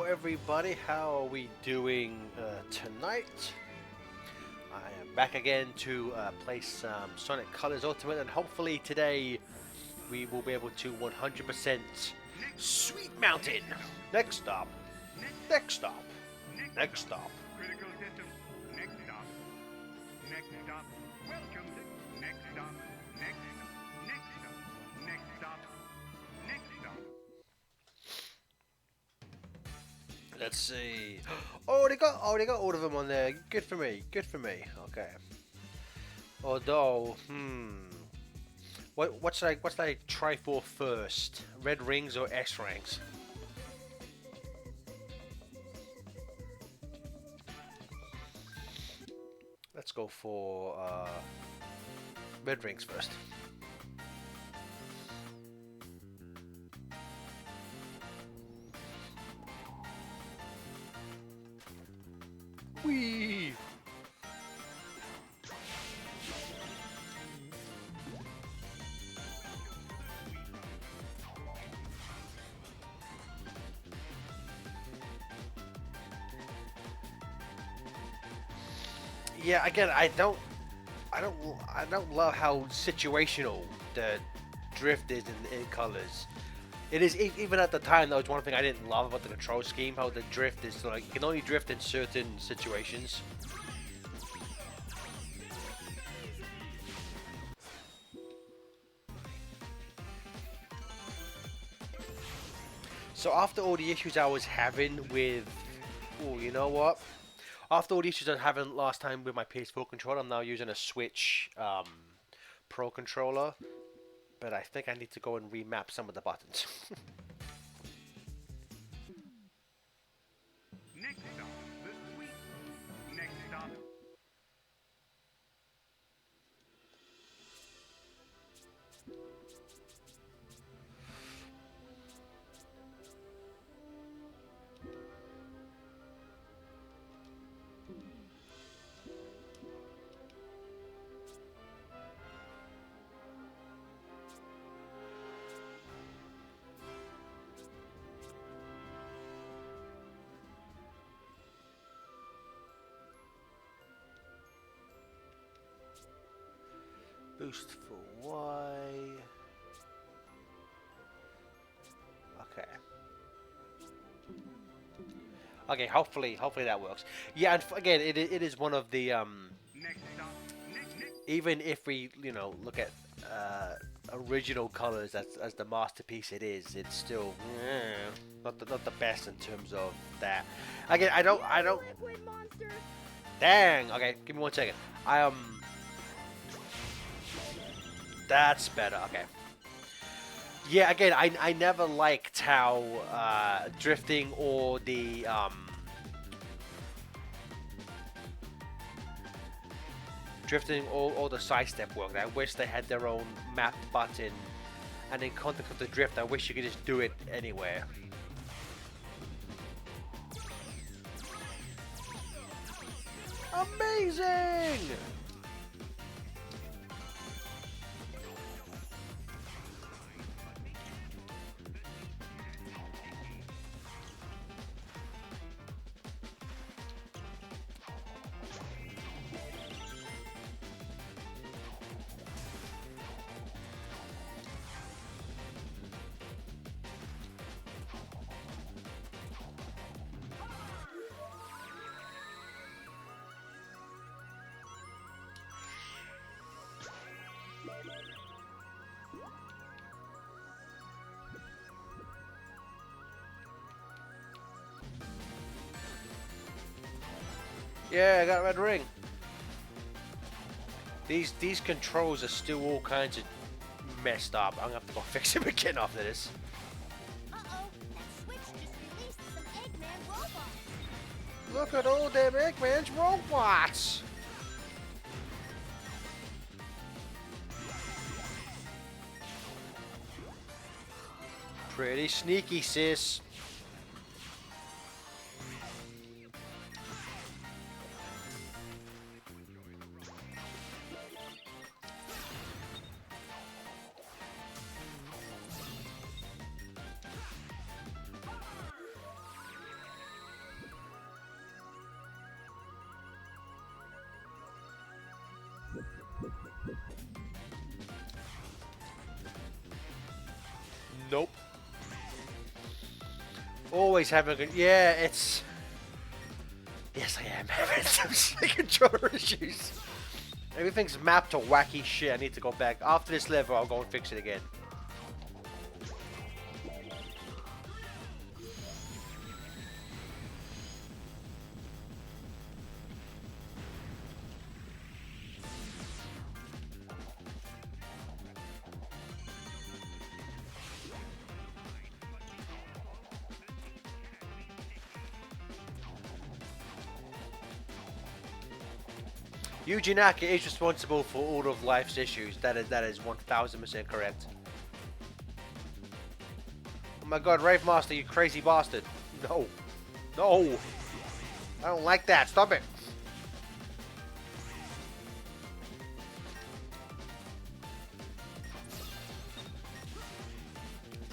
Everybody, how are we doing tonight? I am back again to play some Sonic Colors Ultimate, and hopefully today we will be able to 100% Sweet Mountain. Next stop, next stop, next stop. Critical system. Next stop. Next stop. Welcome to next stop. Next stop. Next stop. Next stop. Next stop. Let's see. Oh, they got all of them on there. Good for me. Good for me. Okay. Although, what should I try for first? Red rings or S ranks? Let's go for red rings first. Whee! Yeah, again, I don't love how situational the drift is in colors. It is even at the time that was one thing I didn't love about the control scheme. How the drift is like you can only drift in certain situations. So after all the issues I was having with, oh, you know what? After all the issues I was having last time with my PS4 controller, I'm now using a Switch Pro controller. But I think I need to go and remap some of the buttons. Next stop. The sweet. Next stop. Boost for Y. Okay. Okay, hopefully that works. Yeah, and again, it is one of the Next stop. Next. even if we look at original colors as the masterpiece it is, it's still not the best in terms of that. Again, I don't. Liquid monster. Dang. Okay, give me 1 second. That's better. Okay. Yeah, again, I never liked how drifting or the the sidestep worked. I wish they had their own map button, and in context of the drift, I wish you could just do it anywhere. Amazing! Yeah, I got a red ring. These controls are still all kinds of messed up. I'm gonna have to go fix them again after this. Uh-oh, that switch just released some Eggman robots. Look at all them Eggman's robots! Pretty sneaky, sis. Nope. Always having a good. Yeah, it's. Yes, I am having some controller issues. Everything's mapped to wacky shit. I need to go back. After this level, I'll go and fix it again. Yuji Naka is responsible for all of life's issues. That is 1000% correct. Oh my god, Rave Master, you crazy bastard. No. No. I don't like that. Stop it.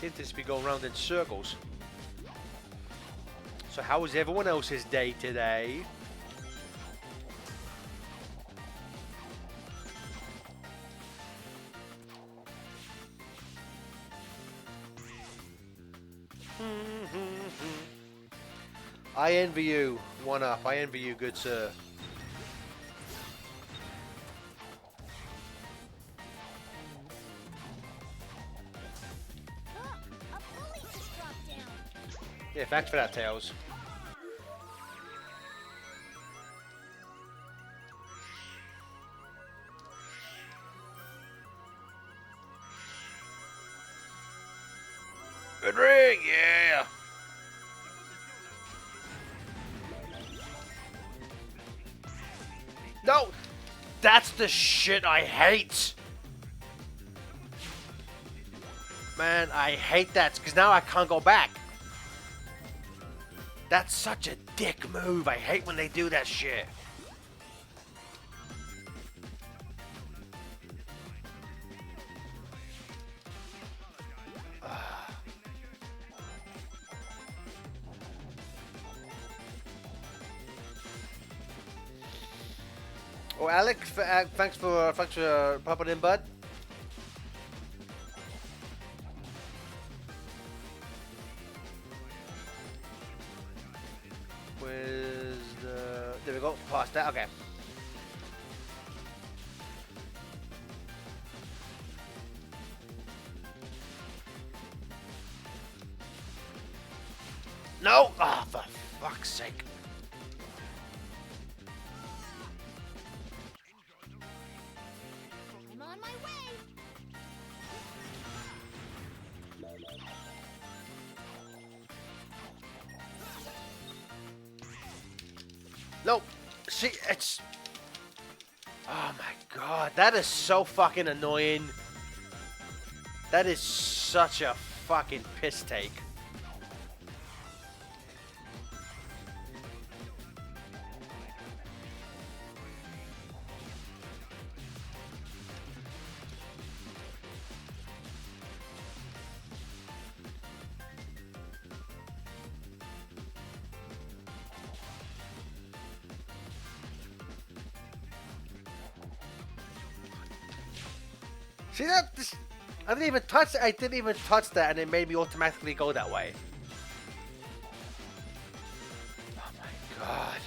Seems to just be going around in circles. So how was everyone else's day today? I envy you. One up. I envy you, good sir. A bully just dropped down. Yeah, thanks for that, Tails. Good ring, yeah. No, that's the shit I hate. Man, I hate that because now I can't go back. That's such a dick move. I hate when they do that shit. Oh, Alec, thanks for popping in, bud. Where's the? There we go. Past that. Okay. No! Ah, oh, for fuck's sake. I'm on my way. No! See, it's... Oh my god, that is so fucking annoying. That is such a fucking piss take. See that? I didn't even touch it. I didn't even touch that, and it made me automatically go that way. Oh my god.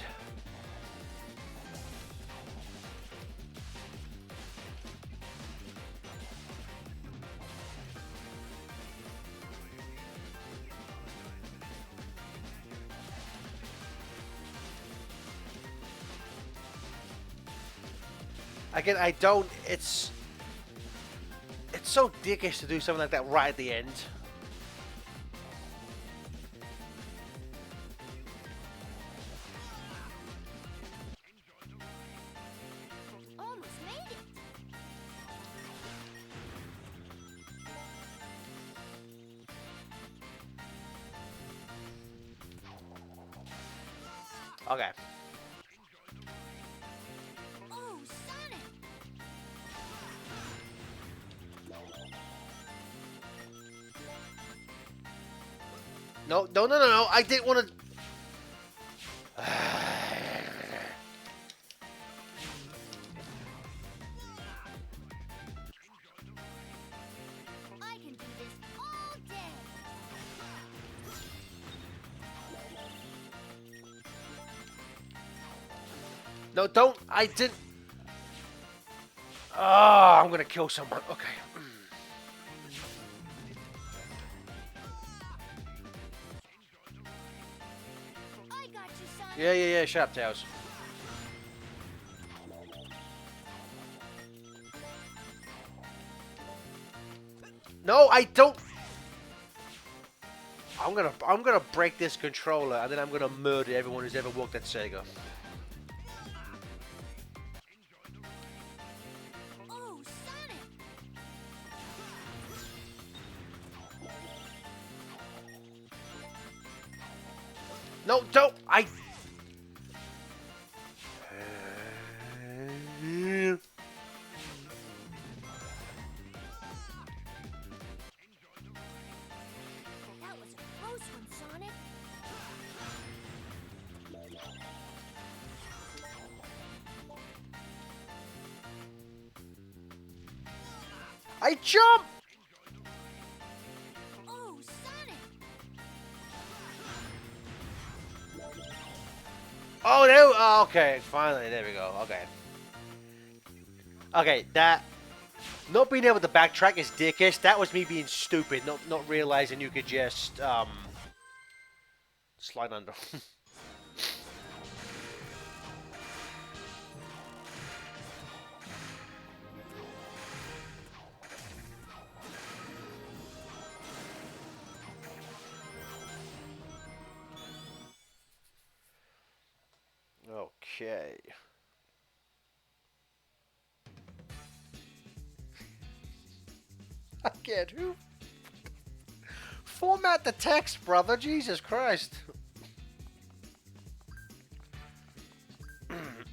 Again, I don't. It's so dickish to do something like that right at the end. Almost made it. Okay. Oh, Sonic. No, no, no, no, no. I didn't want to. No, don't. I didn't. Oh, I'm gonna kill someone. Okay. I got you, Sonic. Yeah. Shut up, Tails. No, I don't. I'm gonna break this controller, and then I'm gonna murder everyone who's ever worked at Sega. Oh, Sonic. No, don't. I. That was a close one, Sonic. I jump. Oh, Sonic. Oh, there. Oh, okay, finally, there we go. Okay. Okay, that. Not being able to backtrack is dickish. That was me being stupid, not realizing you could just slide under. Okay. I can't. Who? Format the text, brother. Jesus Christ.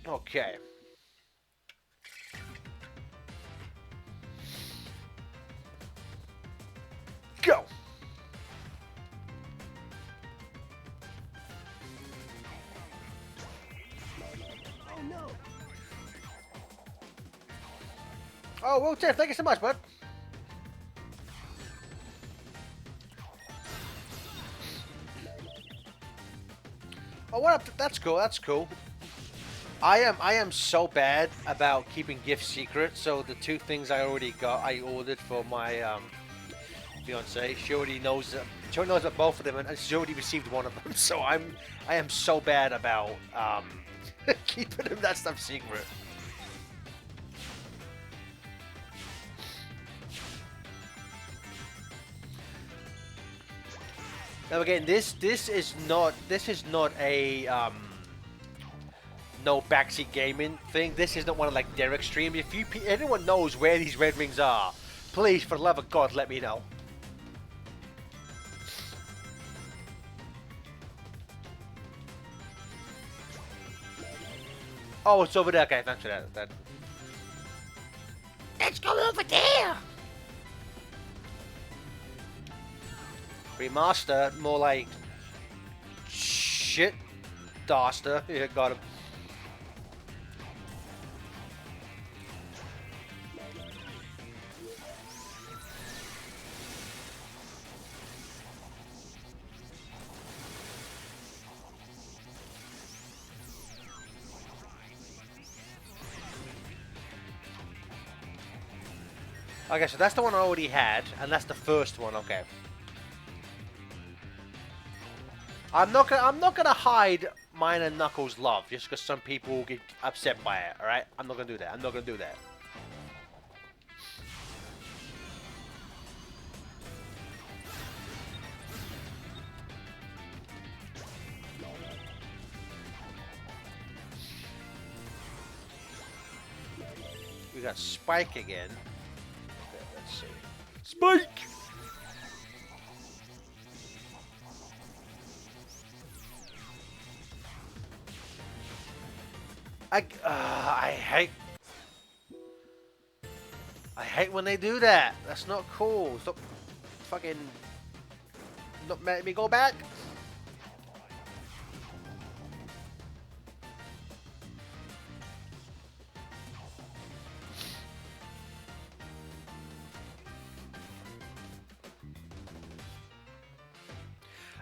Okay. Go. Oh, no. Oh, well, Jeff, thank you so much, bud. Oh, what up? That's cool. That's cool. I am so bad about keeping gifts secret. So the two things I already got, I ordered for my fiance. She already knows. She already knows about both of them, and she's already received one of them. So I am so bad about keeping that stuff secret. Now again, this is not a no backseat gaming thing. This is not one of like Derek stream. If anyone knows where these red rings are, please, for the love of God, let me know. Oh, it's over there. Okay, thanks for that. Let's go over there. Remaster, more like shit. Doster, yeah, got him. Okay, so that's the one I already had, and that's the first one. Okay. I'm not gonna hide mine and Knuckles' love just because some people will get upset by it. All right, I'm not gonna do that. I'm not gonna do that. We got Spike again. Okay, let's see. Spike. I hate when they do that. That's not cool. Stop fucking not letting me go back.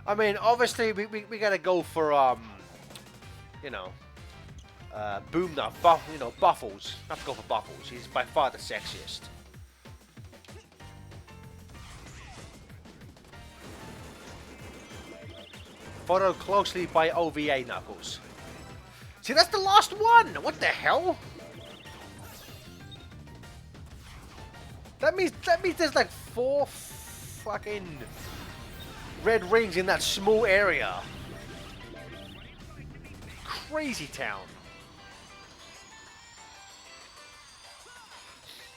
I mean, obviously we gotta go for you know, Boom, no, Buffles. I have to go for Buffles. He's by far the sexiest. Followed closely by OVA Knuckles. See, that's the last one! What the hell? That means there's like 4 fucking red rings in that small area. Crazy town.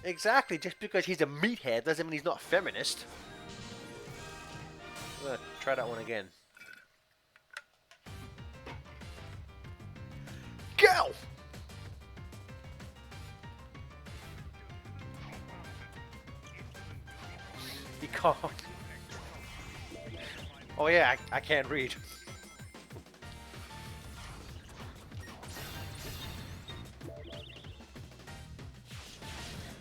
Exactly, just because he's a meathead doesn't mean he's not feminist. I'm gonna try that one again. Go! He can't. Oh yeah, I can't read.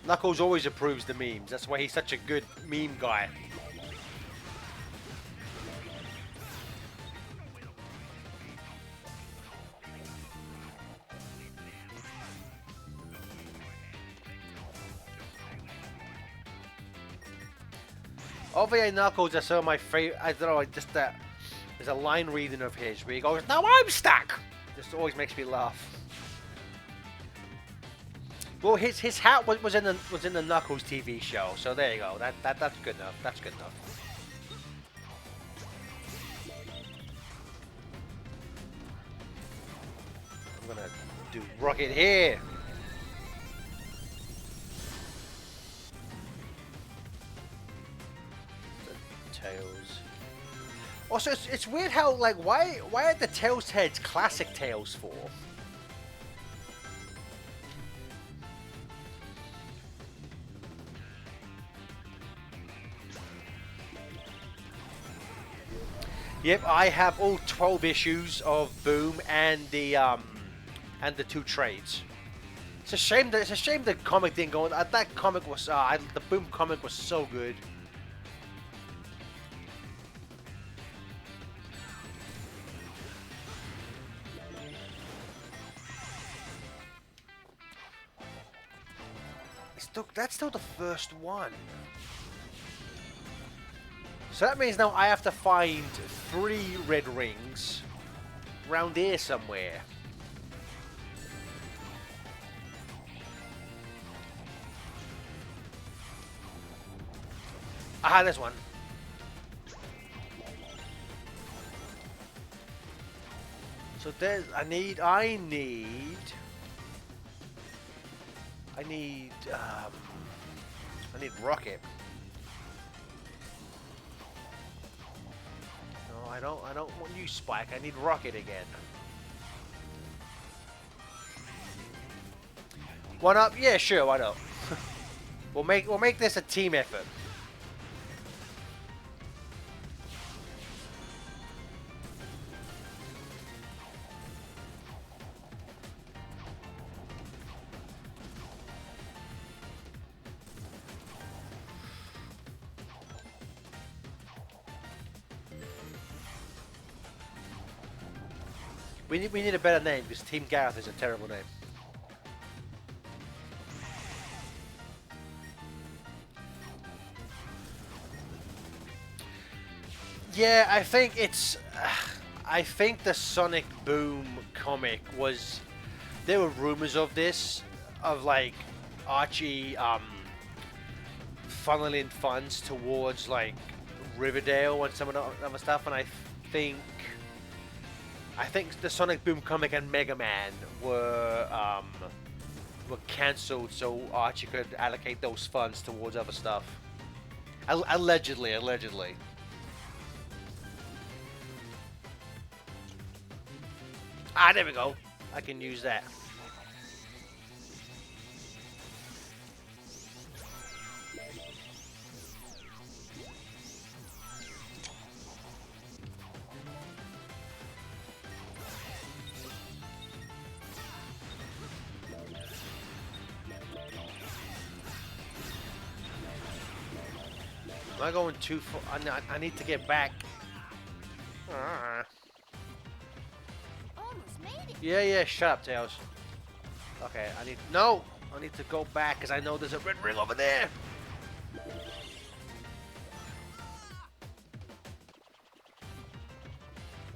Knuckles always approves the memes. That's why he's such a good meme guy. OVA Knuckles are some of my favorite. I don't know, just that. There's a line reading of his where he goes, "Now I'm stuck." Just always makes me laugh. Well, his hat was in the Knuckles TV show, so there you go. That's good enough. That's good enough. I'm gonna do Rocket here. Tails. Also, it's weird how, like, why are the Tails heads classic Tails for? Yep, I have all 12 issues of Boom and the 2 trades. It's a shame the comic didn't go. That comic was the Boom comic was so good. That's still the first one. So that means now I have to find 3 red rings around here somewhere. Aha, there's one. So there's I need Rocket. No, I don't want you, Spike. I need Rocket again. One up? Yeah, sure, why not? we'll make this a team effort. We need a better name because Team Gareth is a terrible name. Yeah, I think it's. I think the Sonic Boom comic was. There were rumors of this, of like Archie funneling funds towards like Riverdale and some of the other stuff, and I think the Sonic Boom comic and Mega Man were cancelled so Archie could allocate those funds towards other stuff. Allegedly. Ah, there we go. I can use that. Am I going too far? I need to get back. Almost made it. Yeah, shut up, Tails. Okay, I need... No! I need to go back because I know there's a red ring over there.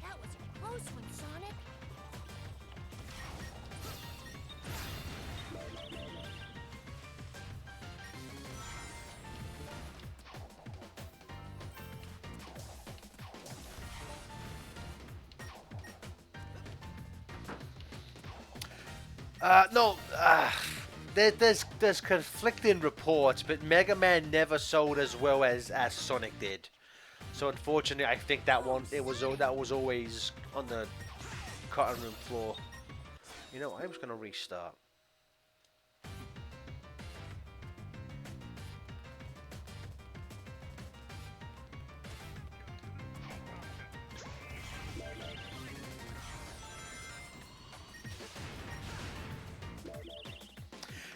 That was a close one, Sonic. No, there's conflicting reports, but Mega Man never sold as well as Sonic did. So unfortunately, I think that was always on the cutting room floor. You know, I was gonna restart.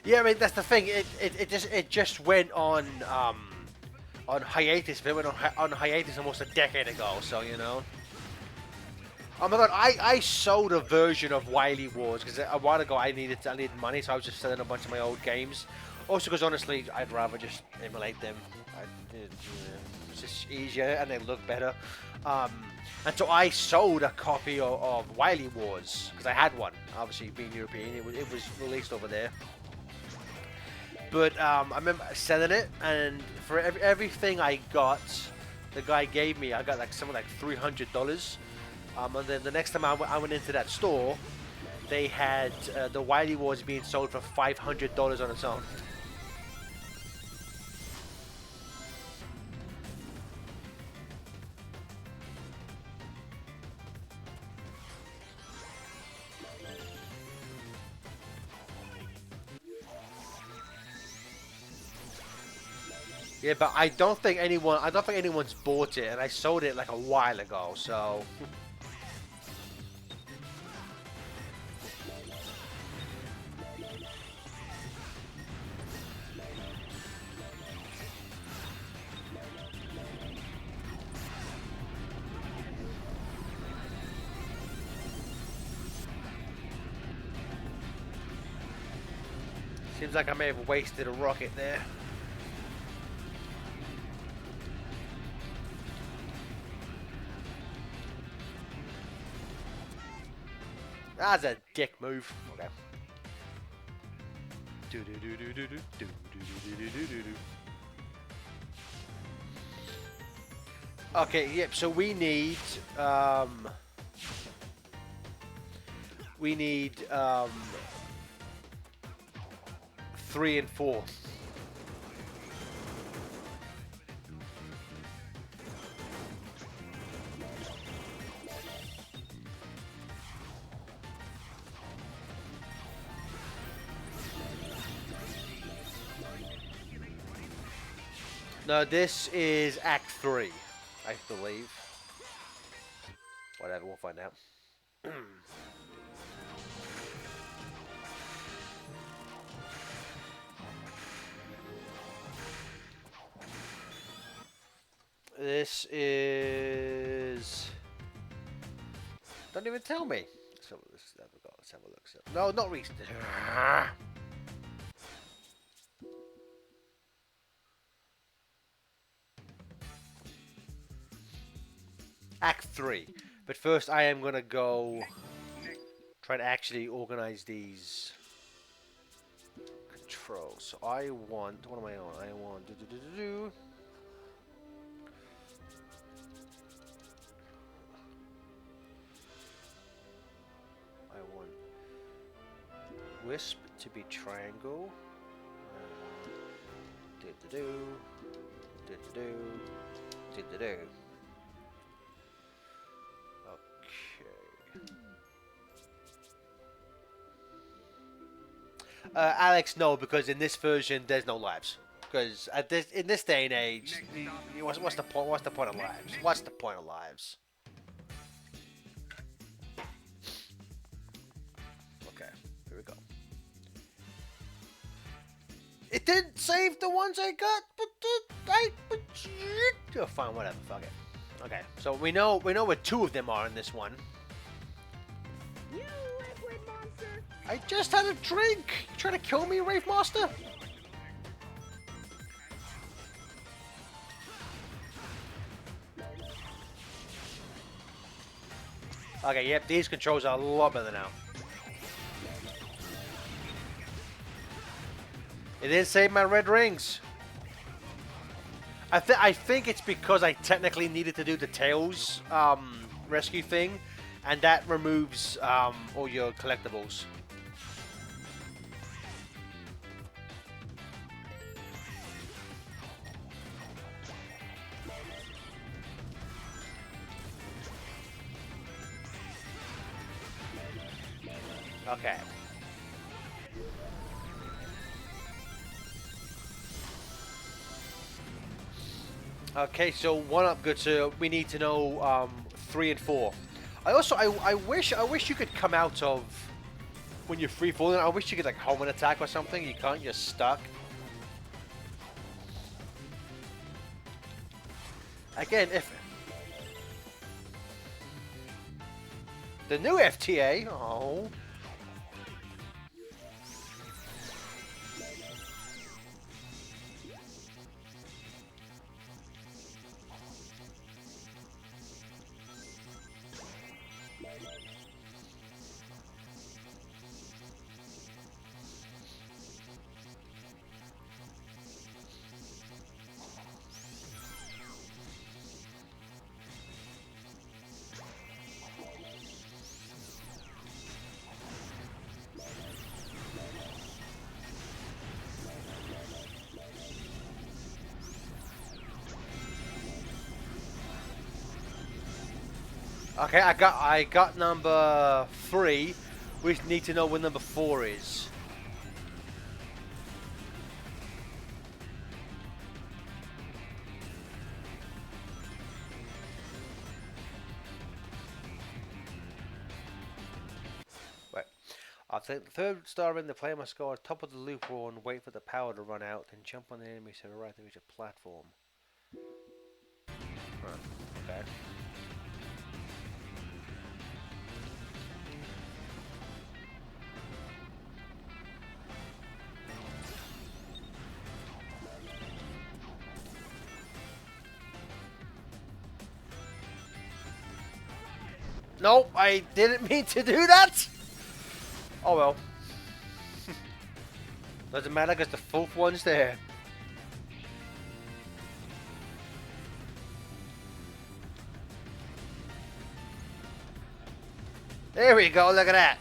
Yeah, I mean that's the thing. It just went on hiatus. But it went on hiatus almost a decade ago. So you know. Oh my god, I sold a version of Wily Wars because a while ago I needed money, so I was just selling a bunch of my old games. Also, because honestly, I'd rather just emulate them. It's just easier and they look better. And so I sold a copy of Wily Wars because I had one. Obviously, being European, it was released over there. But I remember selling it, and for everything I got, the guy gave me, I got like something like $300. And then the next time I went into that store, they had the Wily Wars being sold for $500 on its own. Yeah, but I don't think anyone's bought it, and I sold it like a while ago, so. Seems like I may have wasted a rocket there. That's a dick move. Okay. Okay, yep, so we need 3 and 4. No, this is Act 3, I believe. Whatever, we'll find out. This is... Don't even tell me. Let's have a look. No, not recent. Act 3. But first I am going to go try to actually organize these controls. So I want... What am I on? I want... I want Wisp to be triangle. Okay. Alex, no, because in this version there's no lives. Because in this day and age, what's the point? What's the point of lives? What's the point of lives? Okay, here we go. It didn't save the ones I got, but oh, fine, whatever. Fuck it. Okay, so we know where 2 of them are in this one. You liquid monster! I just had a drink! You trying to kill me, Rave Master? Okay, yep, these controls are a lot better now. It didn't save my red rings. I think it's because I technically needed to do the Tails rescue thing, and that removes all your collectibles. Okay. Okay, so one up good. So we need to know 3 and 4. I wish you could come out of when you're free falling. I wish you could like home an attack or something. You can't. You're stuck. Again, if the new FTA. Oh. Okay, I got number 3. We need to know where number 4 is. Right. I think the third star in the player must go on top of the loop wall and wait for the power to run out, then jump on the enemy to the right to reach a platform. Right. Okay. Nope, I didn't mean to do that! Oh well. Doesn't matter because the 4th one's there. There we go, look at that.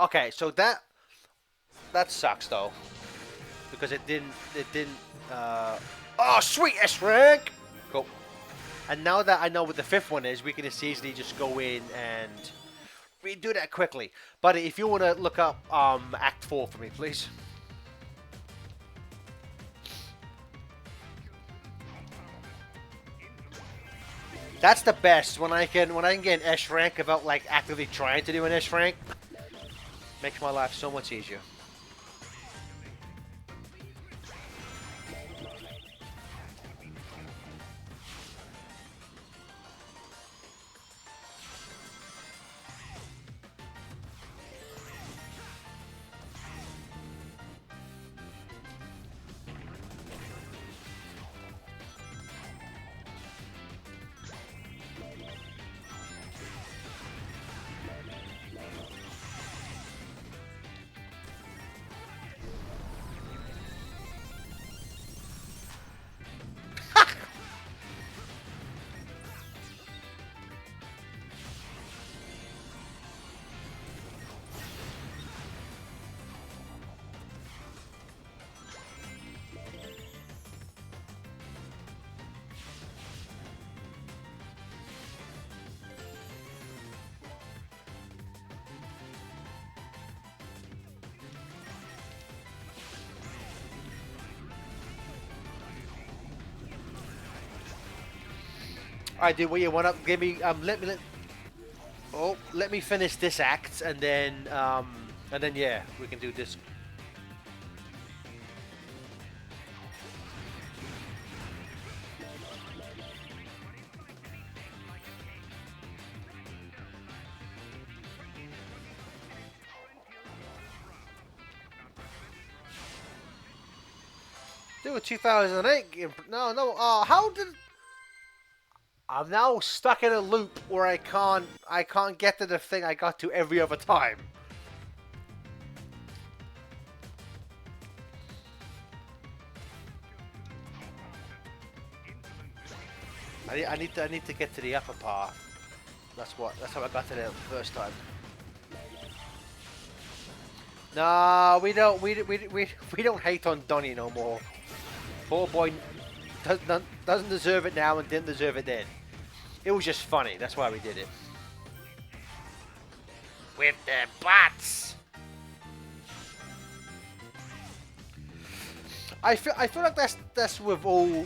Okay, so that sucks though, because it didn't oh sweet S rank. Cool. And now that I know what the 5th one is, we can just easily just go in and redo that quickly. But if you want to look up Act 4 for me, please. That's the best when I can get an S rank without like actively trying to do an S rank. Makes my life so much easier. Alright, dude, what you want up? Give me let me finish this act and then yeah, we can do this. Dude, 2008. No, no. How did? I'm now stuck in a loop where I can't get to the thing I got to every other time. I need to get to the upper part. That's how I got to there the first time. No, we don't hate on Donnie no more. Poor boy doesn't deserve it now and didn't deserve it then. It was just funny. That's why we did it. With the butts. I feel like that's with all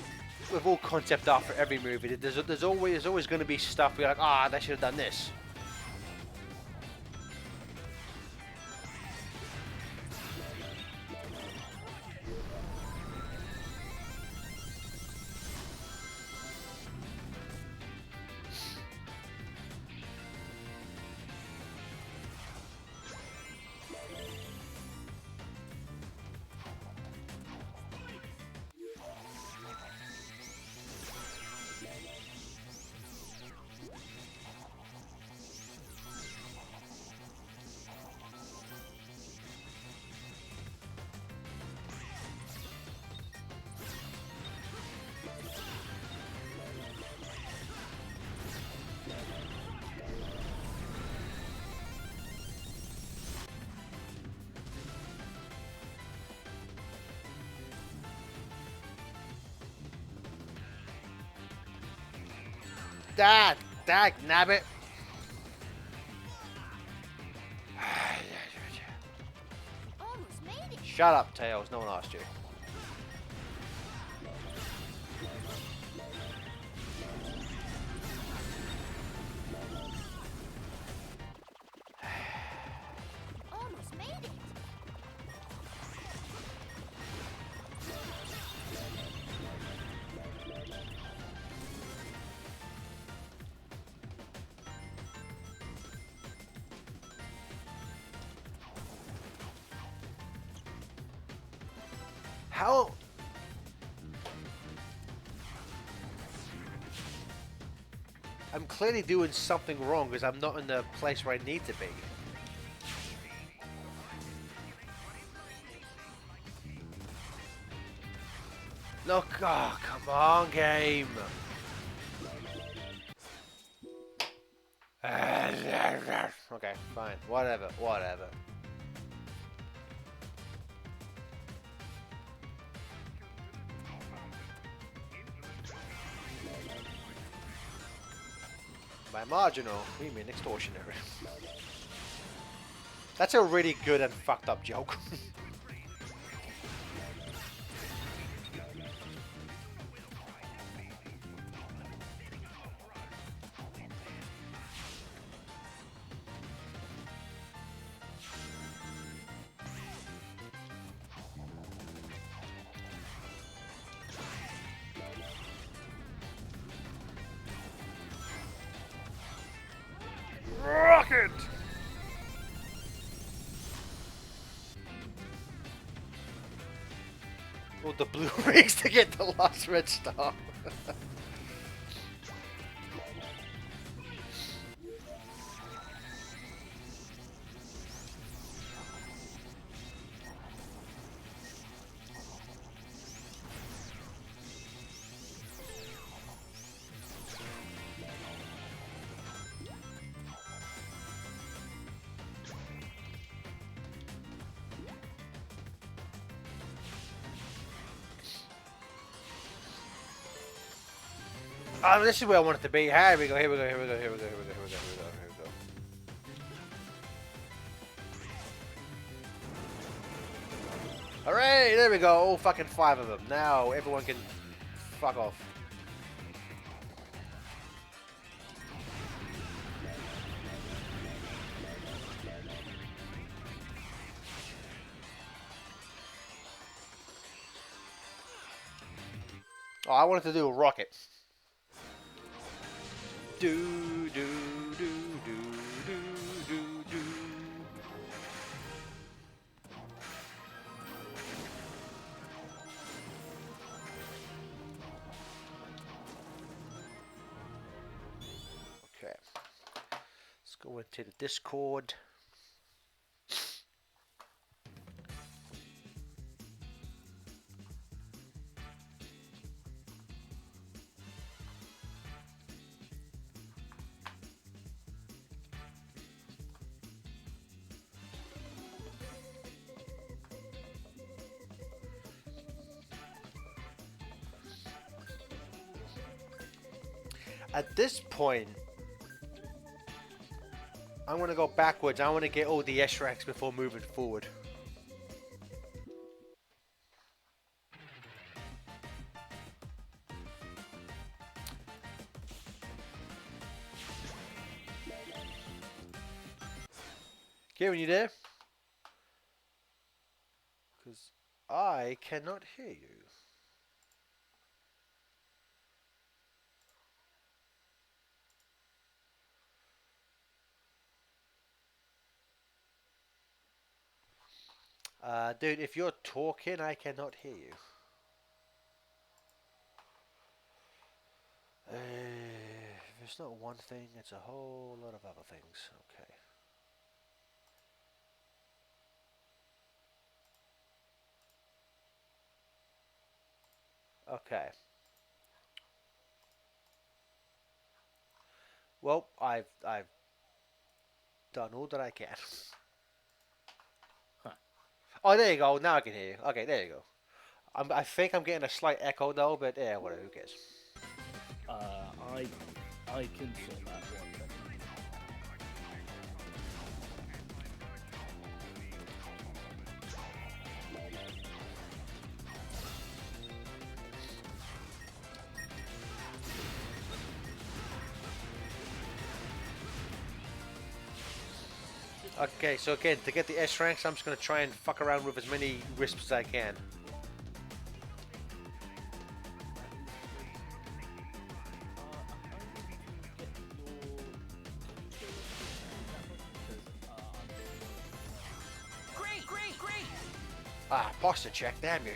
concept art for every movie. There's always going to be stuff we're like, they should have done this. Dag nabbit. Almost made it. Shut up, Tails. No one asked you. Almost made it. How? I'm clearly doing something wrong because I'm not in the place where I need to be. Look, come on, game. Okay, fine. Whatever. By marginal, we mean extortionary. That's a really good and fucked up joke. Rocket! Well, the blue rings to get the last red star. This is where I want it to be. Here we go. Hooray! There we go. All fucking 5 of them. Now everyone can fuck off. Oh, I wanted to do a rocket. Do do do do do do do. Go into the Discord. At this point, I'm going to go backwards. I want to get all the S-ranks before moving forward. Kieran, you there? Because I cannot hear you. Dude, if you're talking, I cannot hear you. If it's not one thing, it's a whole lot of other things. Okay. Okay. Well, I've done all that I can. Huh. Oh, there you go. Now I can hear you. Okay, there you go. I think I'm getting a slight echo though, but yeah, whatever. Who cares? I can sort that one. Okay, so again, to get the S ranks, I'm just gonna try and fuck around with as many wisps as I can. Great! Ah, posture check, damn you.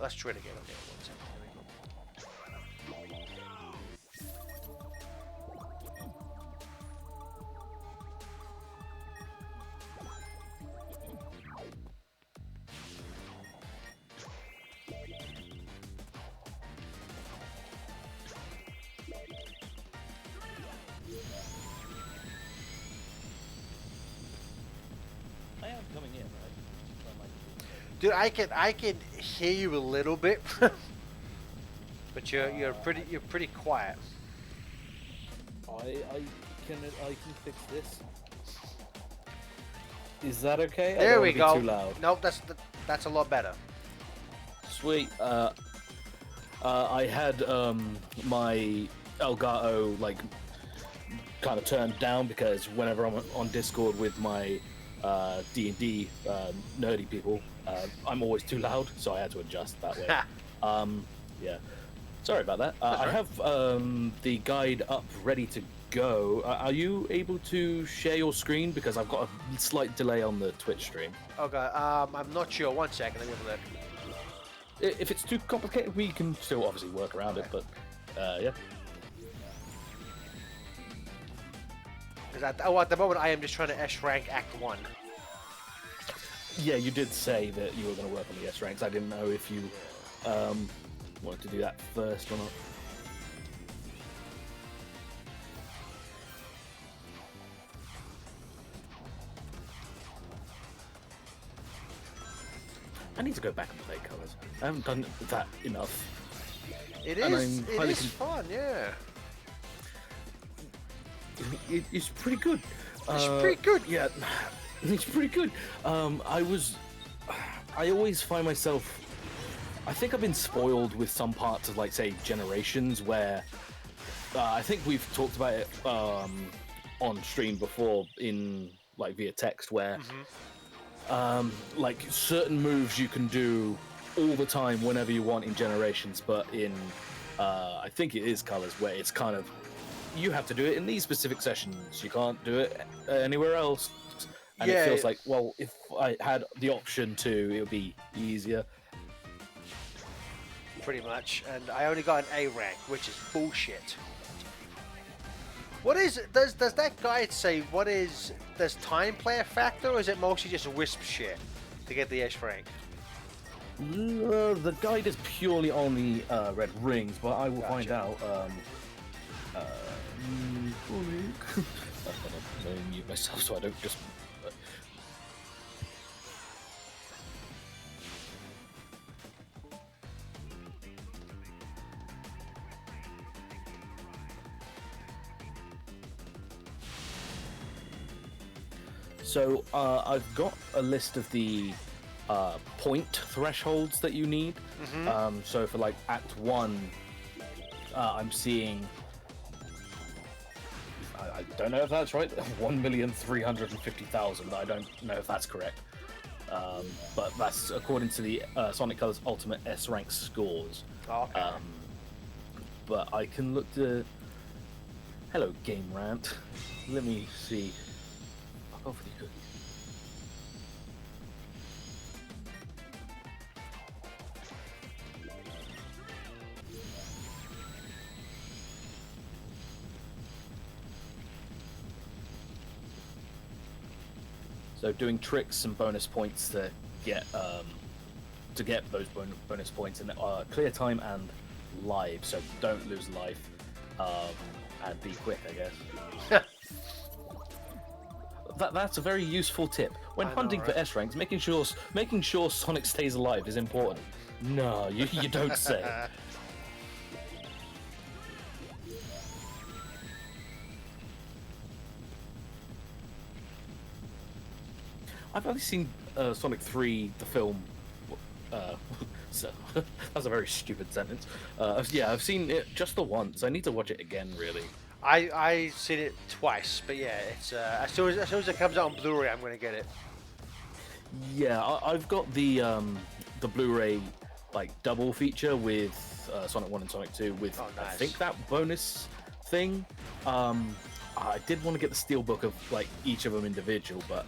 Let's try it again. Okay, one second. Here we go. I am coming in, right? Dude, I can hear you a little bit, but you're pretty quiet. I can fix this. Is that okay? I There don't we wanna go. be too loud. Nope, that's a lot better. Sweet. I had my Elgato like kind of turned down because whenever I'm on Discord with my D&D nerdy people, I'm always too loud, so I had to adjust that way. Yeah. Sorry about that. I right. have the guide up ready to go. Are you able to share your screen? Because I've got a slight delay on the Twitch stream. Okay, I'm not sure. One second, let me have a look. If it's too complicated, we can still obviously work around it, but yeah. Because at the moment I am just trying to S rank Act 1. Yeah, you did say that you were going to work on the S ranks. I didn't know if you wanted to do that first or not. I need to go back and play colours. I haven't done that enough. It And is. I'm It highly is fun. Yeah. It's pretty good. It's pretty good. Yeah. It's pretty good. I always find myself. I think I've been spoiled with some parts of, like, say, Generations, where I think we've talked about it on stream before in like via text, where like certain moves you can do all the time whenever you want in Generations, but in I think it is Colors, where it's kind of you have to do it in these specific sessions. You can't do it anywhere else. And Yeah, it feels like, well, if I had the option to, it would be easier. pretty much. And I only got an A rank, which is bullshit. What is does that guide say? What is does time play a factor, or is it mostly just wisp shit to get the S rank? The guide is purely on the red rings, but I will find out. I'm gonna mute myself so I don't just. So I've got a list of the point thresholds that you need. So for like Act 1, I'm seeing, I don't know if that's right, 1,350,000. I don't know if that's correct. But that's according to the Sonic Colors Ultimate S rank scores. Okay. But I can look to... Hello, Game Rant. Let me see. Fuck off with your cookies. So doing tricks and bonus points to get those bonus points, and clear time and live. So don't lose life, and be quick, I guess. That's a very useful tip when hunting for S ranks. Making sure Sonic stays alive is important. No, you don't say. I've only seen Sonic 3, the film. So that's a very stupid sentence. Yeah, I've seen it just the once. I need to watch it again, really. I seen it twice, but yeah, it's as soon as it comes out on Blu-ray, I'm gonna get it. Yeah, I've got the Blu-ray like double feature with Sonic 1 and Sonic 2 with nice. I think that bonus thing. I did want to get the steelbook of like each of them individual, but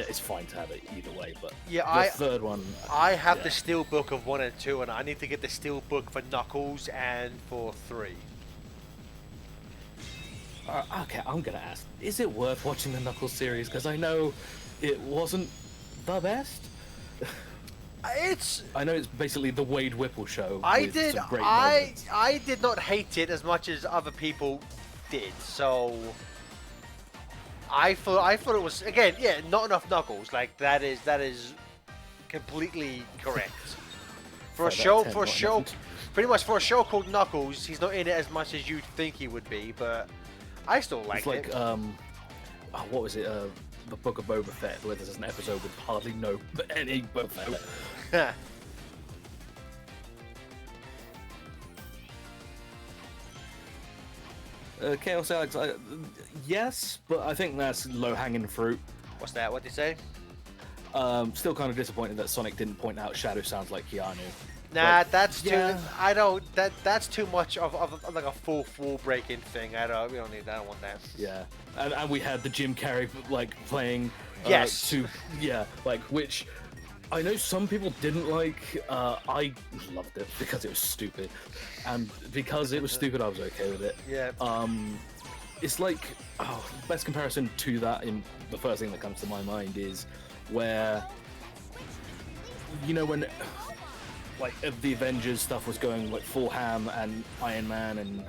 it's fine to have it either way. But Yeah, the third one, I have the steel book of 1 and 2, and I need to get the steel book for Knuckles and for 3. Okay, I'm gonna ask: is it worth watching the Knuckles series? Because I know it wasn't the best. I know it's basically the Wade Whipple show. I with did some great moments. I did not hate it as much as other people did. So I thought it was, again, yeah, not enough Knuckles. Like that is completely correct. For a show pretty much for a show called Knuckles, he's not in it as much as you'd think he would be, but I still like It's like it. what was it? The Book of Boba Fett, where there's an episode with hardly any Boba Fett. Chaos Alex, yes, but I think that's low-hanging fruit. What's that? What did you say? Still kind of disappointed that Sonic didn't point out Shadow sounds like Keanu. Nah, But, that's too. yeah. I don't. That's too much of like a full wall breaking thing. We don't need that. I don't want that. Yeah, and we had the Jim Carrey like playing. Yes. Which I know some people didn't like. I loved it because it was stupid, and because it was stupid, I was okay with it. Yeah. It's like best comparison to that. In the first thing that comes to my mind is where when. Like if the Avengers stuff was going like full ham, and Iron Man and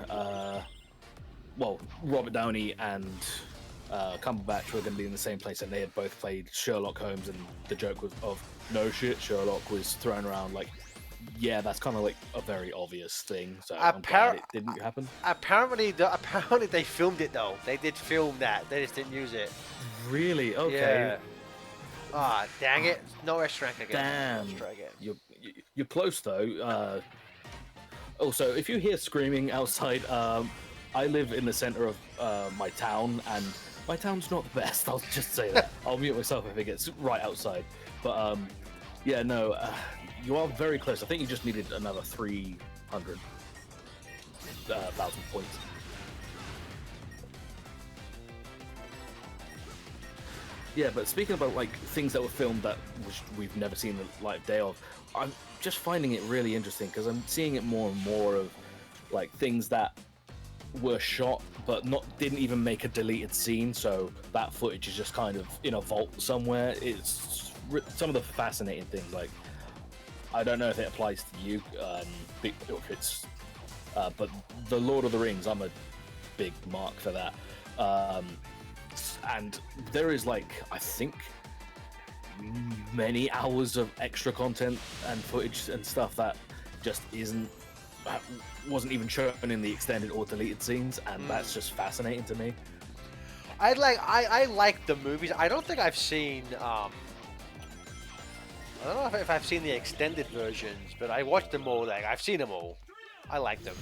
Robert Downey and Cumberbatch were going to be in the same place, and they had both played Sherlock Holmes, and the joke was of no shit, Sherlock was thrown around. Like, yeah, that's kind of like a very obvious thing. So I'm glad it didn't happen. Apparently they filmed it though. They did film that. They just didn't use it. Really? Okay. Yeah. Ah, dang it! No extra rank again. Damn. Let's try again. You're close though. Also, if you hear screaming outside, I live in the center of my town, and my town's not the best. I'll just say that. I'll mute myself if it gets right outside. But yeah, no, you are very close. I think you just needed another 300,000 points. Yeah, but speaking about like things that were filmed that we've never seen the light of day of, I'm just finding it really interesting because I'm seeing it more and more of like things that were shot but didn't even make a deleted scene, so that footage is just kind of in a vault somewhere. It's some of the fascinating things. Like, I don't know if it applies to you, if it's, but the Lord of the Rings, I'm a big mark for that. And there is like, I think, many hours of extra content and footage and stuff that just wasn't even shown in the extended or deleted scenes, and that's just fascinating to me. I like the movies. I don't think I've seen. I don't know if I've seen the extended versions, but I watched them all. Like, I've seen them all. I like them.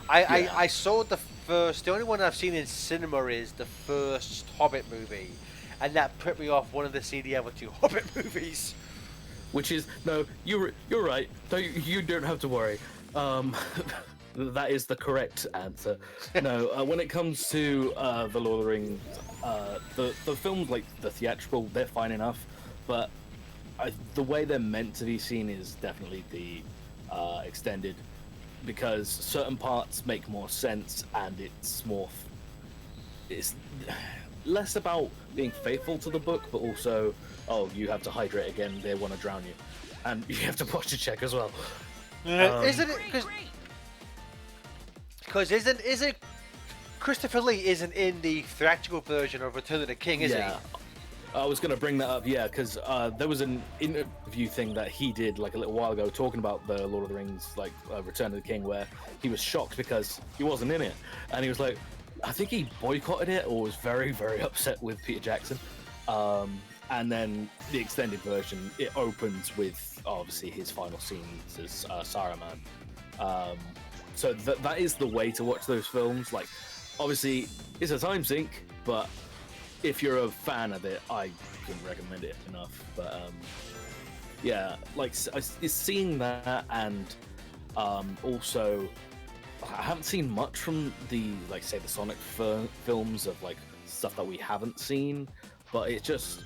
I saw the first. The only one I've seen in cinema is the first Hobbit movie, and that put me off wanting to see the other two Hobbit movies. Which is no, you're right. You don't have to worry. That is the correct answer. No, when it comes to the Lord of the Rings, the films, like the theatrical, they're fine enough, but the way they're meant to be seen is definitely the extended, because certain parts make more sense, and it's less about being faithful to the book, but also, oh, you have to hydrate again, they want to drown you, and you have to posture check as well. Isn't it? Because isn't Christopher Lee isn't in the theatrical version of Return of the King, is he? I was going to bring that up, yeah, because there was an interview thing that he did like a little while ago talking about the Lord of the Rings, like Return of the King, where he was shocked because he wasn't in it, and he was like, I think he boycotted it or was very, very upset with Peter Jackson. And then the extended version, it opens with obviously his final scenes as Saruman. So that is the way to watch those films. Like, obviously, it's a time sink, but if you're a fan of it, I couldn't recommend it enough. But yeah, like seeing that, and also I haven't seen much from the, like, say, the Sonic films of like stuff that we haven't seen, but it's just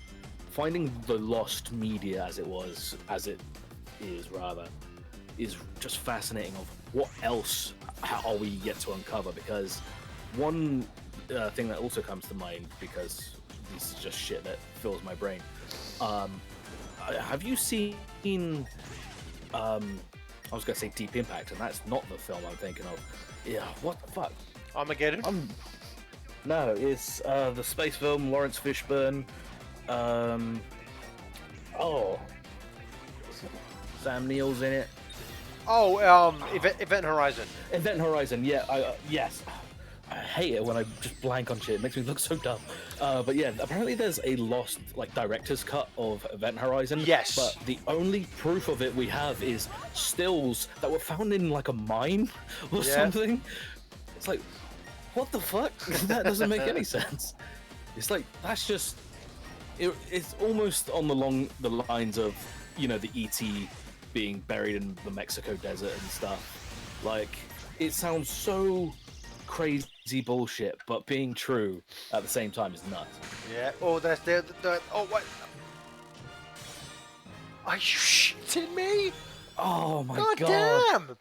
finding the lost media as it is just fascinating of what else are we yet to uncover. Because one thing that also comes to mind, because this is just shit that fills my brain, have you seen I was gonna say Deep Impact, and that's not the film I'm thinking of. Yeah, what the fuck? Armageddon? No, it's the space film, Lawrence Fishburne. Sam Neill's in it. Oh, Event Horizon. Event Horizon, yeah. Yes. I hate it when I just blank on shit. It makes me look so dumb. But yeah, apparently there's a lost, like, director's cut of Event Horizon. Yes. But the only proof of it we have is stills that were found in, like, a mine or something. It's like, what the fuck? That doesn't make any sense. It's like, that's just... It's almost on the lines of, you know, the E.T. being buried in the Mexico desert and stuff. Like, it sounds so crazy bullshit, but being true at the same time is nuts. Yeah. Oh, that's the oh, what? Are you shitting me? Oh my god. Damn.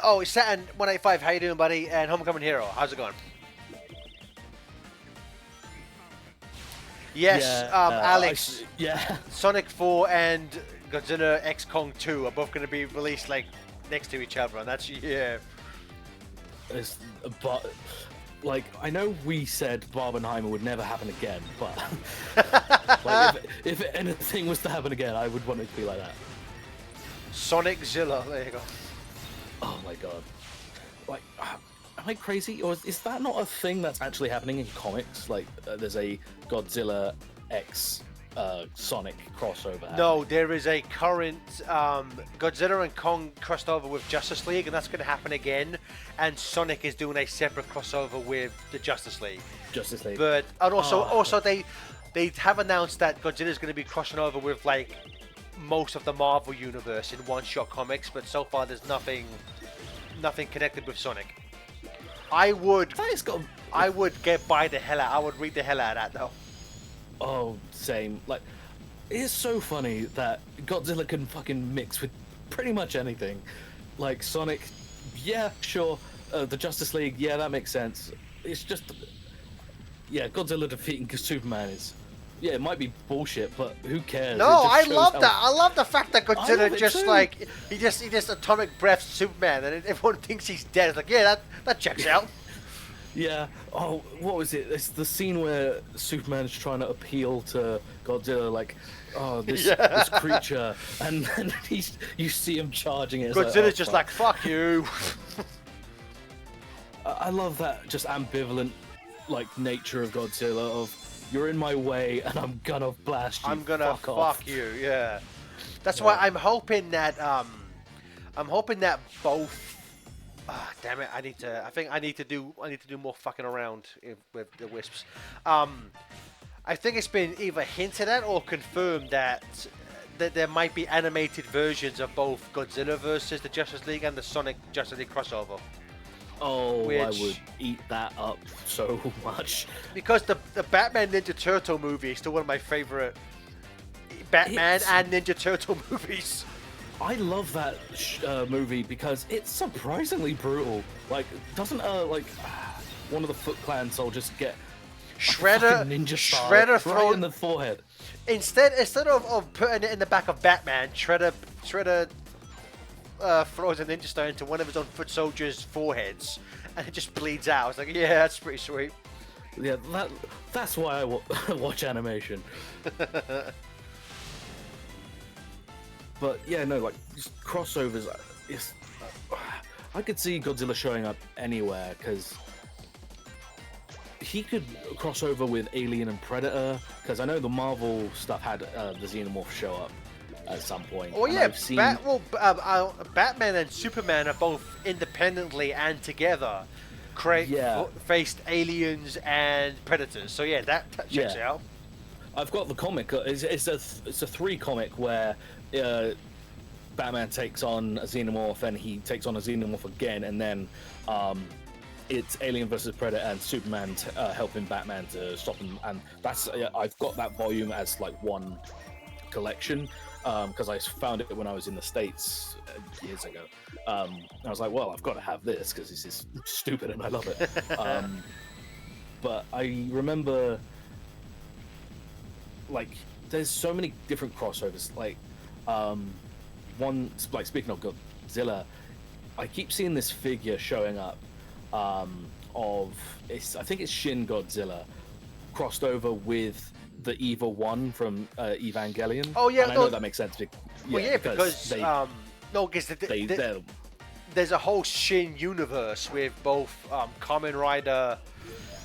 Oh, it's Saturn 185. How you doing, buddy? And Homecoming Hero. How's it going? Yes, Alex. Sonic 4 and Godzilla X Kong 2 are both going to be released like next to each other, and that's But like, I know we said Barbenheimer would never happen again, but like, if anything was to happen again, I would want it to be like that. Sonic Zilla. There you go. Oh my god. Like, am I crazy, or is that not a thing that's actually happening in comics? Like, there's a Godzilla X Sonic crossover. No, there is a current Godzilla and Kong crossed over with Justice League, and that's going to happen again. And Sonic is doing a separate crossover with the Justice League. Justice League. But and also they have announced that Godzilla is going to be crossing over with like most of the Marvel universe in one-shot comics. But so far, there's nothing connected with Sonic. I would get by the hell out. I would read the hell out of that though. Oh, same. Like, it's so funny that Godzilla can fucking mix with pretty much anything. Like, Sonic, yeah, sure. The Justice League, yeah, that makes sense. It's just... Yeah, Godzilla defeating Superman is... Yeah, it might be bullshit, but who cares? No, I love that. I love the fact that Godzilla just too. like... He just atomic breaths Superman, and everyone thinks he's dead. It's like, yeah, that checks out. Yeah. Oh, what was it? It's the scene where Superman's trying to appeal to Godzilla, like, oh, this creature, and then you see him charging it. Godzilla's just like, fuck you. I love that just ambivalent, like, nature of Godzilla. Of you're in my way, and I'm gonna blast you. I'm gonna fuck off. you. Yeah. That's why I'm hoping that both. Damn it! I think I need to do more fucking around with the Wisps. I think it's been either hinted at or confirmed that there might be animated versions of both Godzilla versus the Justice League and the Sonic Justice League crossover. Oh, I would eat that up so much. Because the Batman Ninja Turtle movie is still one of my favorite Batman and Ninja Turtle movies. I love that movie because it's surprisingly brutal. Like, doesn't one of the Foot Clan soldiers get Shredder ninja Shredder right in the forehead? Instead of putting it in the back of Batman, Shredder throws a ninja star into one of his own foot soldiers' foreheads, and it just bleeds out. It's like, yeah, that's pretty sweet. Yeah, that's why I watch animation. But yeah, no, like just crossovers. I could see Godzilla showing up anywhere because he could cross over with Alien and Predator. Because I know the Marvel stuff had the Xenomorph show up at some point. Oh yeah, seen... Batman and Superman are both independently and together faced aliens and predators. So yeah, that checks out. I've got the comic. It's a 3 comic where Batman takes on a Xenomorph and he takes on a Xenomorph again, and then it's Alien versus Predator and Superman helping Batman to stop him. And that's I've got that volume as like one collection because I found it when I was in the States years ago. I was like, well, I've got to have this because this is stupid and I love it. But I remember, like, there's so many different crossovers. Like, speaking of Godzilla, I keep seeing this figure showing up I think it's Shin Godzilla crossed over with the Evil One from Evangelion. Oh yeah, and I know that makes sense. Because there's a whole Shin universe with both Kamen Rider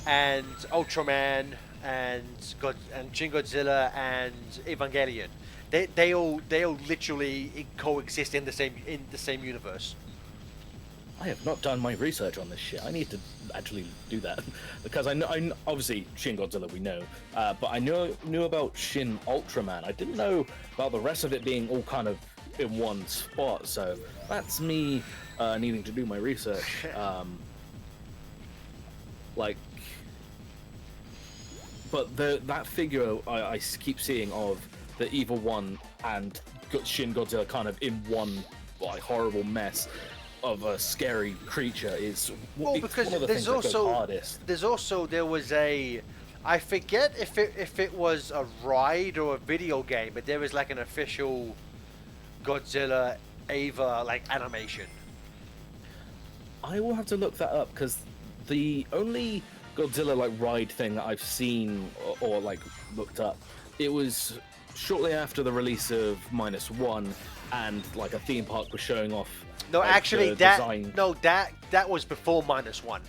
and Ultraman and Shin Godzilla and Evangelion. They all literally coexist in the same universe. I have not done my research on this shit. I need to actually do that because I know obviously Shin Godzilla we know, but I knew about Shin Ultraman. I didn't know about the rest of it being all kind of in one spot. So that's me needing to do my research. But that figure I keep seeing of the Evil One and Shin Godzilla kind of in one like horrible mess of a scary creature is because one of the things that goes hardest. There was I forget if it was a ride or a video game, but there was like an official Godzilla Ava like animation. I will have to look that up because the only Godzilla like ride thing that I've seen or like looked up, it was shortly after the release of -1, and like a theme park was showing off. No, like, actually, that was before -1.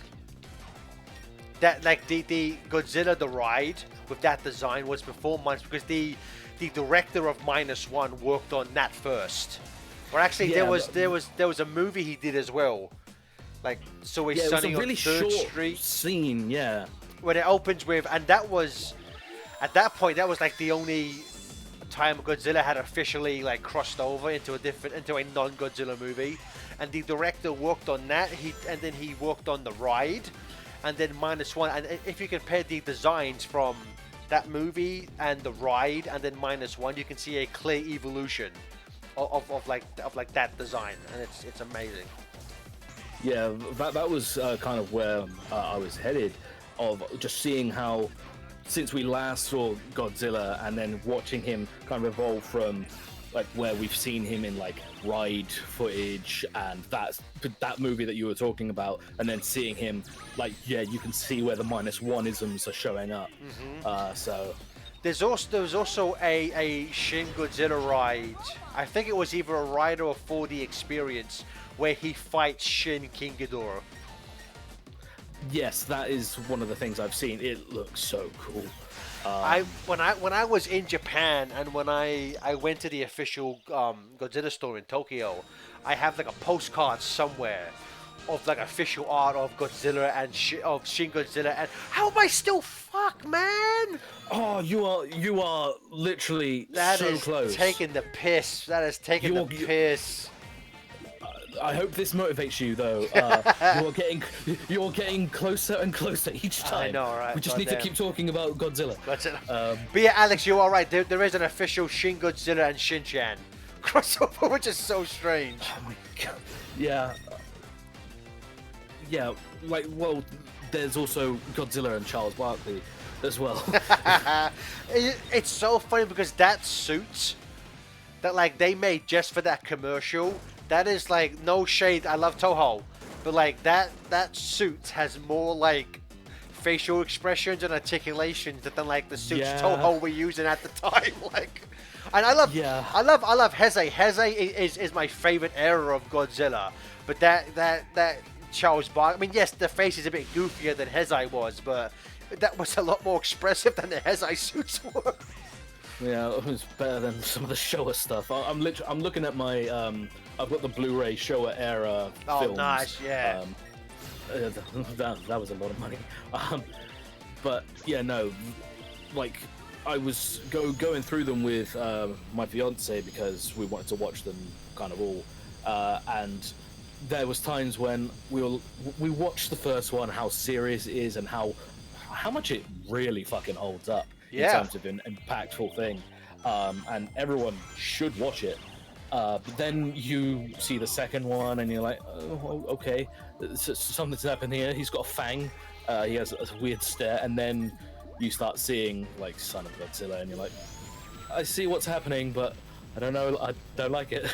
that like the Godzilla the ride with that design was before Minus, because the director of -1 worked on that first. Or actually, Yeah, there was a movie he did as well, like So Is Yeah, it was Sunny a really on Third short Street, scene. Yeah. when it opens with, and that was at that point that was like the only time Godzilla had officially like crossed over into a non-Godzilla movie, and the director worked on that. And then he worked on the ride, and then -1. And if you compare the designs from that movie and the ride, and then -1, you can see a clear evolution of like that design, and it's amazing. Yeah, that was kind of where I was headed, of just seeing how, since we last saw Godzilla, and then watching him kind of evolve from like where we've seen him in like ride footage and that movie that you were talking about, and then seeing him like, yeah, you can see where the -1-isms are showing up. So There was also a Shin Godzilla ride. I think it was either a ride or a 4D experience where he fights Shin King Ghidorah. yes, that is one of the things I've seen. It looks so cool. When I was in Japan, and when I went to the official Godzilla store in Tokyo, I have like a postcard somewhere of like official art of Godzilla and of Shin Godzilla. And how am I still fucked, man? Oh, you are literally That so is close. taking the piss. That is taking the piss. I hope this motivates you, though. You're getting closer and closer each time. I know, right? We just need to keep talking about Godzilla. That's it. But yeah, Alex, you are right. There is an official Shin Godzilla and Shin-Chan crossover, which is so strange. Oh my god. Yeah. Yeah. Like, well, there's also Godzilla and Charles Barkley as well. It's so funny because that suit that like they made just for that commercial, that is like, no shade, I love Toho, but like that suit has more like facial expressions and articulations than like the suits Toho were using at the time. Like, and I love Heisei. Heisei is my favorite era of Godzilla, but that Charles Barkley, I mean, yes, the face is a bit goofier than Heisei was, but that was a lot more expressive than the Heisei suits were. Yeah, it was better than some of the Showa stuff. I'm looking at my I've got the Blu-ray Showa era films. Oh, nice, yeah. That was a lot of money. But yeah, no, like I was going through them with my fiance because we wanted to watch them kind of all, and there was times when we watched the first one, how serious it is and how much it really fucking holds up in terms of an impactful thing, and everyone should watch it. But then you see the second one and you're like, oh, okay, something's happened here. He's got a fang, he has a weird stare, and then you start seeing like Son of Godzilla and you're like, I see what's happening, but I don't know, I don't like it.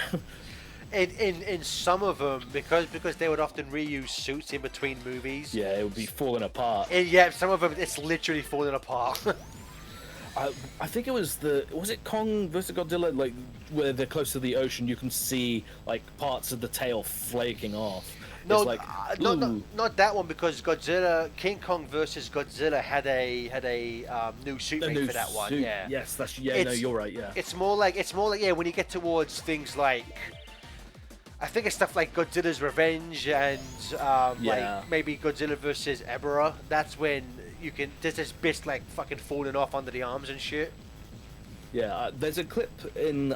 In some of them, because they would often reuse suits in between movies. Yeah, it would be falling apart. Some of them it's literally falling apart. I think it was it Kong vs Godzilla, like where they're close to the ocean, you can see like parts of the tail flaking off. No, it's like, not that one, because King Kong versus Godzilla had a new suit made for that one. Yeah. Yes, no, you're right. Yeah. It's more like when you get towards things like, I think it's stuff like Godzilla's Revenge and like maybe Godzilla versus Ebirah. That's when there's this bits like fucking falling off under the arms and shit. Yeah, there's a clip in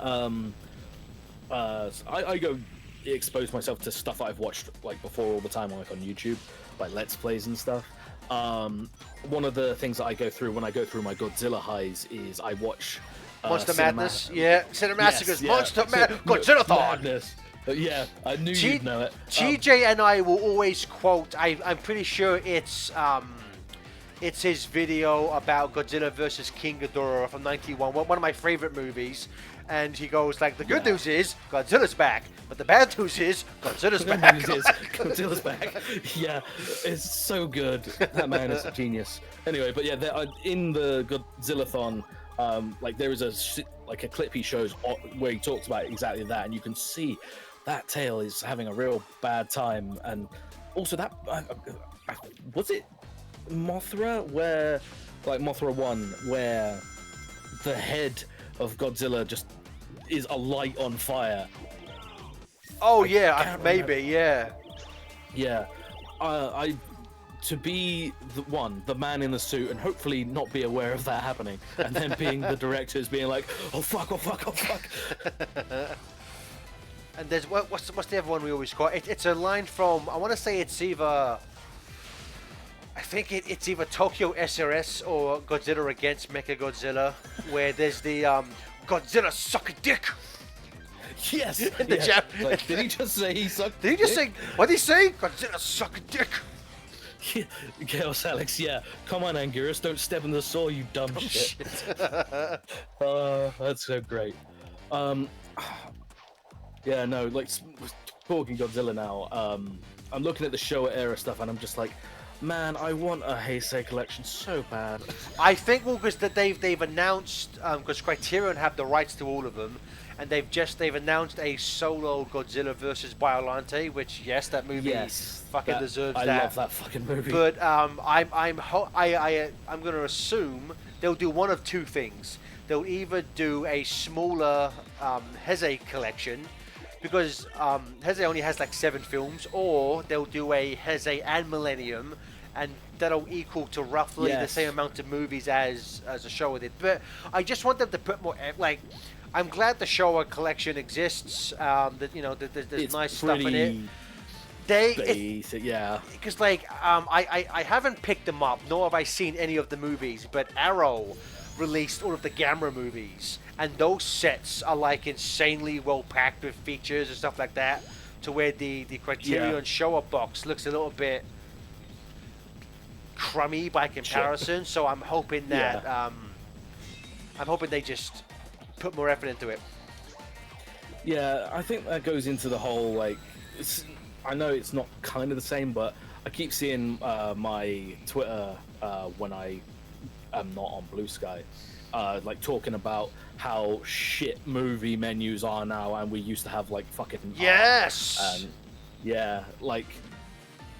I go expose myself to stuff that I've watched like before all the time, like on YouTube, like Let's Plays and stuff. One of the things that I go through when I go through my Godzilla highs is I watch Monster Madness. Yeah, Cinemassacres. Monster Madness. Godzilla-thon. Madness. Yeah, I knew you'd know it. TJ and I will always quote, I'm pretty sure it's his video about Godzilla versus King Ghidorah from '91, one of my favorite movies. And he goes like, the good news is Godzilla's back, but the bad news is Godzilla's back. Godzilla's back. Yeah, it's so good. That man is a genius. Anyway, but yeah, in the Godzilla-thon, like there is a clip he shows where he talks about exactly that, and you can see that tail is having a real bad time. And also that was it Mothra, where like Mothra 1, where the head of Godzilla just is a light on fire. Oh I yeah, can't maybe, remember. yeah. Yeah, I to be the man in the suit, and hopefully not be aware of that happening, and then being the directors being like, oh fuck, oh fuck, oh fuck. And there's what's the other one we always quote? It's a line from, I want to say it's either, I think it's either Tokyo SRS or Godzilla against Mechagodzilla, where there's the Godzilla suck a dick. Yes. In the yeah. Jap- Like, did he just say he sucked? Did he just dick? say? What did he say? Godzilla suck a dick. Yeah, Chaos Alex, yeah. Come on, Anguirus, don't step in the saw, you dumb shit. That's so great. Yeah, no, like talking Godzilla now. I'm looking at the Showa era stuff, and I'm just like, man, I want a Heisei collection so bad. I think because that they've announced because Criterion have the rights to all of them, and they've announced a solo Godzilla versus Biollante, which yes, that movie fucking deserves I that. love that fucking movie. But I'm gonna assume they'll do one of two things. They'll either do a smaller Heisei collection, because Heisei only has like 7 films, or they'll do a Heisei and Millennium, and that'll equal to roughly the same amount of movies as a Showa did. But I just want them to put more, like, I'm glad the Showa collection exists. That there's it's nice stuff in it. Because like I haven't picked them up, nor have I seen any of the movies, but Arrow released all of the Gamera movies, and those sets are like insanely well packed with features and stuff like that, to where the Criterion Showa box looks a little bit crummy by comparison. So I'm hoping that they just put more effort into it. Yeah, I think that goes into the whole, like, I know it's not kind of the same, but I keep seeing my Twitter when I am not on Blue Sky, like talking about how shit movie menus are now, and we used to have like fucking yes, yeah, like,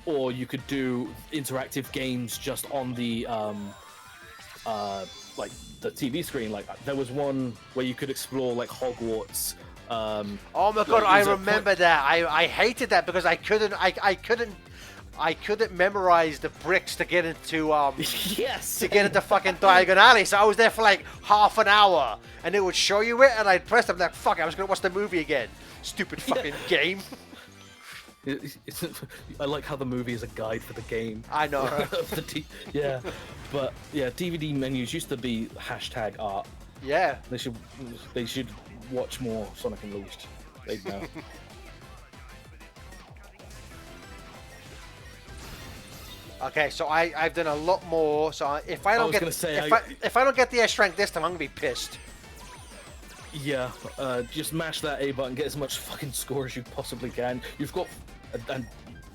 or you could do interactive games just on the like the TV screen. Like there was one where you could explore like Hogwarts. Oh my god, I remember that. I hated that because I couldn't memorize the bricks to get into yes, to get into fucking Diagon Alley. So I was there for like half an hour, and it would show you it, and I'd press it. I'm like, fuck, I was gonna watch the movie again. Stupid fucking game. I like how the movie is a guide for the game. I know. Yeah, but yeah, DVD menus used to be #art. Yeah. They should watch more Sonic Unleashed. They'd know. Okay, so I've done a lot more. So if I don't get if I don't get the S rank this time, I'm gonna be pissed. Yeah, just mash that A button, get as much fucking score as you possibly can. You've got, and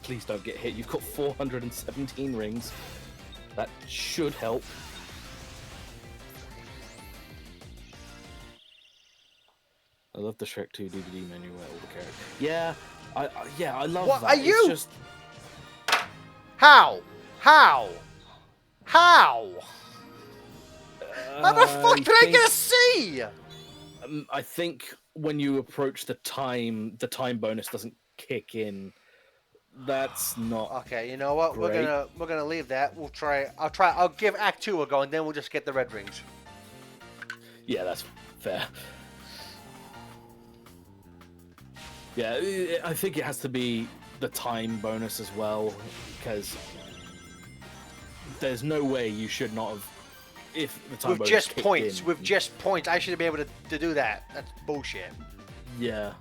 please don't get hit. You've got 417 rings. That should help. I love the Shrek 2 DVD menu where all the characters. Yeah, I love what that. Are you? It's just... How? How the fuck did I get a C? I think when you approach the time bonus doesn't kick in. That's not okay. You know what? great. We're gonna leave that. We'll try. I'll give Act 2 a go, and then we'll just get the red rings. Yeah, that's fair. Yeah, I think it has to be the time bonus as well, because there's no way you should not have. If the time bonus just kicked points, in, with just points, I should be able to do that. That's bullshit. Yeah.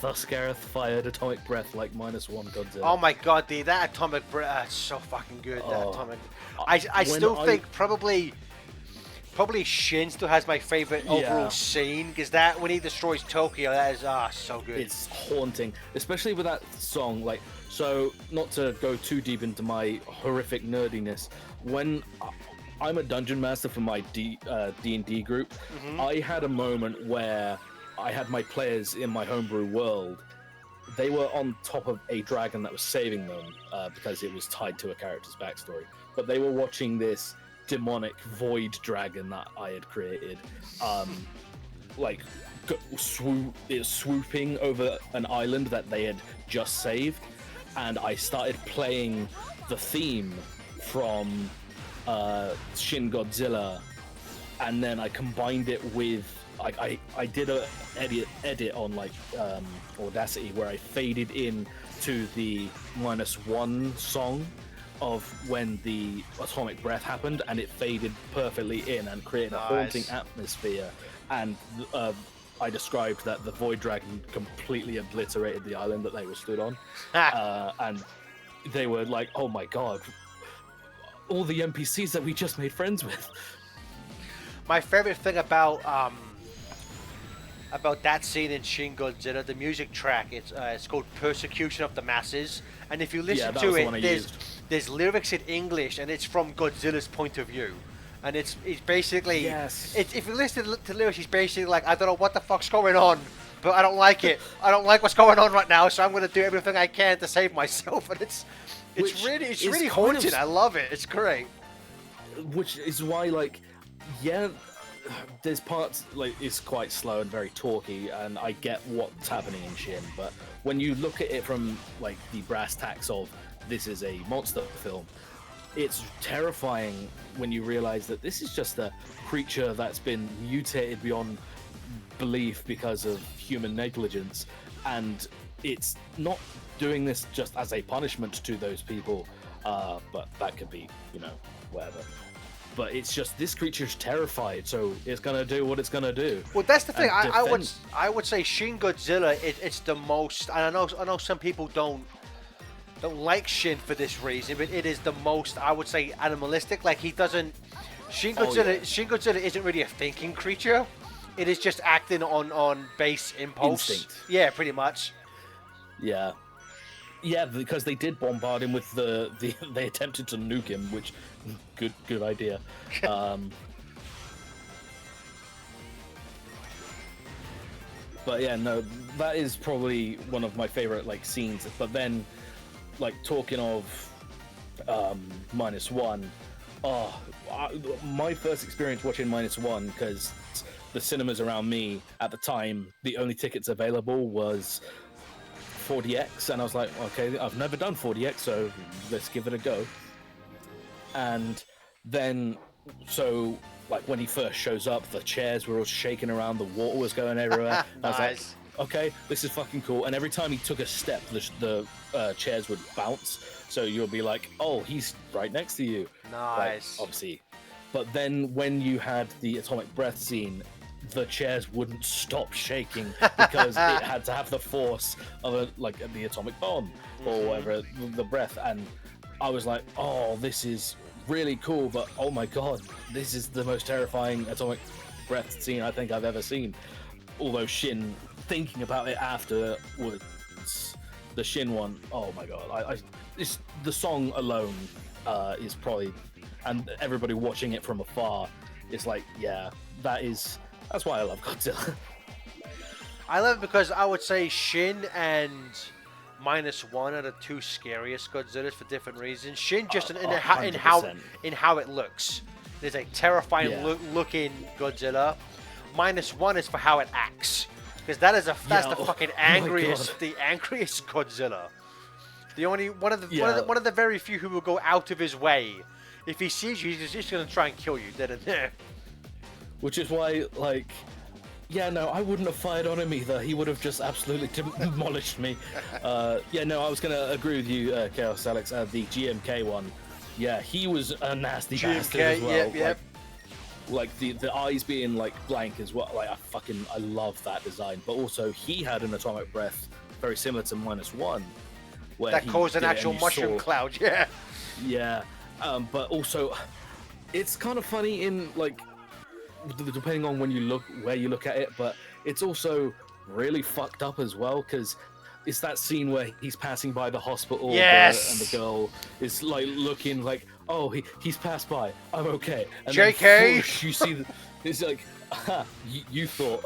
Thus Gareth fired atomic breath like -1 Godzilla. Oh my god, dude, that atomic breath, so fucking good. That Oh. atomic. I still think probably Shin still has my favorite overall scene, because that when he destroys Tokyo, that is so good. It's haunting, especially with that song. Like, so not to go too deep into my horrific nerdiness, when I'm a dungeon master for my D&D group, I had a moment where I had my players in my homebrew world, they were on top of a dragon that was saving them because it was tied to a character's backstory. But they were watching this demonic void dragon that I had created, like swooping over an island that they had just saved, and I started playing the theme from Shin Godzilla, and then I combined it with I did a edit on like Audacity where I faded in to the -1 song of when the atomic breath happened, and it faded perfectly in and created a haunting atmosphere. And I described that the void dragon completely obliterated the island that they were stood on, and they were like, "Oh my god, all the NPCs that we just made friends with." My favorite thing about that scene in Shin Godzilla, the music track, it's called "Persecution of the Masses," and if you listen to it, there's lyrics in English, and it's from Godzilla's point of view, and it's basically if you listen to lyrics, he's basically like, I don't know what the fuck's going on, but I don't like it. I don't like what's going on right now, so I'm going to do everything I can to save myself, and it's really haunting. I love it. It's great. Which is why, like, yeah, there's parts like it's quite slow and very talky, and I get what's happening in Shin, but when you look at it from like the brass tacks of this is a monster film, it's terrifying when you realize that this is just a creature that's been mutated beyond belief because of human negligence, and it's not doing this just as a punishment to those people, but that could be, you know, whatever. But it's just this creature's terrified, so it's gonna do what it's gonna do. Well, that's the thing. I would say Shin Godzilla. It's the most. And I know some people don't like Shin for this reason, but it is the most, I would say, animalistic. Like, he doesn't. Shin Godzilla isn't really a thinking creature. It is just acting on base impulse. Instinct. Yeah, pretty much. Yeah. Yeah, because they did bombard him with they attempted to nuke him, which good idea. But yeah, no, that is probably one of my favorite like scenes. But then, like, talking of -1, my first experience watching -1, because the cinemas around me at the time, the only tickets available was 4DX, and I was like, okay, I've never done 4DX, so let's give it a go. And then, so, like, when he first shows up, the chairs were all shaking around, the water was going everywhere. Nice. I was like, okay, this is fucking cool. And every time he took a step, the chairs would bounce, so you'll be like, oh, he's right next to you. Nice. Like, obviously. But then when you had the atomic breath scene, the chairs wouldn't stop shaking because it had to have the force of the atomic bomb or whatever, the breath. And I was like, oh, this is really cool, but oh my god, this is the most terrifying atomic breath scene I think I've ever seen. Although Shin, thinking about it afterwards, the Shin one, oh my god, the song alone is probably, and everybody watching it from afar, it's like, yeah, that's why I love Godzilla. I love it because I would say Shin and -1 are the two scariest Godzillas for different reasons. Shin just in how it looks. There's a terrifying looking Godzilla. -1 is for how it acts, because that's the fucking angriest, the angriest Godzilla. The only one of the very few who will go out of his way. If he sees you, he's just gonna try and kill you dead and there. Which is why, like, yeah, no, I wouldn't have fired on him either. He would have just absolutely demolished me. Yeah, no, I was going to agree with you, Chaos Alex. The GMK one, yeah, he was a nasty bastard as well. Yep. Like the eyes being like blank as well. Like, I love that design. But also, he had an atomic breath very similar to -1, where that caused an actual mushroom cloud. Yeah. Yeah, but also, it's kind of funny in like, depending on where you look at it, but it's also really fucked up as well, because it's that scene where he's passing by the hospital, and the girl is like looking like, oh, he's passed by, I'm okay, and JK, then you see it's like, you thought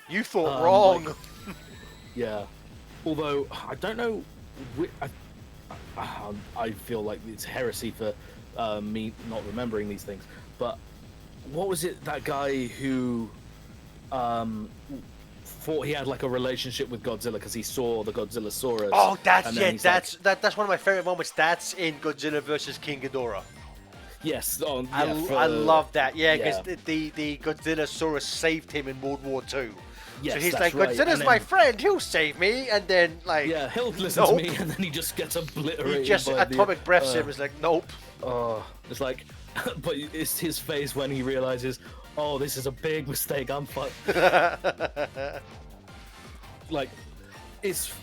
wrong. like, yeah, Although I don't know, I feel like it's heresy for me not remembering these things. But what was it? That guy who thought he had like a relationship with Godzilla because he saw the Godzillasaurus. Oh, that's and then yeah, he's that's one of my favorite moments. That's in Godzilla versus King Ghidorah. Yes, yeah, I love that. Yeah, because yeah. the Godzillasaurus saved him in World War II. Yes, so he's that's like, right. Godzilla's And my then- friend. He'll save me. And then like, Yeah, he'll listen nope. to me, and then he just gets obliterated. He just by atomic breaths the, him. It's like, nope. It's like, but it's his face when he realizes, oh, this is a big mistake. I'm fucked. Like, it's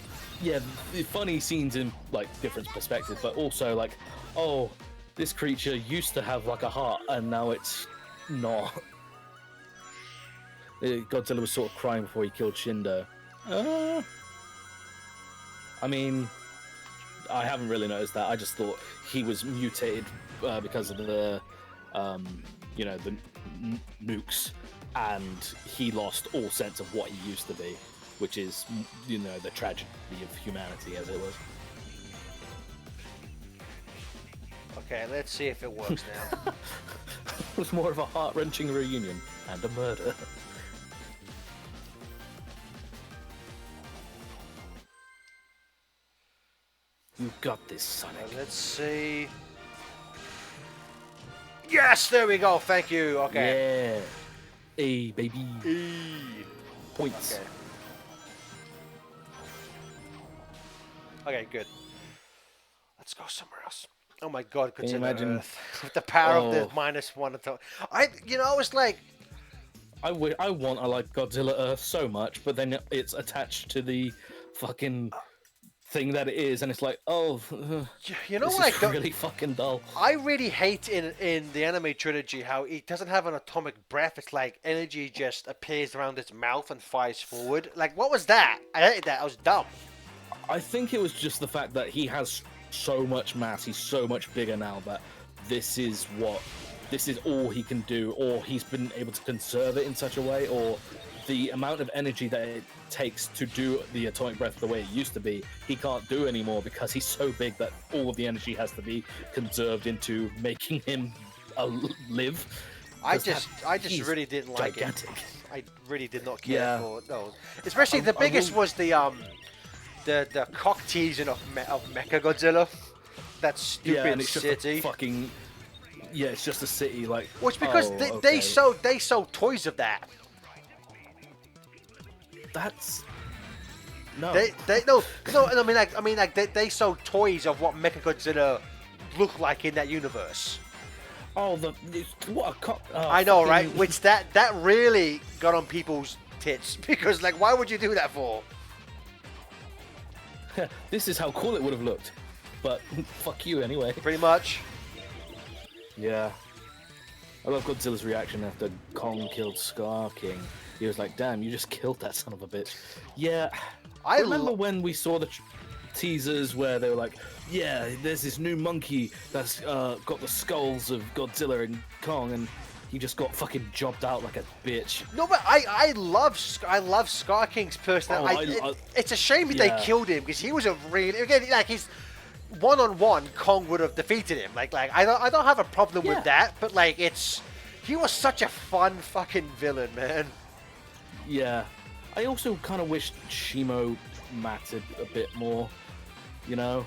the funny scenes in like different perspectives, but also like, oh, this creature used to have like a heart, and now it's not. Godzilla was sort of crying before he killed Shindo. I mean, I haven't really noticed that. I just thought he was mutated because of the, the nukes, and he lost all sense of what he used to be, which is, the tragedy of humanity as it was. Okay, let's see if it works now. It was more of a heart-wrenching reunion and a murder. You got this, Sonic. Let's see. Yes, there we go. Thank you. Okay. Yeah. A baby. E. Points. Okay. Okay, good. Let's go somewhere else. Oh my God, Can you Godzilla imagine? Earth. With the power of the Oh. -1 atomic. It's like, I like Godzilla Earth so much, but then it's attached to the fucking thing that it is, and it's like, oh, you know this what? is really fucking dull. I really hate in the anime trilogy how he doesn't have an atomic breath. It's like energy just appears around his mouth and fires forward. Like, what was that? I hated that. I was dumb. I think it was just the fact that he has so much mass, he's so much bigger now that this is all he can do, or he's been able to conserve it in such a way, or the amount of energy that it takes to do the atomic breath the way it used to be, he can't do anymore because he's so big that all of the energy has to be conserved into making him live. I just he's really didn't like gigantic. it. I really did not care Yeah. for those. Especially the biggest was the cock teasing of Mechagodzilla. That stupid and it's just city. a fucking it's just a city like. Well, it's because they sold toys of that. That's no. I mean they sold toys of what Mechagodzilla looked like in that universe. Oh, what a cock! Oh, I know, fucking- right? Which that really got on people's tits because, like, why would you do that for? This is how cool it would have looked, but fuck you anyway. Pretty much. Yeah. I love Godzilla's reaction after Kong killed Scar King. He was like, damn, you just killed that son of a bitch. Yeah. I remember when we saw the teasers where they were like, yeah, there's this new monkey that's got the skulls of Godzilla and Kong, and he just got fucking jobbed out like a bitch. No, but I love Scar King's personality. It's a shame they killed him because he was a really, again, like, he's one-on-one, Kong would have defeated him. Like I don't have a problem with that, but like he was such a fun fucking villain, man. Yeah. I also kind of wish Shimo mattered a bit more, you know?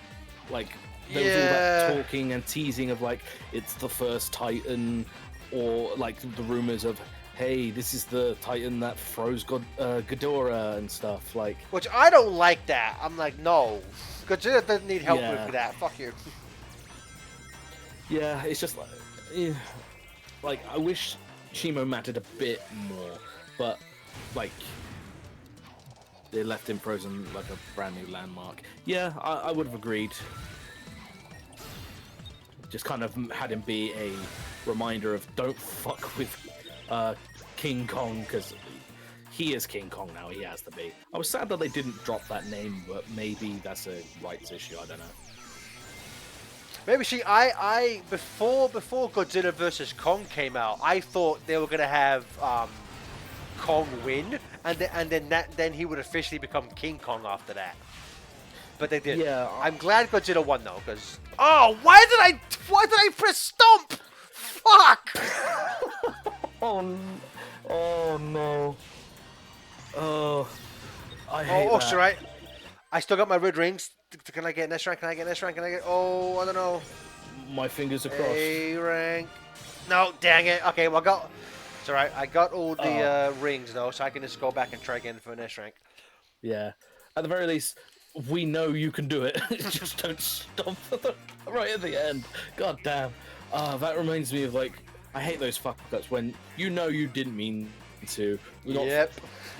Like, there was all that talking and teasing of, like, it's the first Titan, or, like, the rumors of, hey, this is the Titan that froze Ghidorah and stuff, like... Which I don't like that. I'm like, no. Godzilla doesn't need help with that. Fuck you. Yeah, it's just like, I wish Shimo mattered a bit more, but, like... They left him frozen like a brand new landmark. Yeah, I would have agreed. Just kind of had him be a reminder of don't fuck with King Kong, because he is King Kong now. He has to be. I was sad that they didn't drop that name, but maybe that's a rights issue. I don't know. Maybe I before Godzilla vs Kong came out, I thought they were gonna have Kong win, and then he would officially become King Kong after that. But they did. Yeah. I'm glad Godzilla won though, because why did I press stomp? Fuck! Oh no. Oh, I hate Oh, that. sure, right. I still got my red rings. Can I get an S rank? Can I get an S rank? Can I get? Oh, I don't know. My fingers are crossed. A rank. No, dang it. Okay, well, It's alright. I got all the rings though, so I can just go back and try again for an S rank. Yeah. At the very least, we know you can do it. Just don't stop right at the end. God damn. That reminds me of I hate those fuck ups when you know you didn't mean to. Yep.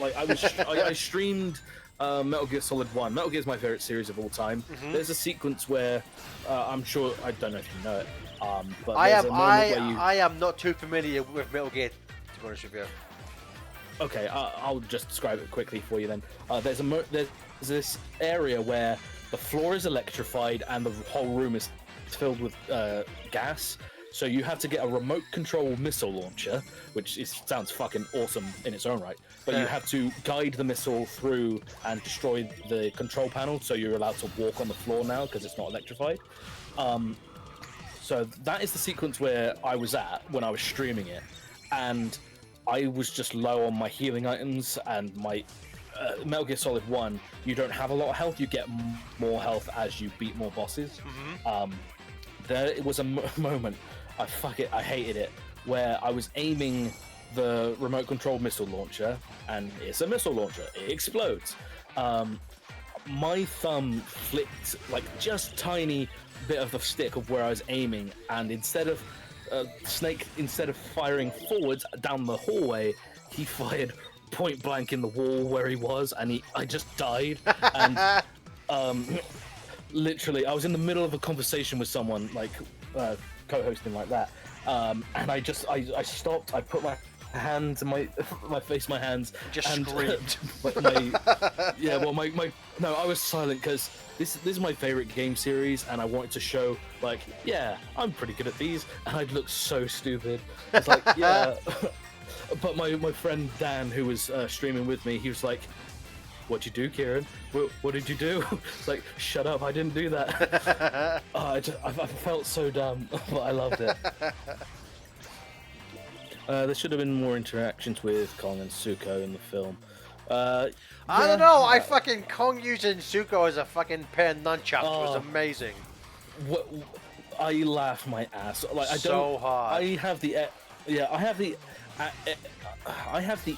I streamed Metal Gear Solid 1. Metal Gear is my favorite series of all time. There's a sequence where I'm sure I don't know if you know it, but there's a moment where you. I am not too familiar with Metal Gear, to be honest with you. Okay, I'll just describe it quickly for you then. There's this area where the floor is electrified and the whole room is filled with gas. So you have to get a remote control missile launcher, which sounds fucking awesome in its own right. But you have to guide the missile through and destroy the control panel, so you're allowed to walk on the floor now because it's not electrified. So that is the sequence where I was at when I was streaming it, and I was just low on my healing items and my Metal Gear Solid 1. You don't have a lot of health; you get more health as you beat more bosses. There was a moment. I hated it, where I was aiming the remote control missile launcher, and it's a missile launcher. It explodes. My thumb flicked just tiny bit of the stick of where I was aiming, and instead of Snake, instead of firing forwards down the hallway, he fired point blank in the wall where he was, and I just died. And literally, I was in the middle of a conversation with someone, co-hosting like that, and I stopped. I put my hands in my face, my hands, Just and screamed. No, I was silent because this is my favorite game series, and I wanted to show I'm pretty good at these, and I'd look so stupid. It's but my friend Dan, who was streaming with me, he was like, "What'd you do, Kieran? What did you do?" It's like, "Shut up, I didn't do that." I felt so dumb, but I loved it. There should have been more interactions with Kong and Suko in the film. I don't know. I fucking Kong using Zuko as a fucking pair of nunchucks was amazing. I laughed my ass. So hard. I have the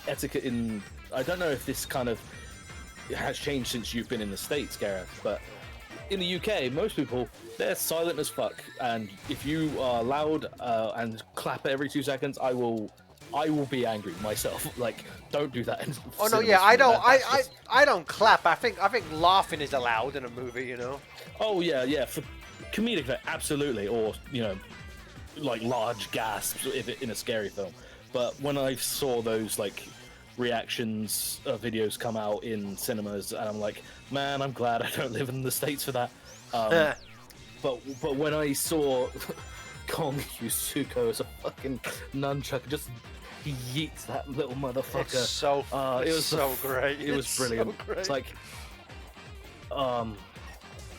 etiquette in. I don't know if this kind of has changed since you've been in the States, Gareth, but in the UK, most people, they're silent as fuck, and if you are loud and clap every 2 seconds, I will be angry myself. Don't do that. Oh no, yeah, I don't. I don't clap. I think laughing is allowed in a movie, you know. Oh yeah, for comedic effect, absolutely, or large gasps in a scary film. But when I saw those reactions videos come out in cinemas, and I'm like, man, I'm glad I don't live in the States for that. But when I saw Kong use Zuko as a fucking nunchuck, just he yeets that little motherfucker. It's so it was so great. It was brilliant. So great. It's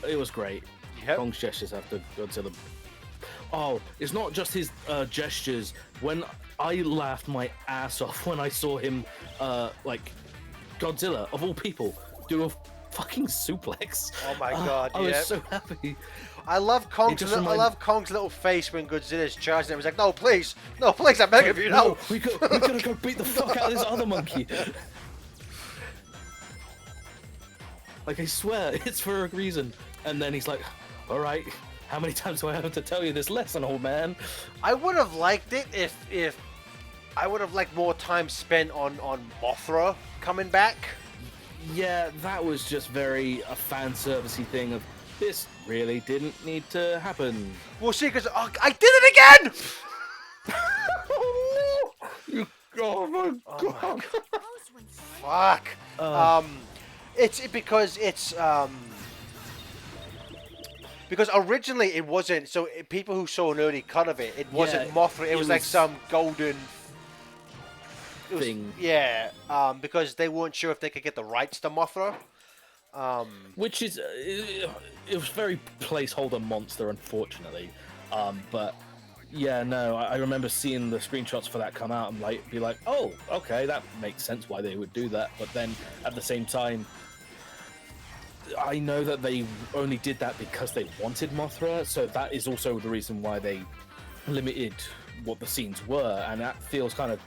it was great. Yep. Kong's gestures after Godzilla. Oh, it's not just his gestures. When I laughed my ass off when I saw him, Godzilla of all people, do a fucking suplex. Oh my god! I was so happy. I love Kong's little face when Godzilla's charging him. He's like, "No, please, I'm begging you, no." We gotta go beat the fuck out of this other monkey. I swear, it's for a reason. And then he's like, "All right, how many times do I have to tell you this lesson, old man?" I would have liked it if I would have liked more time spent on Mothra coming back. Yeah, that was just very a fan servicey thing of this really didn't need to happen. We'll see, because I did it again. Oh my god! Fuck. It's because originally it wasn't. So people who saw an early cut of it, it wasn't Mothra. It was like some golden thing. Yeah, because they weren't sure if they could get the rights to Mothra. Which is it was very placeholder monster, unfortunately. But yeah, no, I remember seeing the screenshots for that come out and be like, oh, okay, that makes sense why they would do that. But then at the same time, I know that they only did that because they wanted Mothra, so that is also the reason why they limited what the scenes were, and that feels kind of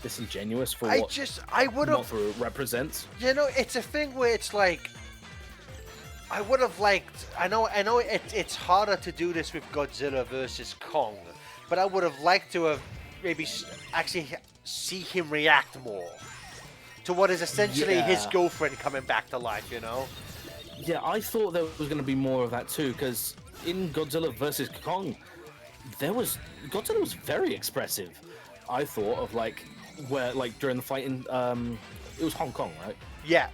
disingenuous for what I would have, Mothra represents. you know, it's a thing where it's like, I would have liked. I know it's harder to do this with Godzilla versus Kong, but I would have liked to have maybe actually see him react more to what is essentially his Yeah. girlfriend coming back to life. You know? Yeah, I thought there was going to be more of that too, because in Godzilla vs Kong, Godzilla was very expressive. I thought of where during the fight in it was Hong Kong, right? Yeah.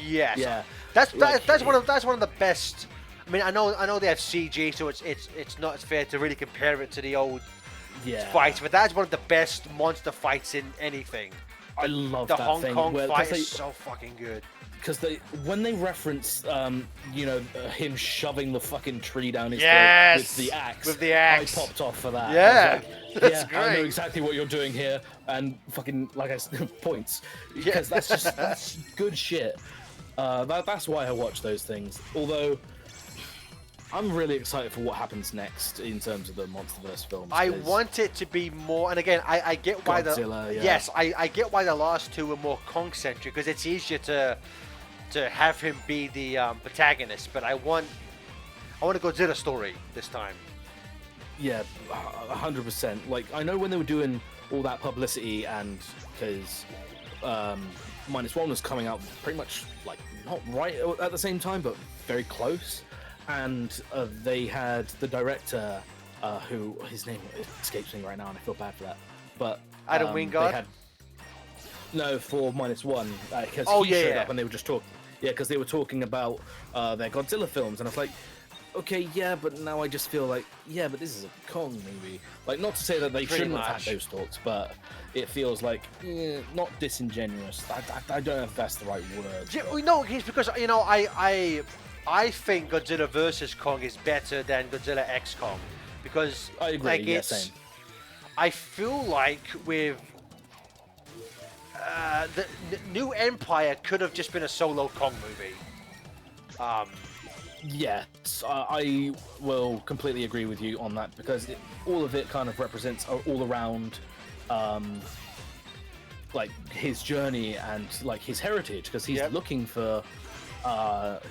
Yes. Yeah. That's Like, one of the best. I mean, I know they have CG, so it's not as fair to really compare it to the old Yeah. fights, but that's one of the best monster fights in anything. I love The that Hong thing Kong where, fight is so fucking good. because when they reference him shoving the fucking tree down his Yes! throat with the axe. With the axe. I popped off for that. Yeah, I was like, that's yeah, I know great. exactly what you're doing here, and fucking like I said, points, Yeah. because that's good shit. That's why I watch those things. Although I'm really excited for what happens next in terms of the MonsterVerse films. I 'cause want it to be more, and again, I get why Godzilla, yeah. yes, I get why the last two were more Kong centric because it's easier to have him be the protagonist. But I want a Godzilla story this time. Yeah, 100%. Like, I know when they were doing all that publicity, and because -1 was coming out pretty much not right at the same time, but very close, and they had the director, who his name escapes me right now, and I feel bad for that. But Adam Wingard? No, for -1, because Oh, he yeah, showed yeah. up and they were just talking. Yeah, because they were talking about their Godzilla films, and I was like, okay, yeah, but now I just feel like, yeah, but this is a Kong movie. Like, not to say that they Pretty shouldn't have much. had those talks, but it feels like, not disingenuous. I don't know if that's the right word. Yeah, but- well, no, it's because I think Godzilla vs Kong is better than Godzilla X Kong because I agree, like yeah, it's. same. I feel like with the New Empire could have just been a solo Kong movie. Yes, I will completely agree with you on that, because all of it kind of represents all around, like his journey and like his heritage, because he's Yep. looking for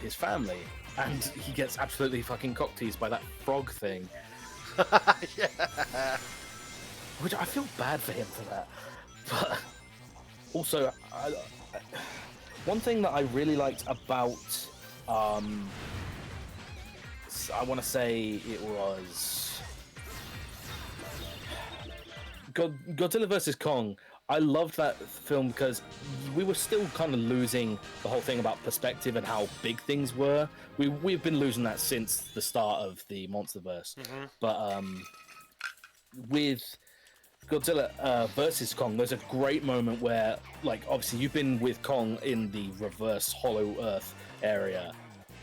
his family, and he gets absolutely fucking cock-teased by that frog thing, Yeah. which I feel bad for him for that. But also, one thing that I really liked about, I want to say it was Godzilla vs Kong. I loved that film because we were still kind of losing the whole thing about perspective and how big things were. We've been losing that since the start of the MonsterVerse. But with Godzilla versus Kong, there's a great moment where, like, obviously you've been with Kong in the reverse Hollow Earth area,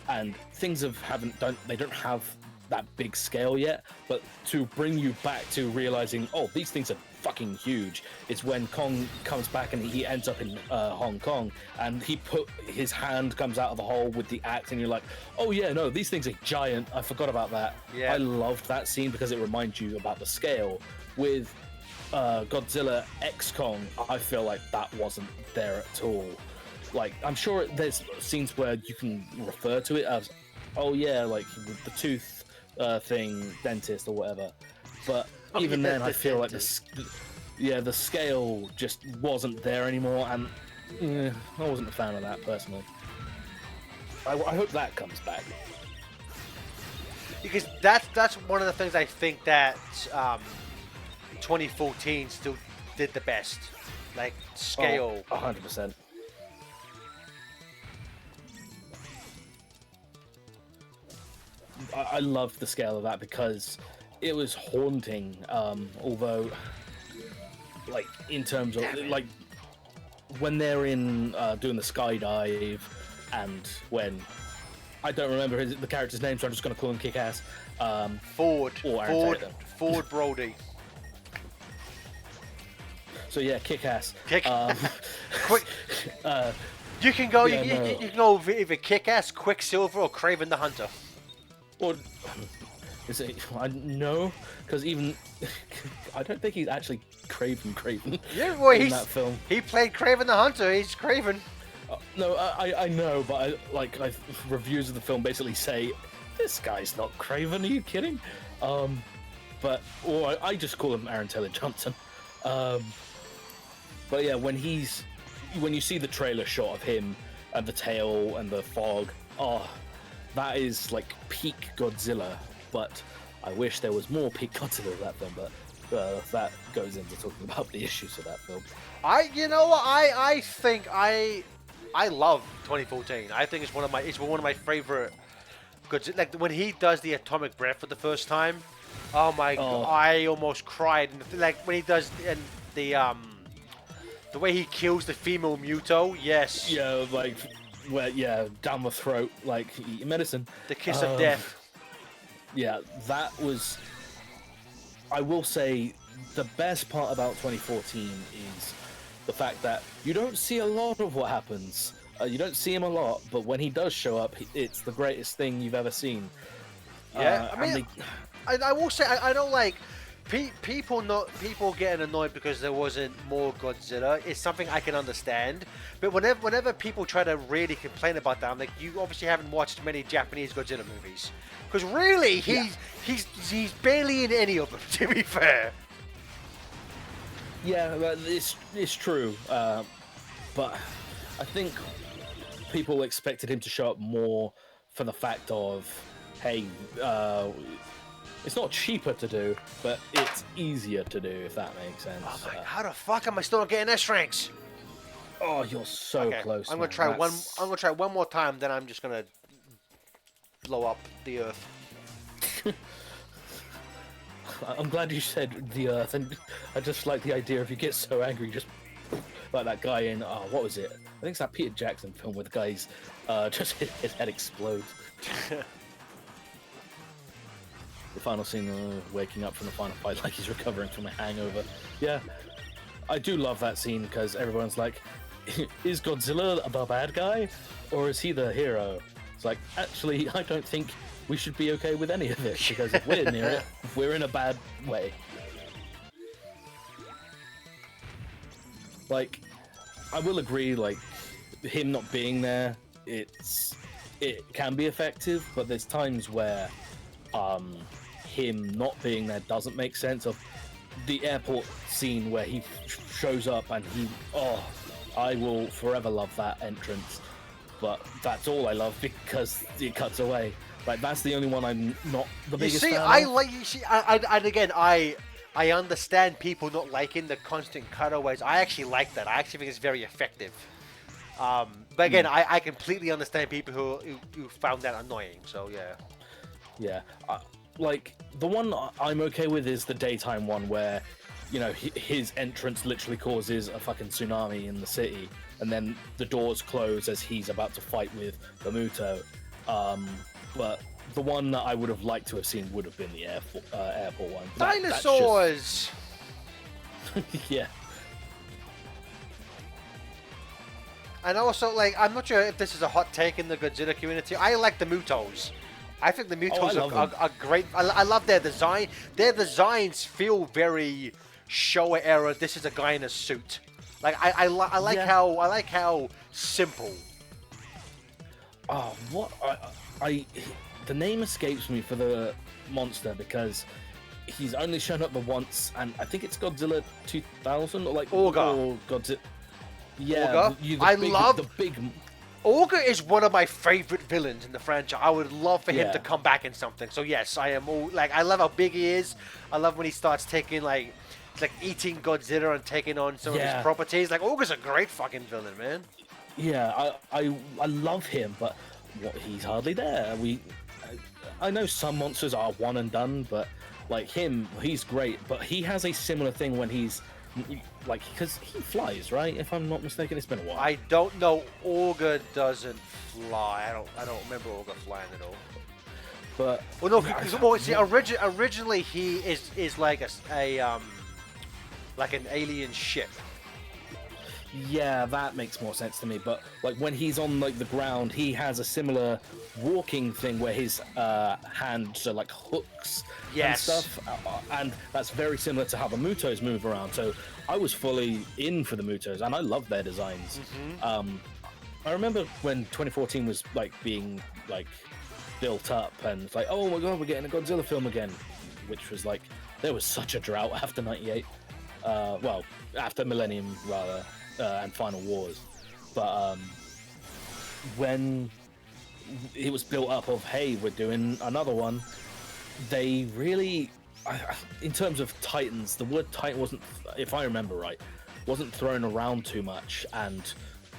and things they don't have that big scale yet, but to bring you back to realizing, oh, these things are fucking huge, it's when Kong comes back and he ends up in Hong Kong, and his hand comes out of the hole with the axe, and you're like, oh yeah, no, these things are giant, I forgot about that. Yeah. I loved that scene because it reminds you about the scale. With Godzilla X Kong, I feel like that wasn't there at all. Like, I'm sure there's scenes where you can refer to it as, oh yeah, like with the tooth thing, dentist or whatever. But even yeah, then, the I feel like dentist. the scale just wasn't there anymore, and I wasn't a fan of that personally. I hope that comes back. Because that's one of the things I think that 2014 still did the best, like scale. 100%. I love the scale of that because it was haunting. Although, like, in terms of like when they're in doing the skydive, and when I don't remember the character's name, so I'm just going to call him Kick-Ass. Ford. Or Aaron Taylor. Ford Brody. So yeah, Kick-Ass. Quick. You can go. Yeah, you can go with either Kick-Ass, Quicksilver, or Craven the Hunter. Or is it? I know, because even I don't think he's actually Craven. Yeah, well, in he's that film. he played Craven the Hunter. He's Craven. No, I know, but reviews of the film basically say this guy's not Craven. Are you kidding? I just call him Aaron Taylor Johnson. But yeah, when you see the trailer shot of him and the tail and the fog, that is like peak Godzilla. But I wish there was more peak Godzilla in that film. But that goes into talking about the issues of that film. You know what? I think I love 2014. I think it's one of my favorite Godzilla. Like when he does the atomic breath for the first time. Oh my god! I almost cried. Like when he does and the way he kills the female Muto. Yes. Yeah, down the throat, like eating medicine. The kiss of death. Yeah, that was. I will say the best part about 2014 is the fact that you don't see a lot of what happens. You don't see him a lot, but when he does show up, it's the greatest thing you've ever seen. Yeah, I mean, I will say I don't like people getting annoyed because there wasn't more Godzilla. It's something I can understand, but whenever people try to really complain about that, I'm like, you obviously haven't watched many Japanese Godzilla movies, because really he's barely in any of them. To be fair. Yeah, it's true, but I think people expected him to show up more for the fact of, hey, it's not cheaper to do, but it's easier to do, if that makes sense. Oh my, how the fuck am I still not getting S ranks? Oh, you're so close. I'm gonna try one. I'm gonna try one more time. Then I'm just gonna blow up the Earth. I'm glad you said the Earth, and I just like the idea if you get so angry, just like that guy in what was it? I think it's that Peter Jackson film where the guy's just his head explodes. The final scene, waking up from the final fight like he's recovering from a hangover. Yeah, I do love that scene because everyone's like, is Godzilla the bad guy or is he the hero? It's like, actually, I don't think we should be okay with any of it, because if we're near it, we're in a bad way. Like, I will agree, like, him not being there, it can be effective, but there's times where him not being there doesn't make sense. Of the airport scene where he shows up and I will forever love that entrance, but that's all I love because it cuts away. Like, that's the only one I'm not the biggest fan of. I understand people not liking the constant cutaways. I actually like that. I actually think it's very effective. But again, I completely understand people who found that annoying. So yeah. Yeah. Like, the one I'm okay with is the daytime one where, you know, his entrance literally causes a fucking tsunami in the city, and then the doors close as he's about to fight with the Muto. But the one that I would have liked to have seen would have been the airport one. Dinosaurs! Yeah. And also, like, I'm not sure if this is a hot take in the Godzilla community. I like the Mutos. I think the Mutos are great. I love their design. Their designs feel very Showa era. This is a guy in a suit. Like I like how simple. Oh, what the name escapes me for the monster because he's only shown up the once, and I think it's Godzilla 2000 or like Orga. Or Godzilla. Yeah, Orga. The big. Orga is one of my favorite villains in the franchise. I would love for him to come back in something. So yes, I am I love how big he is. I love when he starts taking like eating Godzilla and taking on some of his properties. Like, Orga's a great fucking villain, man. Yeah, I love him, but he's hardly there. I know some monsters are one and done, but like him, he's great. But he has a similar thing when he's like, because he flies, right? If I'm not mistaken, it's been a while. I don't know. Olga doesn't fly. I don't remember Olga flying at all. But Well, no. Well, see, originally he is like a like an alien ship. yeah, that makes more sense to me. But like when he's on like the ground, he has a similar walking thing where his hands are like hooks Yes. and stuff, and that's very similar to how the Mutos move around. So I was fully in for the Mutos, and I love their designs. I remember when 2014 was like being like built up, and it's like, oh my god, we're getting a Godzilla film again, which was like there was such a drought after '98. Well, after Millennium rather. And Final Wars, but when it was built up of, hey, we're doing another one, they really, in terms of Titans, the word Titan wasn't, if I remember right, wasn't thrown around too much, and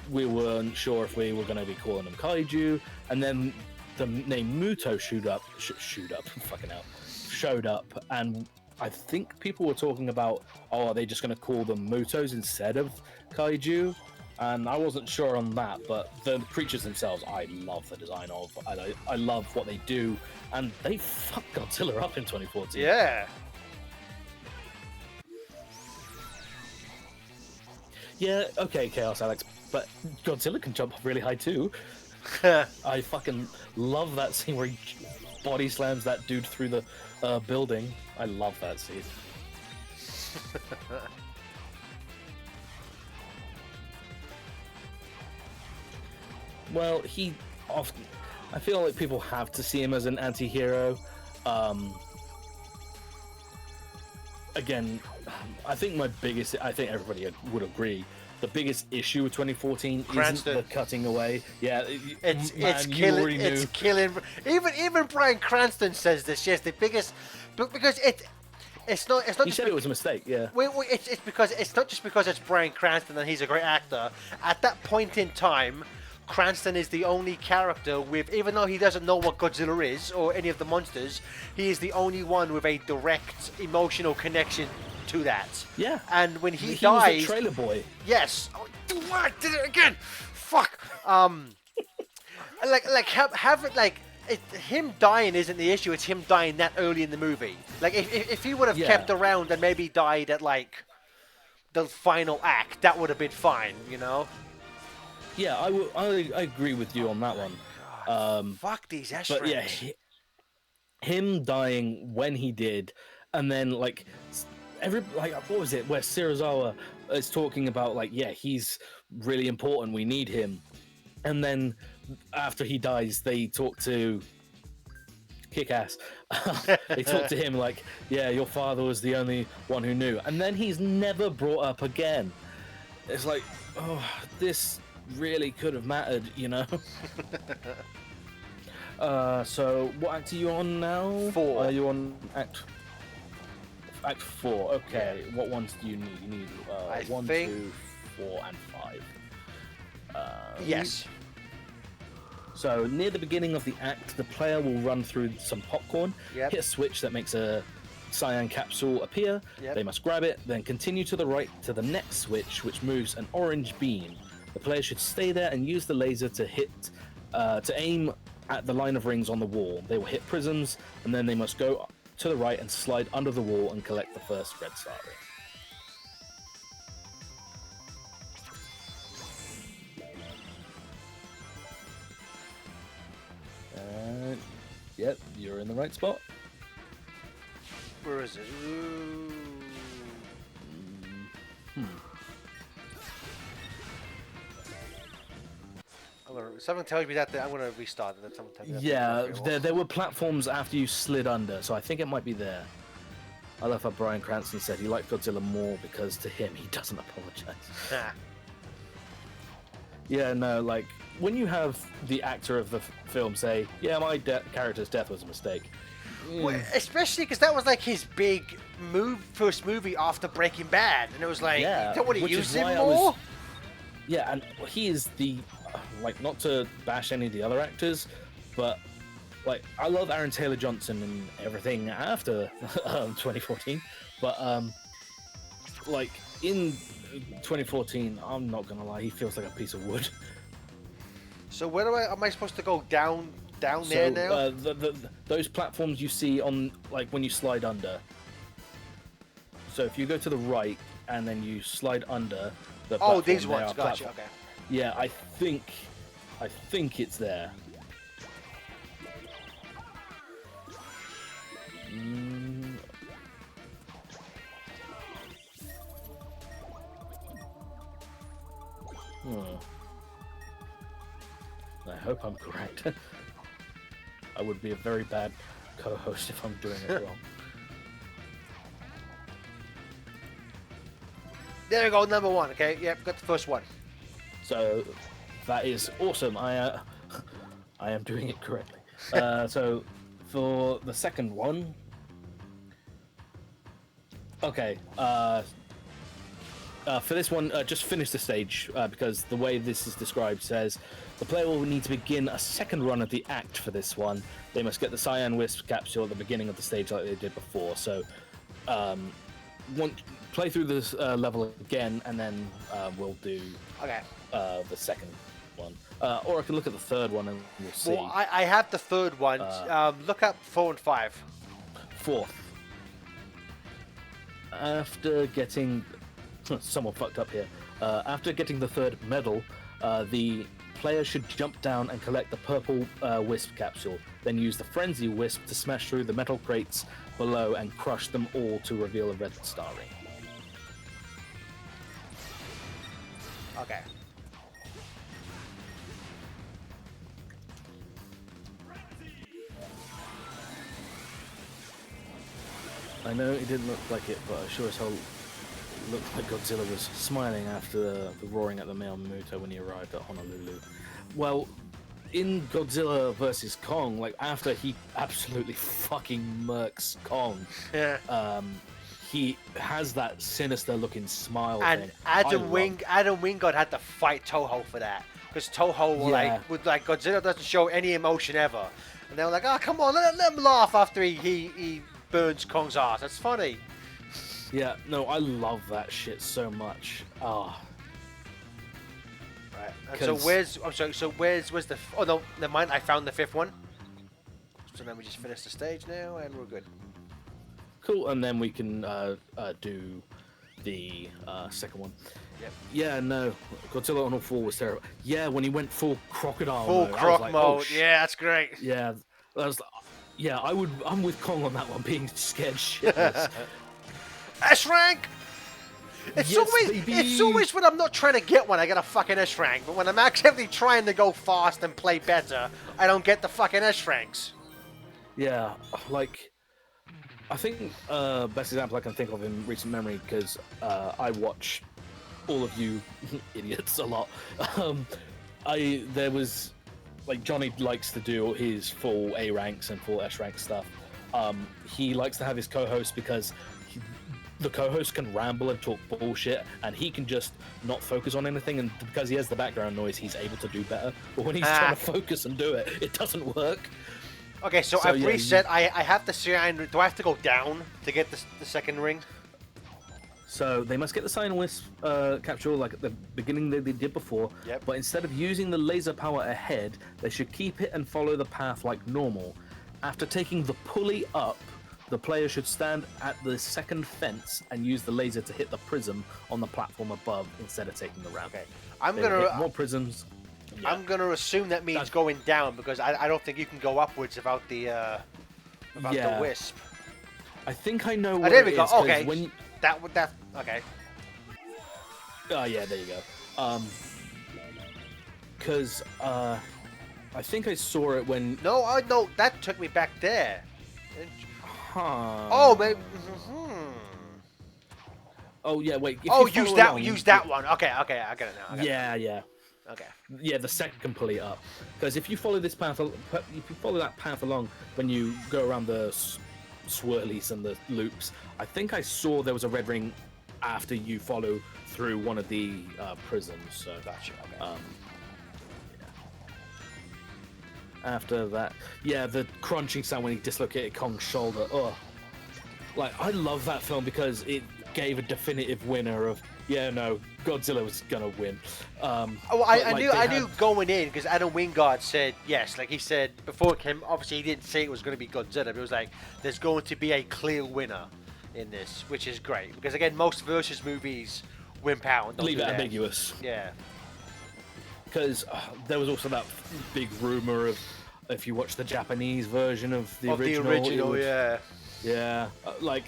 we weren't sure if we were going to be calling them Kaiju, and then the name Muto showed up, fucking hell, showed up, and I think people were talking about, oh, are they just going to call them Mutos instead of Kaiju? And I wasn't sure on that, but the creatures themselves, I love the design of. I love what they do, and they fucked Godzilla up in 2014. Yeah. Yeah, okay, Chaos Alex, but Godzilla can jump really high too. I fucking love that scene where he body slams that dude through the building. I love that scene. Well, he often... I feel like people have to see him as an anti-hero. Again, I think I think everybody would agree, the biggest issue with 2014 isn't the cutting away. Yeah, it's killing. It's killing. Even Bryan Cranston says this. Yes, the biggest, because it's not. He said it was a mistake. Yeah. It's because it's not just because it's Bryan Cranston and he's a great actor. At that point in time, Cranston is the only character with, even though he doesn't know what Godzilla is or any of the monsters, he is the only one with a direct emotional connection to that. Yeah. And when he was dies, the trailer boy. yes. Oh, I did it again. Fuck. Have it like. Him dying isn't the issue. It's him dying that early in the movie. Like if he would have kept around and maybe died at like the final act, that would have been fine, you know. Yeah, I agree with you on that one. Fuck these S But yeah, him dying when he did, and then like what was it? Where Serizawa is talking about like, yeah, he's really important. We need him, and then after he dies, they talk to Kick-Ass. They talk to him like, yeah, your father was the only one who knew, and then he's never brought up again. It's like, oh, this really could have mattered, you know. So what act are you on now? 4. Are you on act 4? Okay. Yeah. What ones do you need? You need 1, 2, 4, and 5. Yes. So near the beginning of the act, the player will run through some popcorn, hit a switch that makes a cyan capsule appear. They must grab it, then continue to the right to the next switch, which moves an orange beam. The player should stay there and use the laser to aim at the line of rings on the wall. They will hit prisms, and then they must go to the right and slide under the wall and collect the first red star ring. Yep, you're in the right spot. Where is it? Something tells me that I'm going to restart it. Yeah, there were platforms after you slid under, so I think it might be there. I love how Bryan Cranston said he liked Godzilla more because to him he doesn't apologize. Yeah, no, like when you have the actor of the film say, "Yeah, my character's death was a mistake," well, especially because that was like his big first movie after Breaking Bad, and it was like, you don't want to use him more. Yeah, and he is the like, not to bash any of the other actors, but like I love Aaron Taylor Johnson and everything after 2014, but like in 2014, I'm not gonna lie, he feels like a piece of wood. So where am I supposed to go? Down there now? Those platforms you see on, like, when you slide under. So if you go to the right and then you slide under the platform, these they ones. are Gotcha. platform. Okay. Yeah, I think it's there. I hope I'm correct. I would be a very bad co-host if I'm doing it wrong. There we go. Number 1. Okay. Yep. Got the first one. So that is awesome. I am doing it correctly. So for the second one, okay. For this one, just finish the stage because the way this is described says the player will need to begin a second run of the act for this one. They must get the Cyan Wisp capsule at the beginning of the stage like they did before. So, play through this level again, and then we'll do the second one. Or I can look at the third one and we'll see. Well, I have the third one. Look up 4 and 5. Fourth. After getting... Someone fucked up here. After getting the third medal, the player should jump down and collect the purple Wisp capsule, then use the Frenzy Wisp to smash through the metal crates below and crush them all to reveal a red star ring. Okay. I know it didn't look like it, but I sure as hell looked like Godzilla was smiling after the roaring at the Miyamoto when he arrived at Honolulu. Well, in Godzilla vs. Kong, like after he absolutely fucking murks Kong, he has that sinister looking smile. And thing. Adam Wingard had to fight Toho for that because Toho were like Godzilla doesn't show any emotion ever, and they were like, oh come on, let him laugh after he burns Kong's ass. That's funny. Yeah, no, I love that shit so much. Ah. Right. And so where's the? Oh no, never mind. I found the 5th one. So then we just finish the stage now, and we're good. Cool, and then we can do the second one. Yep. Yeah, no, Godzilla on all 4 was terrible. Yeah, when he went full crocodile Full mode, croc like, mode. oh, Yeah, that's great. Yeah, that was. Yeah, I'm with Kong on that one, being scared shitless. S rank. It's always when I'm not trying to get one, I get a fucking S rank. But when I'm actively trying to go fast and play better, I don't get the fucking S ranks. Yeah, like I think best example I can think of in recent memory because I watch all of you idiots a lot. There was like Johnny likes to do his full A ranks and full S rank stuff. He likes to have his co-host because the co-host can ramble and talk bullshit, and he can just not focus on anything, and because he has the background noise, he's able to do better. But when he's trying to focus and do it, it doesn't work. Okay, so I've reset. I have the Cyan. Do I have to go down to get the second ring? So they must get the Cyan Wisp capsule like at the beginning they did before. Yep. But instead of using the laser power ahead, they should keep it and follow the path like normal. After taking the pulley up, the player should stand at the second fence and use the laser to hit the prism on the platform above instead of taking the ramp. Okay, I'm They gonna will hit more prisms. Yeah. I'm gonna assume that means going down because I don't think you can go upwards without the wisp. I think I know where There we it go. is, 'cause Okay, when you... that okay. Oh yeah, there you go. Because I think I saw it when. No, that took me back there. Huh. Oh, maybe. Oh yeah, wait. Use that one. Okay, I get it now. Yeah. Okay. Yeah, the second can pull it up. Because if you follow this path, if you follow that path along when you go around the swirlies and the loops, I think I saw there was a red ring after you follow through one of the prisms. So Gotcha. Okay. After that, yeah, the crunching sound when he dislocated Kong's shoulder. Oh, like I love that film because it gave a definitive winner of yeah, no, Godzilla was gonna win. Oh, But, I like, knew they I had- knew going in because Adam Wingard said yes. Like he said before him, obviously he didn't say it was going to be Godzilla. But it was like there's going to be a clear winner in this, which is great because again, most versus movies wimp out and don't leave do it that. ambiguous. Yeah. Because there was also that big rumor of if you watch the Japanese version of the original, it would- yeah. yeah, like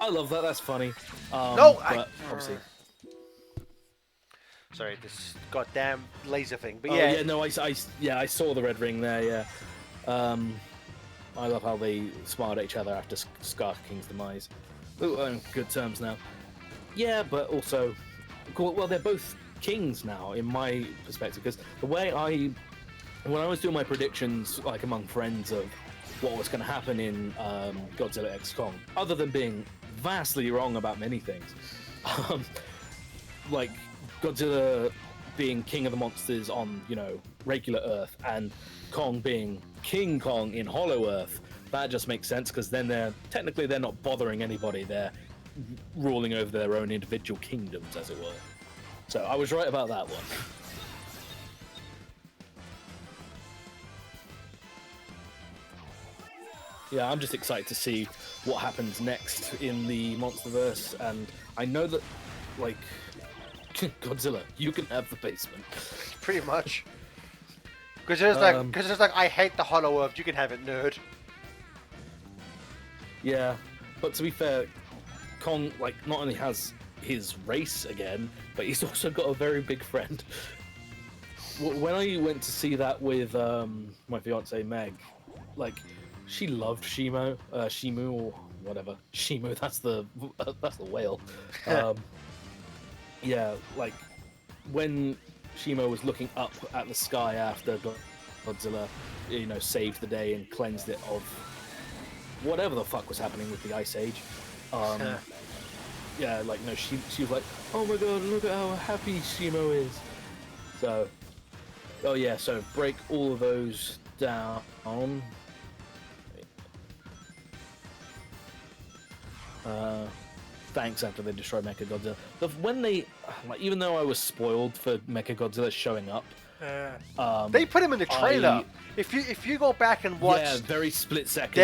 I love that. That's funny. No, but obviously, sorry, this goddamn laser thing. But oh yeah, yeah, no, I saw the red ring there. Yeah, I love how they smiled at each other after Scar King's demise. Ooh, on good terms now. Yeah, but also, cool. Well, they're both kings now, in my perspective, because the way when I was doing my predictions, like among friends of what was going to happen in Godzilla X Kong, other than being vastly wrong about many things, like Godzilla being king of the monsters on, regular Earth, and Kong being King Kong in Hollow Earth, that just makes sense because then they're not bothering anybody. They're ruling over their own individual kingdoms, as it were. So I was right about that one. Yeah, I'm just excited to see what happens next in the MonsterVerse, and I know that, like, Godzilla, you can have the basement. pretty much. Because there's like I hate the Hollow Earth. You can have it, nerd. Yeah, but to be fair, Kong, like, not only has his race again, but he's also got a very big friend. When I went to see that with my fiance Meg, like, she loved Shimu or whatever. Shimu, that's the whale. Yeah, like when Shimo was looking up at the sky after Godzilla, saved the day and cleansed it of whatever the fuck was happening with the Ice Age. Yeah, like, no, she was like, oh my god, look at how happy Shimo is. So, oh yeah, so break all of those down. Thanks after they destroy Mechagodzilla. When they, like, even though I was spoiled for Mechagodzilla showing up, They put him in the trailer. If you go back and watch, yeah, very split second.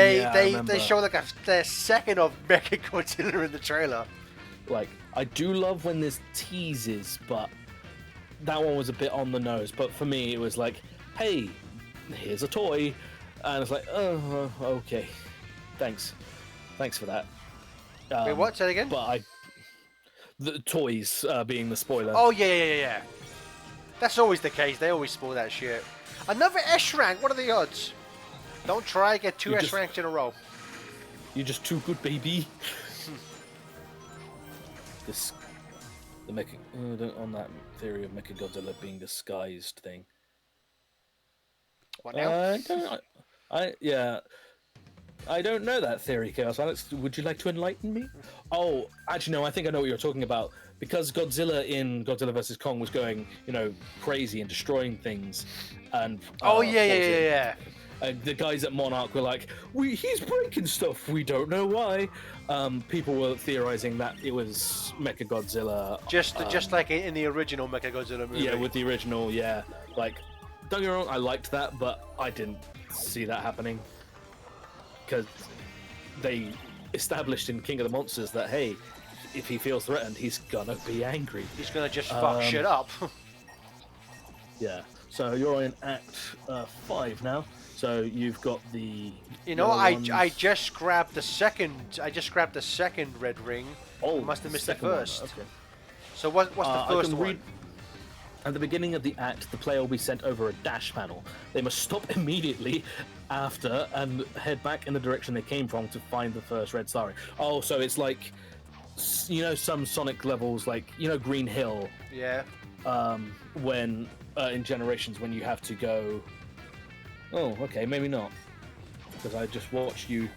they show like a second of Mechagodzilla in the trailer. Like, I do love when there's teases, but that one was a bit on the nose. But for me, it was like, hey, here's a toy, and it's like, oh, okay, thanks for that. Wait, what? Say that again? But the toys being the spoiler. Oh yeah. That's always the case. They always spoil that shit. Another S rank. What are the odds? Don't try get two S ranks in a row. You're just too good, baby. On that theory of Mechagodzilla being disguised thing. What now? I don't know that theory, Chaos Alex. Would you like to enlighten me? Oh, actually, no. I think I know what you're talking about. Because Godzilla in Godzilla vs Kong was going, crazy and destroying things, and yeah. The guys at Monarch were like, he's breaking stuff. We don't know why. People were theorizing that it was Mechagodzilla. Just like in the original Mechagodzilla movie. Yeah, with the original, yeah. Like, don't get me wrong, I liked that, but I didn't see that happening. Because they established in King of the Monsters that, hey, if he feels threatened, he's gonna be angry. He's gonna just fuck shit up. Yeah. So you're in Act 5 now. So you've got the. I just grabbed the second. Red ring. Oh, I must have missed the second one, first. okay. So what's the first one? Read. At the beginning of the act, the player will be sent over a dash panel. They must stop immediately after and head back in the direction they came from to find the first red star. Oh, so it's like, some Sonic levels, like, Green Hill. Yeah. When in Generations, when you have to go. Oh, okay, maybe not, because I just watched you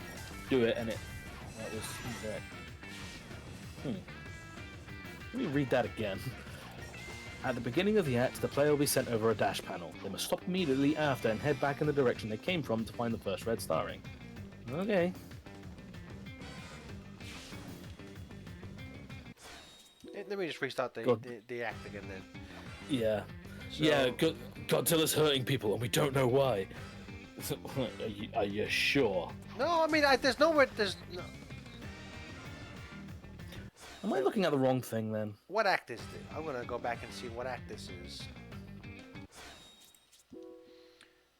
do it and that was incorrect. Let me read that again. At the beginning of the act, the player will be sent over a dash panel. They must stop immediately after and head back in the direction they came from to find the first red star ring. Okay. Let me just restart God. the act again then. Yeah. So, Yeah, Godzilla's hurting people and we don't know why. Are you sure? No, I mean, there's nowhere. There's no, Am I looking at the wrong thing then? what act is this? I'm gonna go back and see what act this is.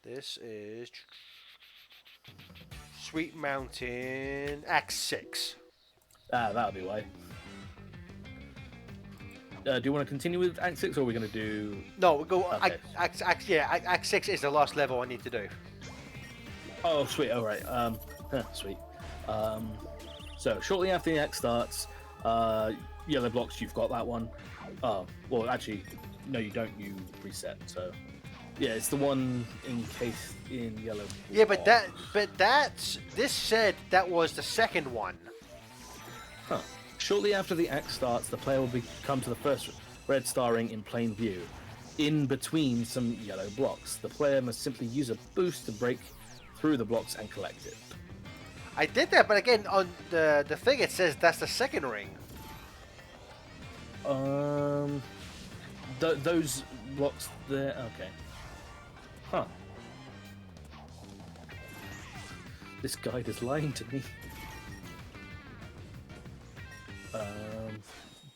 This is Sweet Mountain Act 6. Ah, that'll be why. Do you want to continue with Act 6 or are we going to do... No, we go. Okay. Act 6 is the last level I need to do. Oh, sweet, alright. Sweet. So, shortly after the act starts, yellow blocks, you've got that one. Oh, well, actually, no, you don't, you reset, so... Yeah, it's the one encased in yellow. Yeah, but this said that was the second one. Huh. Shortly after the act starts, the player will come to the first red star ring in plain view, in between some yellow blocks. The player must simply use a boost to break through the blocks and collect it. I did that, but again, on the thing it says that's the second ring. Those blocks there. Okay. Huh. This guide is lying to me.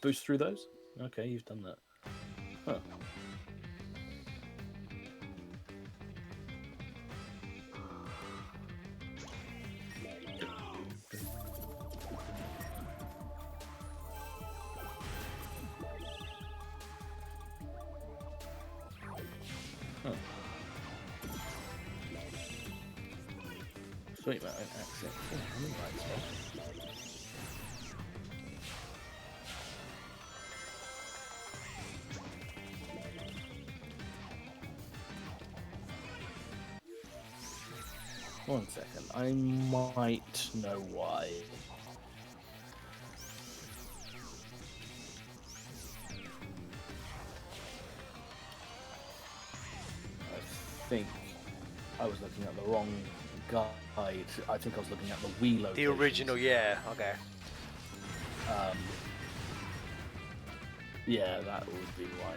Boost through those? Okay, you've done that. Huh. Sweet man, accent. Oh, I'm in the right spot. One second, I might know why. I think I was looking at the wrong guide. I think I was looking at the Wii location. The original, yeah. Okay. Yeah, that would be why.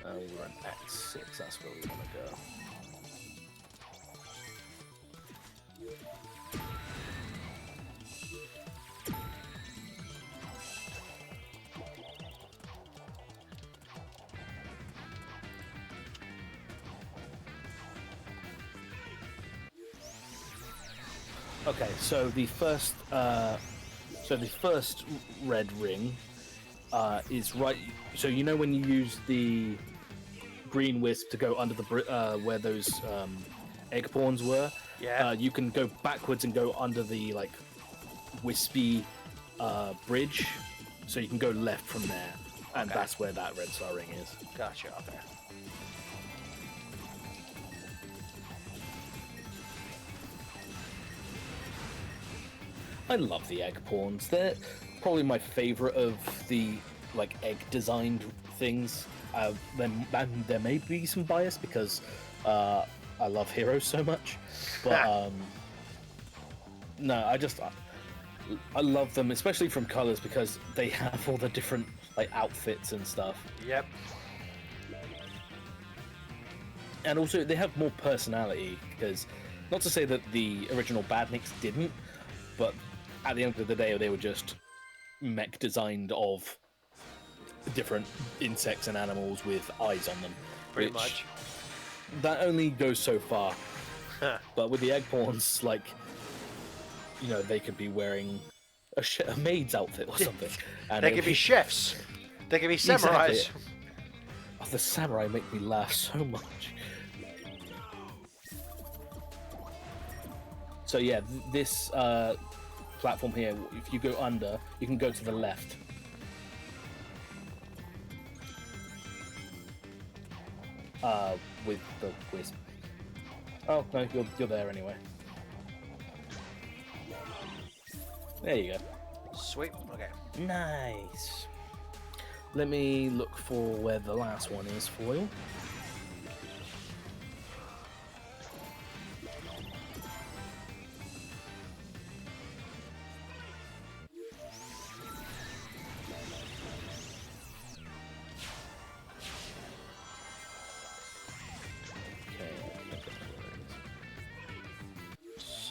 We're in Act 6, that's where we want to go. Okay, so the first red ring is right. So you know when you use the green wisp to go under the where those egg pawns were. Yeah. You can go backwards and go under the like wispy bridge, so you can go left from there, and Okay. that's where that red star ring is. Gotcha. Okay. I love the egg pawns. They're probably my favorite of the like egg designed things. There may be some bias because I love heroes so much, but no, I love them, especially from colors because they have all the different like outfits and stuff, Yep. and also they have more personality. Because not to say that the original Badniks didn't, but at the end of the day, they were just mech designed of different insects and animals with eyes on them. Pretty which- much. That only goes so far. But with the egg pawns, like, you know, they could be wearing a maid's outfit or something. And They it could would be chefs. They could be samurais. Exactly. Oh, the samurai make me laugh so much. So yeah, this platform here, if you go under, you can go to the left. With the wisp. Oh no, you're there anyway. There you go. Sweet. Okay. Nice. Let me look for where the last one is for you.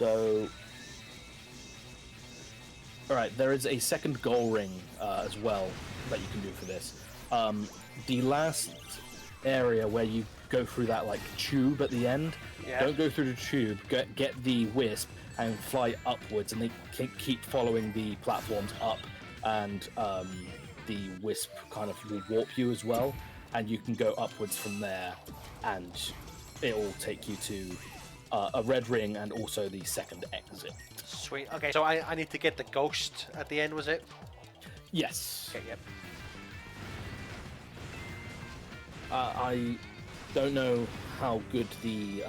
So, all right, there is a second goal ring as well that you can do for this. The last area where you go through that like tube at the end, Yeah. don't go through the tube. Get the wisp and fly upwards, and they keep following the platforms up, and the wisp kind of will warp you as well, and you can go upwards from there, and it will take you to a red ring and also the second exit. Sweet. Okay, so I need to get the ghost at the end, was it? Yes. Okay, yep. I don't know how good the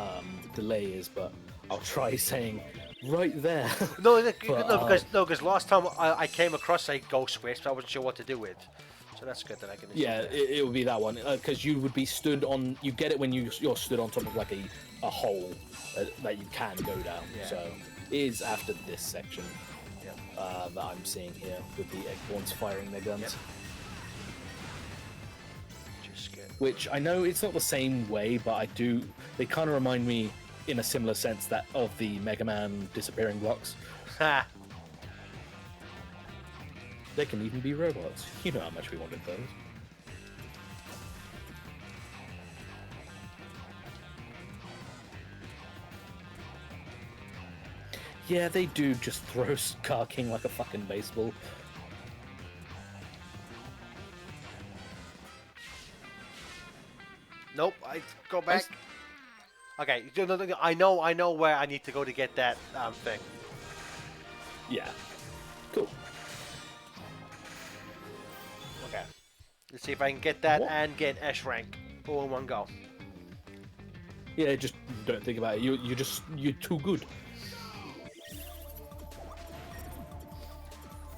delay is, but I'll try saying right there. No, But, because last time I came across a ghost wisp, I wasn't sure what to do with. So that's good that I can. Yeah, it would be that one because you would be stood on. You get it when you're stood on top of like a hole that you can go down. Yeah. So it is after this section Yeah. that I'm seeing here with the Eggborns firing their guns. Yep. Just good. Which I know it's not the same way, but they kind of remind me in a similar sense that of the Mega Man disappearing blocks. Ha! They can even be robots. You know how much we wanted those. Yeah, they do just throw Car King like a fucking baseball. Nope. I go back. Okay. No, I know where I need to go to get that thing. Yeah. Cool. Okay. Let's see if I can get that What? and get S rank all in one go. Yeah, just don't think about it. You're too good.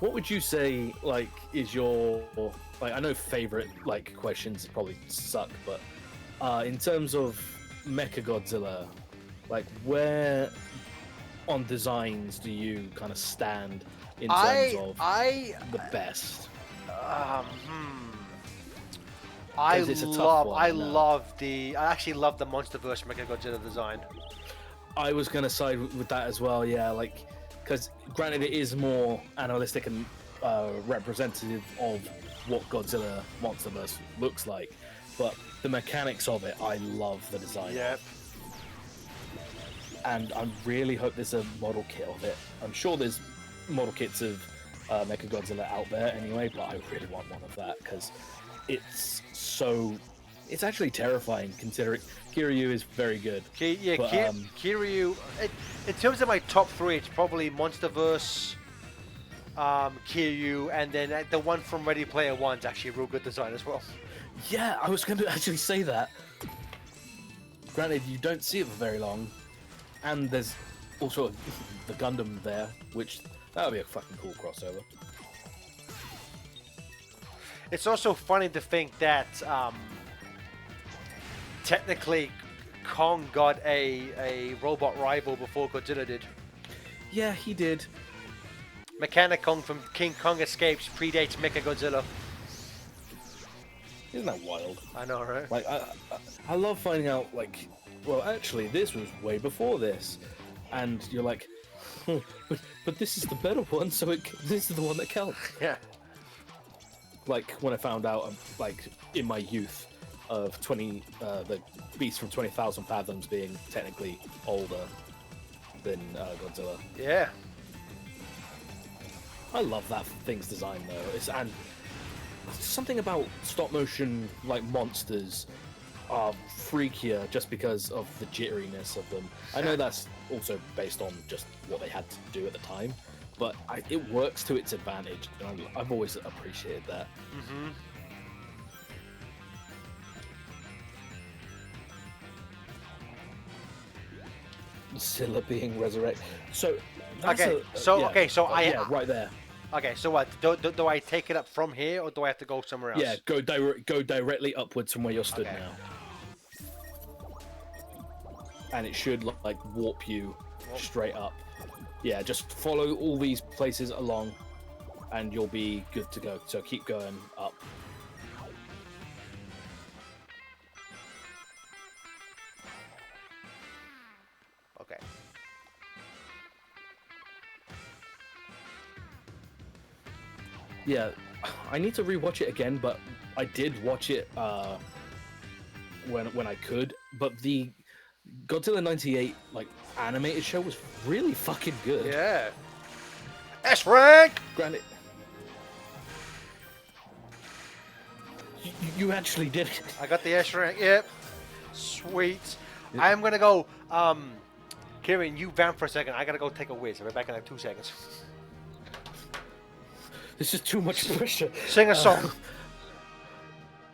What would you say, like, is your, like, I know favorite, like, questions probably suck, but in terms of Mechagodzilla, like, where on designs do you kind of stand in terms of the best? I 'Cause it's a tough one, I actually love the MonsterVerse Mechagodzilla design. I was going to side with that as well, yeah, like, because granted it is more analytic and representative of what Godzilla MonsterVerse looks like, but the mechanics of it, I love the design. Yep. And I really hope there's a model kit of it. I'm sure there's model kits of Mechagodzilla out there anyway, but I really want one of that because it's actually terrifying considering Kiryu is very good. But, Kiryu. In terms of my top three, it's probably MonsterVerse, Kiryu, and then the one from Ready Player One's actually a real good design as well. Yeah, I was going to actually say that. Granted, you don't see it for very long, and there's also the Gundam there, which that would be a fucking cool crossover. It's also funny to think that technically Kong got a robot rival before Godzilla did. Yeah, he did. Mechanic Kong from King Kong Escapes predates Mechagodzilla. Isn't that wild? I know, right? Like, I love finding out, like, well, actually, this was way before this. And you're like, but this is the better one, so this is the one that counts. Yeah. Like, when I found out, like, in my youth, of the Beast from 20,000 Fathoms being technically older than Godzilla. Yeah. I love that thing's design, though. And something about stop motion like monsters are freakier just because of the jitteriness of them. I know that's also based on just what they had to do at the time, but it works to its advantage, and I've always appreciated that. Mm-hmm. Zilla being resurrected. So Okay, right there. Okay, so what? Do I take it up from here, or do I have to go somewhere else? Yeah, go directly upwards from where you're stood Okay. now, and it should like warp you straight up. Yeah, just follow all these places along, and you'll be good to go. So keep going up. Okay. Yeah, I need to rewatch it again, but I did watch it when I could. But the Godzilla '98 like animated show was really fucking good. Yeah. S rank. Granted, you actually did it. I got the S rank. Yep. Sweet. I am gonna go. Kieran, you vamp for a second. I gotta go take a whiz. I'll be back in like 2 seconds. This is too much pressure. Sing a song.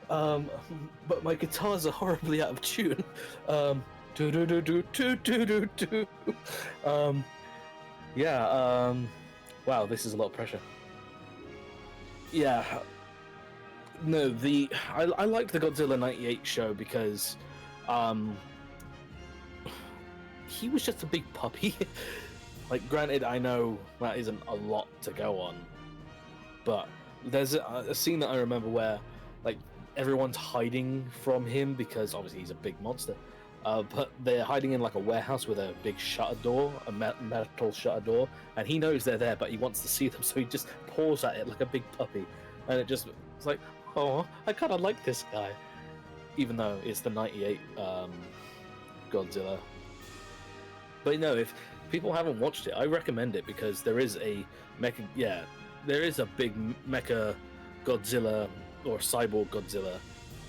But my guitars are horribly out of tune. Do do do do do do do do. Yeah. Wow, this is a lot of pressure. Yeah. No, I liked the Godzilla '98 show because, he was just a big puppy. Like, granted, I know that isn't a lot to go on, but there's a scene that I remember where, like, everyone's hiding from him because obviously he's a big monster. But they're hiding in like a warehouse with a big shutter door, a metal shutter door, and he knows they're there, but he wants to see them, so he just paws at it like a big puppy, and it's like, oh, I kind of like this guy, even though it's the '98 Godzilla. But no, if people haven't watched it, I recommend it because there is a mecha, there is a big mecha Godzilla or cyborg Godzilla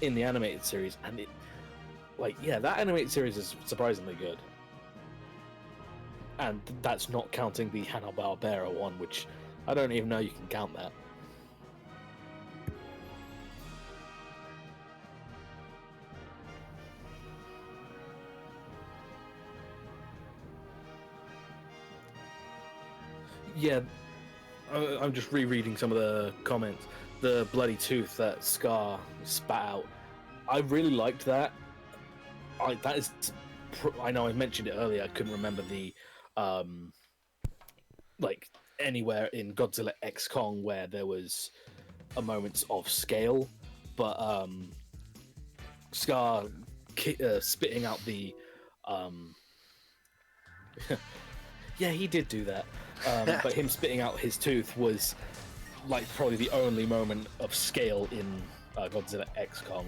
in the animated series, and it, like, yeah, that animated series is surprisingly good. And that's not counting the Hanna-Barbera one, which I don't even know you can count that. Yeah, I'm just rereading some of the comments. The bloody tooth that Scar spat out. I really liked that. I know I mentioned it earlier. I couldn't remember the like anywhere in Godzilla X Kong where there was a moment of scale, but Scar spitting out the yeah, he did do that. But him spitting out his tooth was like probably the only moment of scale in Godzilla X Kong.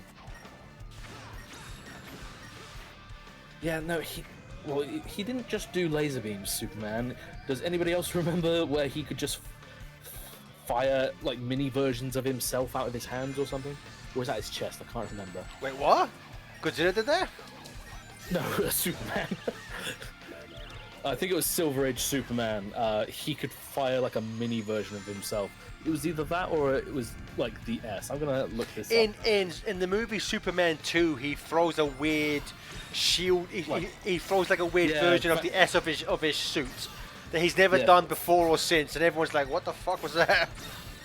Yeah, no, he didn't just do laser beams, Superman. Does anybody else remember where he could just fire like mini versions of himself out of his hands or something? Or was that his chest? I can't remember. Wait, what? Godzilla did that? No, Superman. I think it was Silver Age Superman. He could fire like a mini version of himself. It was either that or it was like the S. I'm gonna look this up. In the movie Superman 2, he throws a weird shield. He throws like a weird version of the S of his suit that he's never done before or since, and everyone's like, "What the fuck was that?"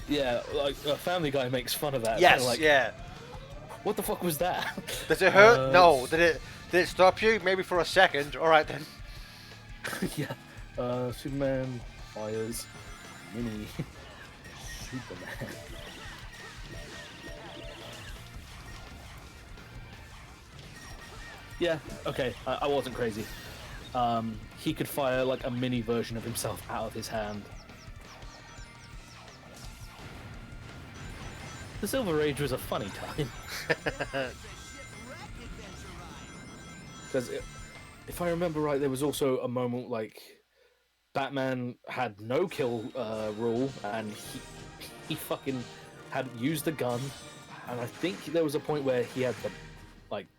Yeah, like Family Guy makes fun of that. Yes, like, yeah. What the fuck was that? Does it hurt? No. Did it stop you? Maybe for a second. All right then. Yeah. Superman fires mini Superman. Yeah, okay, I wasn't crazy. He could fire like a mini version of himself out of his hand. The Silver Age was a funny time. Because if I remember right, there was also a moment like Batman had no kill rule, and he fucking had used the gun, and I think there was a point where he had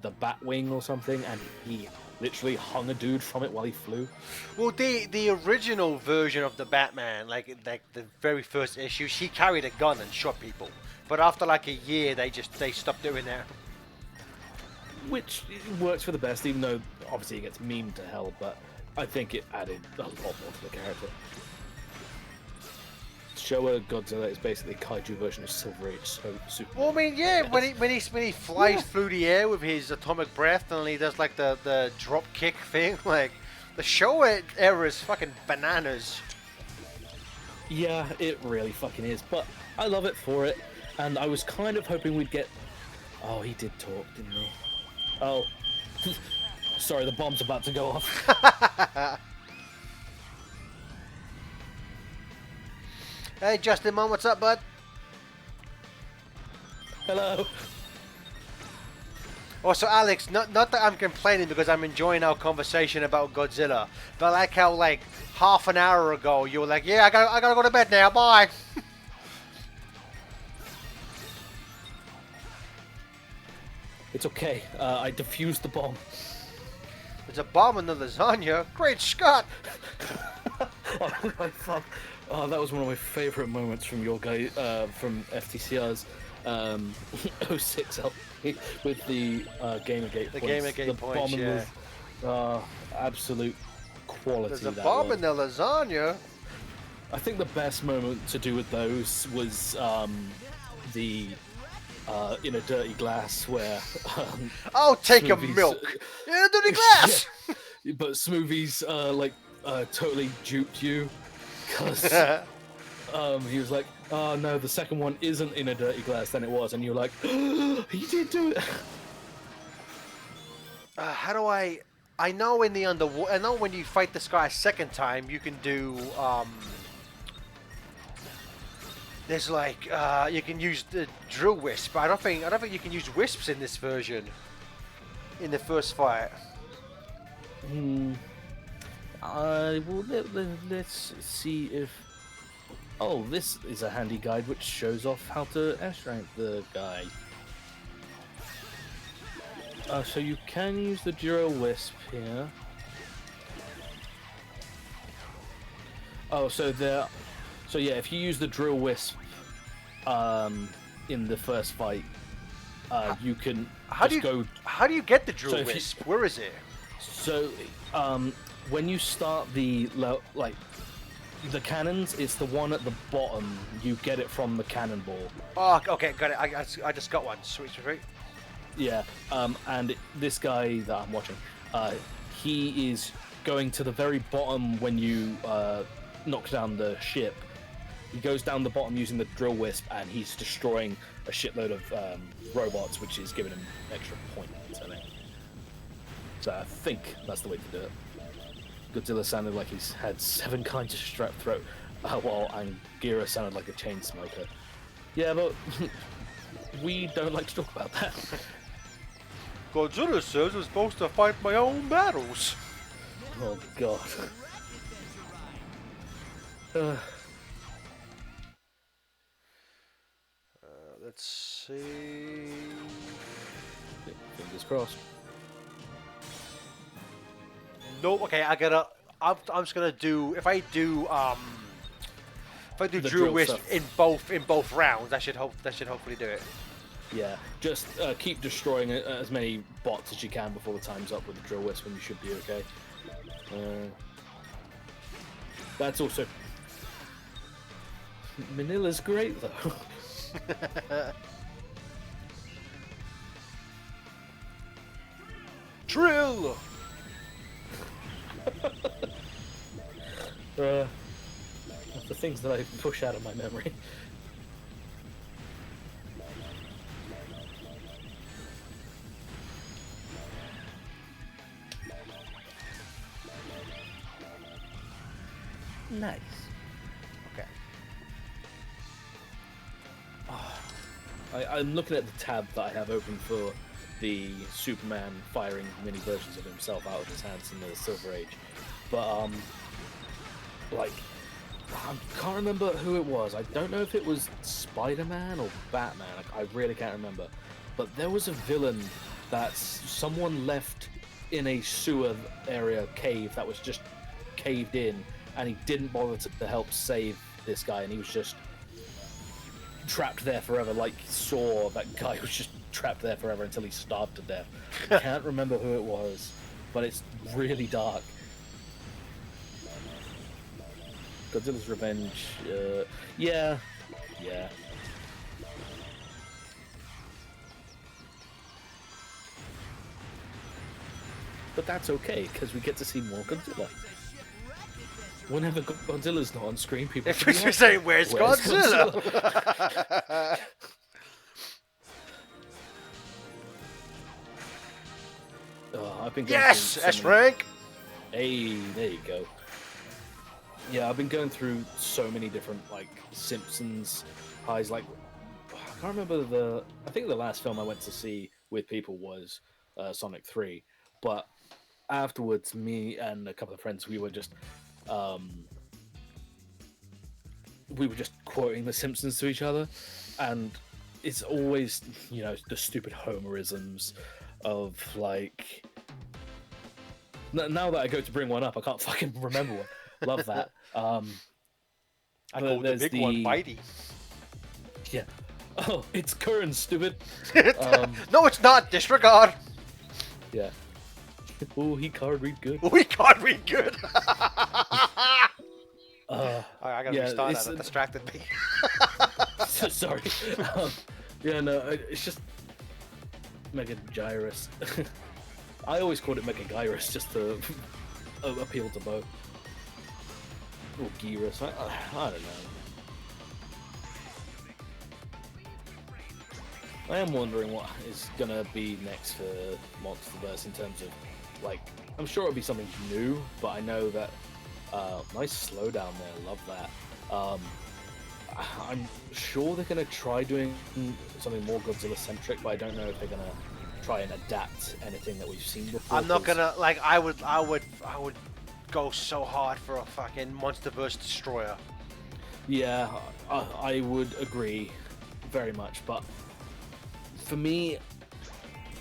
the bat wing or something, and he literally hung a dude from it while he flew. Well, the original version of the Batman, like the very first issues, he carried a gun and shot people. But after like a year, they stopped doing that. Which works for the best, even though obviously it gets memed to hell, but I think it added a lot more to the character. Showa Godzilla is basically a kaiju version of Silver Age Superman. Well, I mean, yeah, when he flies through the air with his atomic breath and he does like the drop kick thing, like the Showa era is fucking bananas. Yeah, it really fucking is, but I love it for it, and I was kind of hoping we'd get... Oh, he did talk, didn't he? Oh. Sorry, the bomb's about to go off. Hey, Justin, man, what's up, bud? Hello. Also, Alex, not that I'm complaining because I'm enjoying our conversation about Godzilla, but I like how like half an hour ago you were like, yeah, I gotta go to bed now, bye. It's okay. I defused the bomb. There's a bomb in the lasagna. Great Scott! Oh my fuck! Oh, that was one of my favorite moments from your guy, from FTCR's 06 LP with the Gamergate The points. Gamergate the points, bomb yeah. Was, absolute quality. There's a that bomb was. in the lasagna. I think the best moment to do with those was the in a dirty glass where. I'll take a Smoothies, milk in a dirty glass. Yeah, but Smoothies totally duped you because he was like, "Oh no, the second one isn't in a dirty glass." Then it was, and you were like, "He did do it." How do I know in the underwater. I know when you fight this guy a second time, you can do. There's like you can use the drill wisp. But I don't think you can use wisps in this version. In the first fight. Well, let's see if. Oh, this is a handy guide which shows off how to S-rank the guy. So you can use the drill wisp here. Oh, so yeah, if you use the drill wisp in the first fight, you can How just do you go. how do you get the drill So if you- wisp? Where is it? So when you start the the cannons, it's the one at the bottom. You get it from the cannonball. Oh, okay, got it. I just got one. Sweet, sweet. Yeah, and this guy that I'm watching, he is going to the very bottom when you knock down the ship. He goes down the bottom using the drill wisp, and he's destroying a shitload of robots, which is giving him extra points, I think. So I think that's the way to do it. Godzilla sounded like he's had 7 kinds of strep throat, while Angira sounded like a chain smoker. Yeah, but we don't like to talk about that. Godzilla says I'm supposed to fight my own battles. Oh god. Let's see. Fingers crossed. Nope. Okay, I'm just gonna do. If I do The drill drill wisp stuff. in both rounds, that should hopefully do it. Yeah, just keep destroying as many bots as you can before the time's up with the drill wisp, and you should be okay. That's also. Manila's great though. Drill. The things that I push out of my memory. Nice. Okay. I'm looking at the tab that I have open for the Superman firing mini versions of himself out of his hands in the Silver Age, but like I can't remember who it was. I don't know if it was Spider-Man or Batman. I really can't remember. But there was a villain that someone left in a sewer area cave that was just caved in, and he didn't bother to help save this guy, and he was just trapped there forever. Like Saw, that guy was just trapped there forever until he starved to death. I can't remember who it was, but it's really dark. Godzilla's Revenge, yeah. But that's okay, because we get to see more Godzilla. Whenever Godzilla's not on screen, people If you're saying, where's Godzilla? I've been going Yes, through so S many- rank. Hey, there you go. Yeah, I've been going through so many different like Simpsons highs. Like can't remember the. I think the last film I went to see with people was Sonic 3, but afterwards, me and a couple of friends, um, we were just quoting The Simpsons to each other, and it's always, the stupid Homerisms of like. Now that I go to bring one up, I can't fucking remember one. Love that. I call the big one Bitey. Yeah. Oh, it's Kern, stupid. No, it's not. Disregard. Yeah. Oh, he can't read good. We can't read good. I gotta restart that. That distracted me. Sorry. It's just Mega Gyrus. I always called it Mega Gyrus just to appeal to both. Or Gyrus. I don't know. I am wondering what is gonna be next for Monsterverse in terms of, like, I'm sure it'll be something new, but I know that nice slowdown there, love that. I'm sure they're gonna try doing something more Godzilla centric, but I don't know if they're gonna try and adapt anything that we've seen before. I'm not gonna I would go so hard for a fucking Monsterverse destroyer. Yeah, I would agree very much, but for me,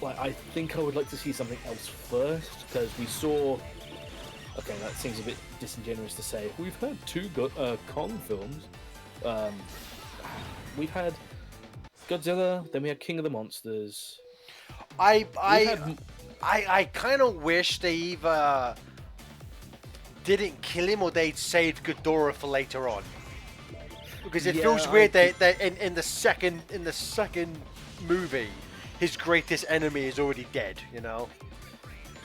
like, I think I would like to see something else first, because we saw. Okay, that seems a bit disingenuous to say. We've had two Kong films. We've had Godzilla, then we had King of the Monsters. I kind of wish they either didn't kill him or they'd saved Ghidorah for later on, because it feels weird that in the second movie, his greatest enemy is already dead.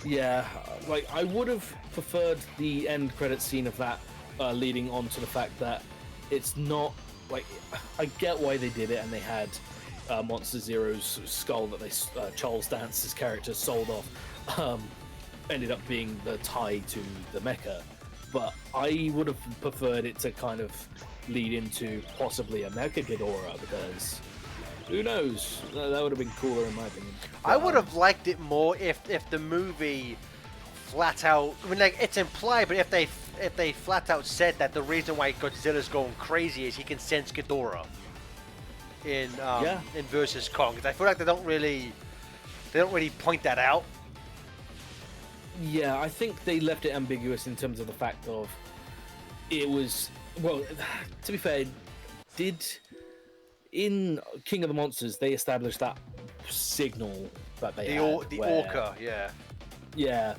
Yeah, like, I would have preferred the end credit scene of that leading on to the fact that it's not, like, I get why they did it, and they had Monster Zero's skull that Charles Dance's character sold off, ended up being the tie to the mecha, but I would have preferred it to kind of lead into possibly a Mecha Ghidorah, because who knows? That would have been cooler in my opinion. I would have liked it more if the movie flat out. I mean, like, it's implied, but if they flat out said that the reason why Godzilla's going crazy is he can sense Ghidorah in versus Kong. 'Cause I feel like they don't really point that out. Yeah, I think they left it ambiguous in terms of the fact of it was, well, to be fair, in King of the Monsters, they established that signal that they had. The Orca, yeah. Yeah.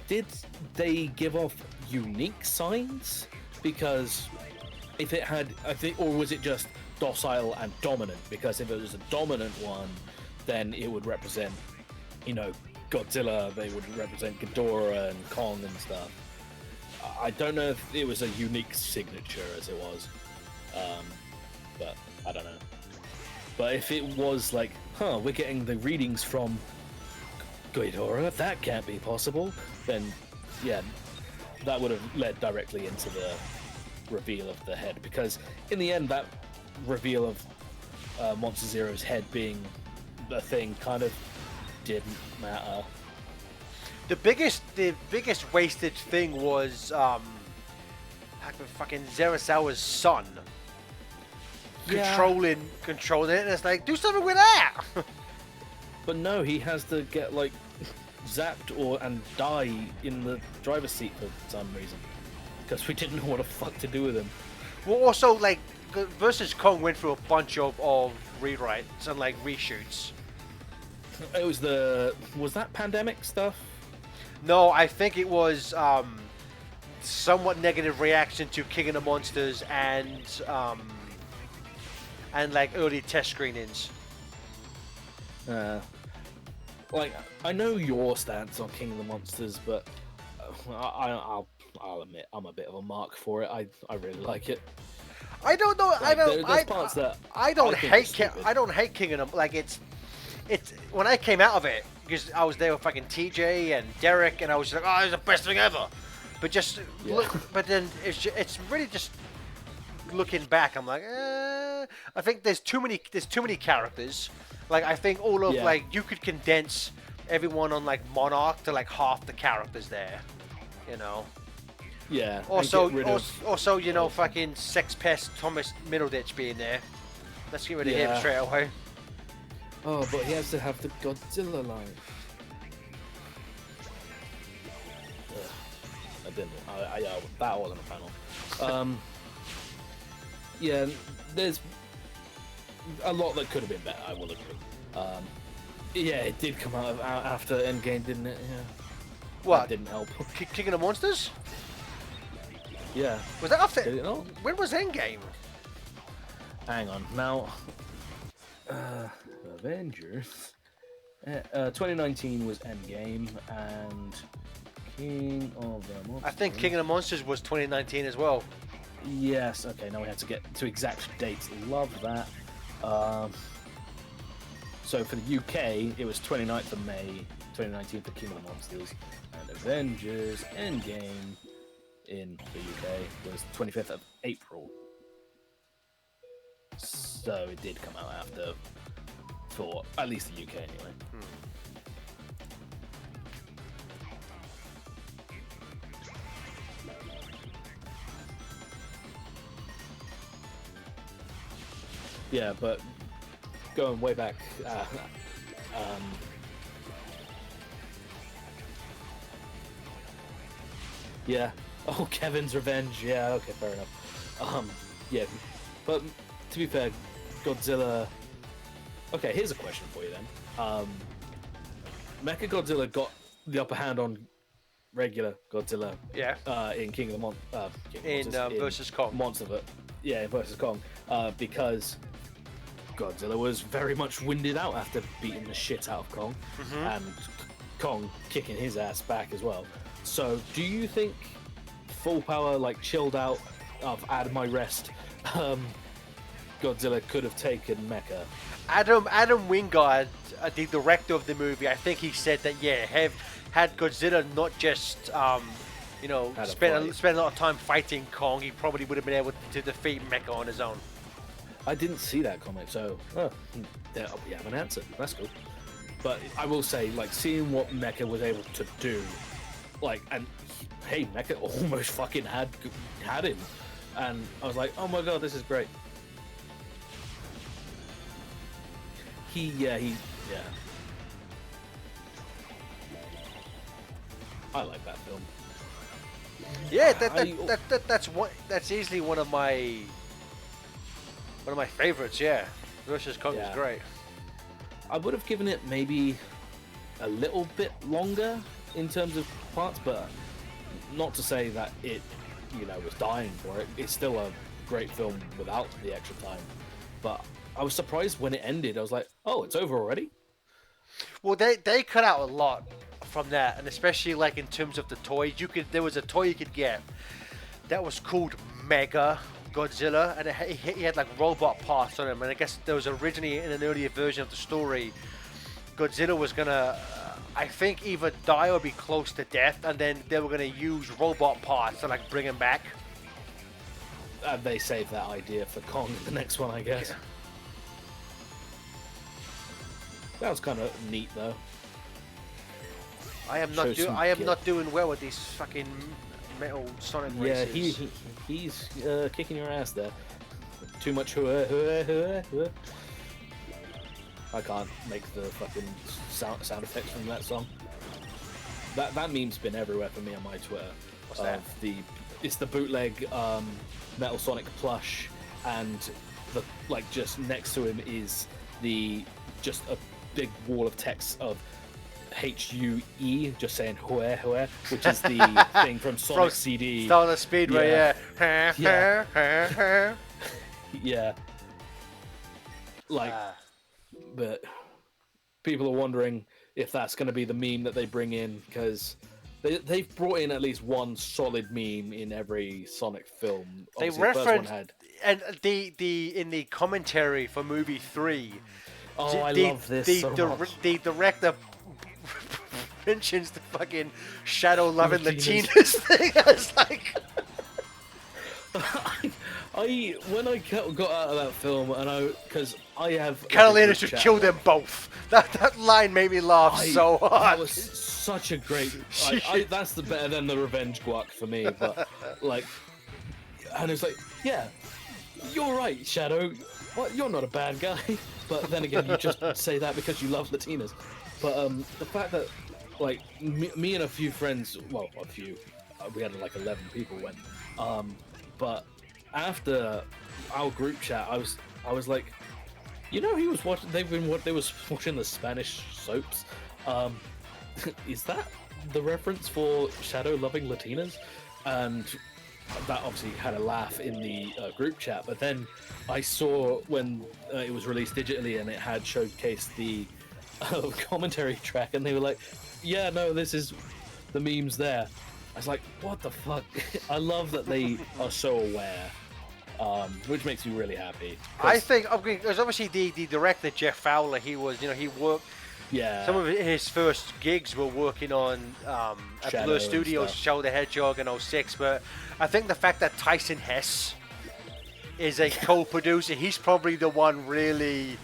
Did they give off unique signs? Because if it had, or was it just docile and dominant? Because if it was a dominant one, then it would represent, Godzilla, they would represent Ghidorah and Kong and stuff. I don't know if it was a unique signature as it was, but I don't know. But if it was like, we're getting the readings from Ghidorah, that can't be possible, then yeah, that would have led directly into the reveal of the head, because in the end, that reveal of Monster Zero's head being the thing kind of didn't matter. The biggest wasted thing was fucking Zerasawa's son controlling it, and it's like, do something with that. But no, he has to get like zapped and die in the driver's seat for some reason, because we didn't know what the fuck to do with him. Well, also, like, versus Kong went through a bunch of rewrites and like reshoots. It was was that pandemic stuff? No, I think it was somewhat negative reaction to King of the Monsters and like early test screenings. Like, I know your stance on King of the Monsters, but I'll admit I'm a bit of a mark for it. I really like it. I don't know. Like, there's parts that I don't hate King of the, like, it's when I came out of it, because I was there with fucking TJ and Derek, and I was like, oh, it's the best thing ever. But just but then it's really just looking back, I'm like, I think there's too many characters. Like I think all of Yeah. like you could condense everyone on like Monarch to like half the characters there. You know. Yeah. and Also, get rid of- also, you know, fucking sex pest Thomas Middleditch being there. Let's get rid of him Yeah. straight away. Oh, but he has to have the Godzilla line. Ugh, I didn't. That wasn't a panel. Yeah, there's a lot that could have been better. I will agree. Yeah, it did come out after Endgame, didn't it? Yeah. What? That didn't help. King of the Monsters? Yeah. Was that after? Did it not? When was Endgame? Hang on. Now, Avengers. 2019 was Endgame, and King of the Monsters. I think King of the Monsters was 2019 as well. Yes. Okay. Now we have to get to exact dates. Love that. So for the UK, it was 29th of May, 2019 for King of the Monsters, and Avengers Endgame in the UK was 25th of April. So it did come out after, for at least the UK anyway. Yeah, but going way back, yeah. Oh, Kevin's Revenge. Yeah, okay, fair enough. Yeah, but to be fair, Godzilla. Okay, here's a question for you then. Mecha Godzilla got the upper hand on regular Godzilla. Yeah. In King of the Versus Kong. Monster, yeah, versus Kong, because Godzilla was very much winded out after beating the shit out of Kong, and Kong kicking his ass back as well. So, do you think full power, like chilled out, I've had my rest, Godzilla could have taken Mecha? Adam Wingard, the director of the movie, I think he said that had Godzilla not just you know Had a spent fight. a lot of time fighting Kong, he probably would have been able to defeat Mecha on his own. I didn't see that comic, so yeah, we have an answer. That's cool. But I will say, like, seeing what Mecha was able to do, like, and hey, Mecha almost fucking had him, and I was like, oh my god, this is great. Yeah. I like that film. Yeah, I- that's easily one of my favorites. Yeah, versus Kong Yeah. is great. I would have given it maybe a little bit longer in terms of parts, but not to say that it, you know, was dying for it. It's still a great film without the extra time. But I was surprised when it ended. I was like, oh, it's over already? Well, they cut out a lot from that, and especially like in terms of the toys. There was a toy you could get that was called Mega Godzilla, and he had like robot parts on him. And I guess there was originally in an earlier version of the story, Godzilla was gonna, I think, either die or be close to death, and then they were gonna use robot parts to like bring him back. And they saved that idea for Kong in the next one, I guess. Yeah. That was kind of neat, though. I am not doing well with these fucking metal Sonic Yeah, races. he's kicking your ass there. Too much hua. I can't make the fucking sound effects from that song. That meme's been everywhere for me on my Twitter. What's that? It's the bootleg Metal Sonic plush, and the like just next to him is just a big wall of text of HUE, just saying hue, which is the thing from Sonic CD. Star Wars Speedway, Yeah. yeah. Yeah. Like, but people are wondering if that's going to be the meme that they bring in, because they've brought in at least one solid meme in every Sonic film. They Obviously, the first one referenced had. and in the commentary for movie 3. Oh, I love this so much. The director mentions the fucking shadow loving Latinas. Latinas thing. I was like, When I got out of that film, and because I have like, a Catalina group should chat kill with- them both. That line made me laugh so That hard. was such a great. She- That's the better than the revenge guac for me. But like, and it's like, yeah, you're right, Shadow. What? You're not a bad guy. But then again, you just say that because you love Latinas. But the fact that like me and a few friends, well, a few, we had like 11 people went. But after our group chat, I was like, you know, he was watching. They was watching the Spanish soaps. Is that the reference for Shadow loving Latinas? And that obviously had a laugh in the group chat. But then I saw when it was released digitally and it had showcased the commentary track, and they were like, "Yeah, no, this is the memes there." I was like, "What the fuck?" I love that they are so aware. Which makes me really happy. I think there's obviously the director Jeff Fowler. He was, he worked. Yeah. Some of his first gigs were working on at Shadow Blur and Studios, stuff. Shadow the Hedgehog in '06. But I think the fact that Tyson Hess is a co-producer, he's probably the one really,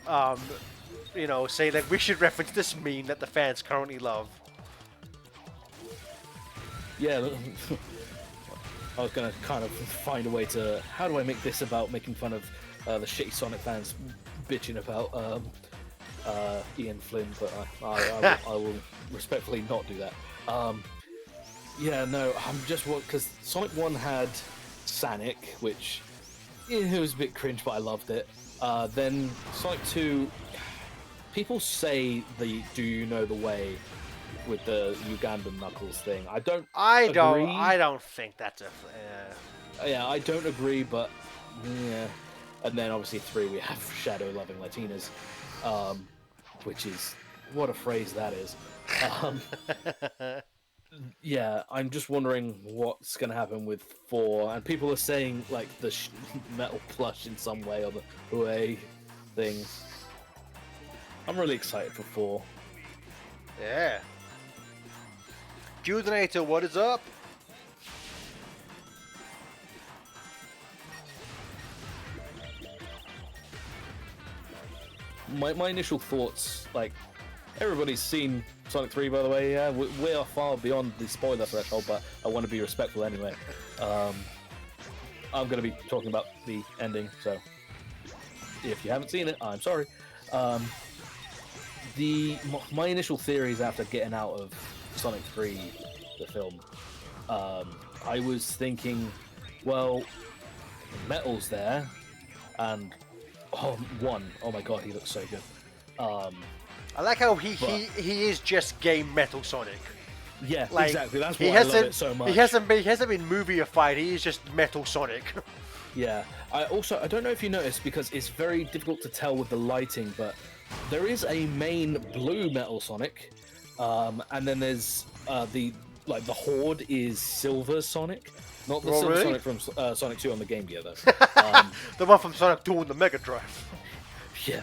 saying like we should reference this meme that the fans currently love. Yeah. I was gonna kind of find a way to how do I make this about making fun of the shitty Sonic fans bitching about Ian Flynn, but I will respectfully not do that. Yeah, no, I'm just because Sonic 1 had Sonic, which it was a bit cringe, but I loved it. Then Sonic 2, people say the "Do you know the way?" with the Ugandan Knuckles thing. I don't think that's a. Yeah, I don't agree, but yeah. And then obviously 3 we have Shadow loving Latinas, which is what a phrase that is. Yeah, I'm just wondering what's gonna happen with 4, and people are saying like the metal plush in some way or the Hue thing. I'm really excited for 4. Yeah. Judenator, what is up? My initial thoughts, like, everybody's seen Sonic 3, by the way. Yeah, we are far beyond the spoiler threshold, but I want to be respectful anyway. I'm going to be talking about the ending, so if you haven't seen it, I'm sorry. My initial theories after getting out of Sonic 3, the film, I was thinking, well, Metal's there, and oh my god, he looks so good. I like how he is just game Metal Sonic. Yeah, Like, exactly. That's he why I love hasn't it so much. he hasn't been movie-ified. He is just Metal Sonic. Yeah. I don't know if you noticed, because it's very difficult to tell with the lighting, but there is a main blue Metal Sonic, and then there's the Horde is Silver Sonic, not the Oh, Silver really? Sonic from Sonic 2 on the Game Gear though. The one from Sonic 2 on the Mega Drive. Yeah,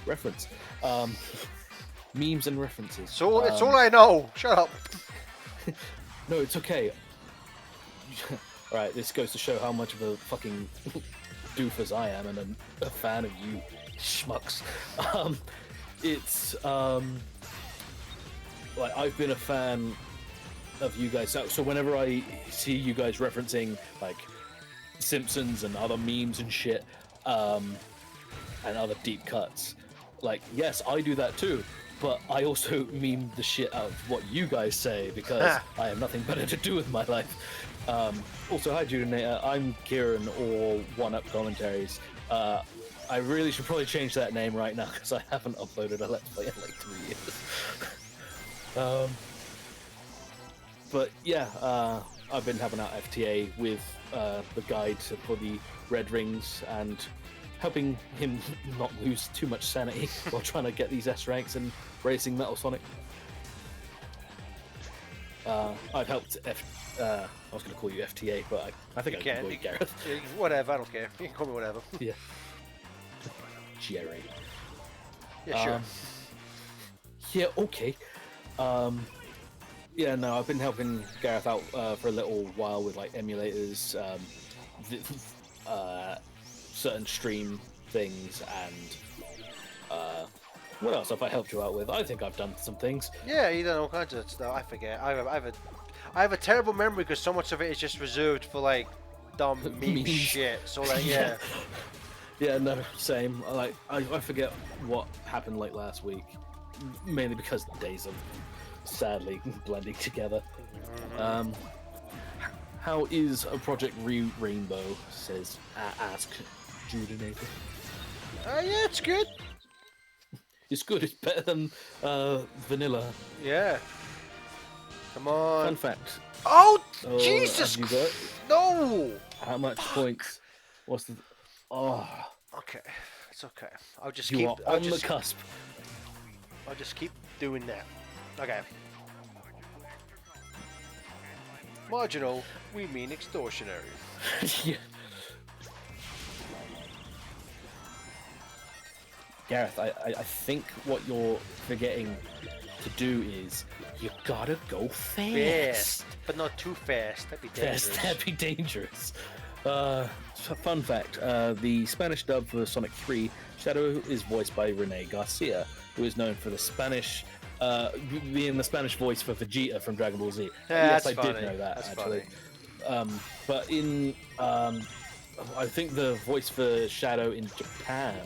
reference. Memes and references. So it's all I know. Shut up. No, it's okay. Alright, this goes to show how much of a fucking doofus I am and a fan of you schmucks. It's like I've been a fan of you guys. So whenever I see you guys referencing like Simpsons and other memes and shit, and other deep cuts, like yes, I do that too. But I also meme the shit out of what you guys say because I have nothing better to do with my life. Also, hi Judenator, I'm Kieran, or One Up Commentaries. I really should probably change that name right now because I haven't uploaded a Let's Play in like 3 years. But yeah, I've been having out FTA with the guide for the Red Rings and helping him not lose too much sanity while trying to get these S ranks and racing Metal Sonic. I've helped I was going to call you FTA, but I think I can call you Gareth. Whatever, I don't care. You can call me whatever. Yeah. Jerry. Yeah, sure. Yeah, okay. Yeah, no, I've been helping Gareth out for a little while with like emulators. certain stream things and what else have I helped you out with? I think I've done some things. Yeah, you done all kinds of stuff. I forget. I have a terrible memory because so much of it is just reserved for like dumb meme Memes. shit. So like, yeah. Yeah, no, same. Like I forget what happened like last week, mainly because the days are sadly blending together. How is a Project Rainbow? Says ask Judinator. Yeah, it's good. It's good. It's better than vanilla. Yeah. Come on. Fun fact. Oh, Oh, Jesus! have you got it? No. How much points? What's the? Oh, Okay, it's okay. I'll just you keep. are on the cusp. I'll just keep doing that. Okay. Marginal, we mean extortionary. Yeah. Gareth, I think what you're forgetting to do is you gotta go fast. Fast, but not too fast. That'd be dangerous. Fast, that'd be dangerous. Fun fact: the Spanish dub for Sonic 3, Shadow is voiced by Rene Garcia, who is known for the Spanish, being the Spanish voice for Vegeta from Dragon Ball Z. Yeah, Yes, that's I funny. did know that That's actually. funny. But in, I think the voice for Shadow in Japan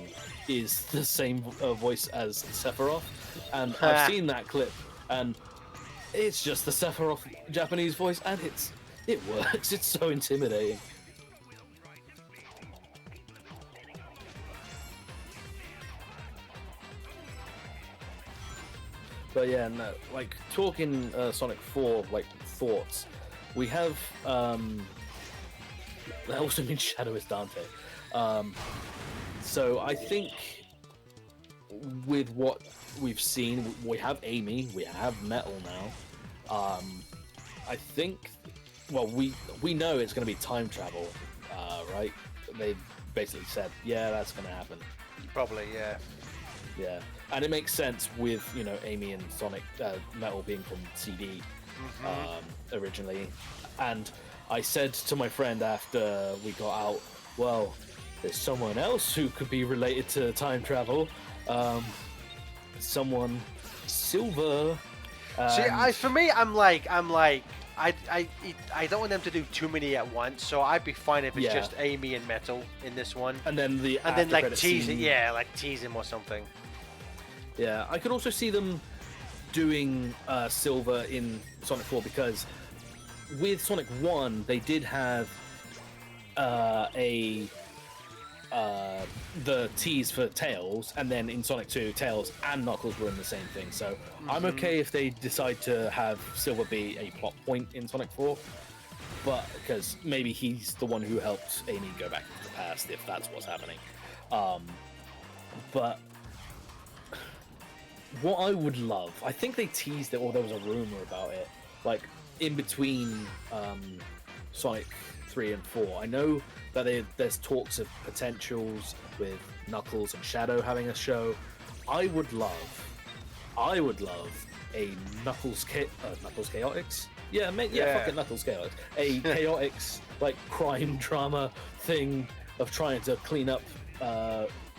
is the same voice as Sephiroth, and I've seen that clip, and it's just the Sephiroth Japanese voice, and it works. It's so intimidating. But yeah, no, like talking Sonic 4, like thoughts, we have that also means Shadow is Dante. So I think with what we've seen, we have Amy, we have Metal now. I think, well, we know it's going to be time travel, right? They basically said, yeah, that's going to happen. Probably, yeah. Yeah, and it makes sense with, you know, Amy and Sonic Metal being from CD originally. And I said to my friend after we got out, well, there's someone else who could be related to time travel. Someone Silver. See, for me, I'm like, I don't want them to do too many at once, so I'd be fine if it's Yeah. just Amy and Metal in this one, And then like after-credit tease it, scene. yeah, like tease him or something. Yeah, I could also see them doing Silver in Sonic 4 because with Sonic 1 they did have the tease for Tails, and then in Sonic 2 Tails and Knuckles were in the same thing. So I'm okay if they decide to have Silver be a plot point in Sonic 4, but because maybe he's the one who helped Amy go back into the past if that's what's happening. But what I would love, I think they teased it, or there was a rumor about it, like in between Sonic 3 and 4. I know that there's talks of potentials with Knuckles and Shadow having a show. I would love a Knuckles Chaotix. Yeah, fuck it, Knuckles Chaotix. A Chaotix like crime drama thing of trying to clean up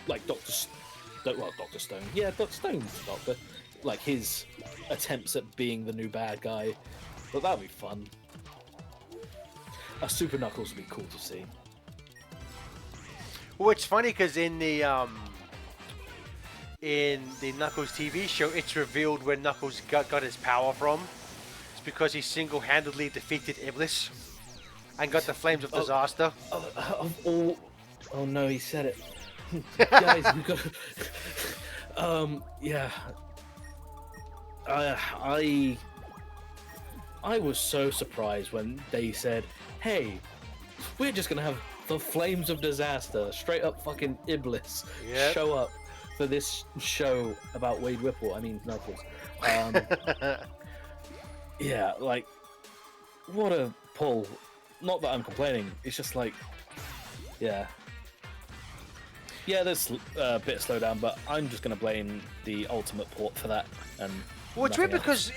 like Dr. Stone. Yeah, Dr. Stone's Doctor. Like his attempts at being the new bad guy. But that'd be fun. A Super Knuckles would be cool to see. Well, it's funny because in the Knuckles TV show, it's revealed where Knuckles got his power from. It's because he single-handedly defeated Iblis and got the Flames of Disaster. Oh no, he said it. Guys, we got. Yeah. I was so surprised when they said, "Hey, we're just gonna have the Flames of Disaster, straight up fucking Iblis, Yep. show up for this show about Wade Whipple." I mean, Knuckles. Yeah, like, what a pull. Not that I'm complaining. It's just like, yeah. Yeah, there's a bit of slowdown, but I'm just going to blame the Ultimate port for that. And Well, it's weird because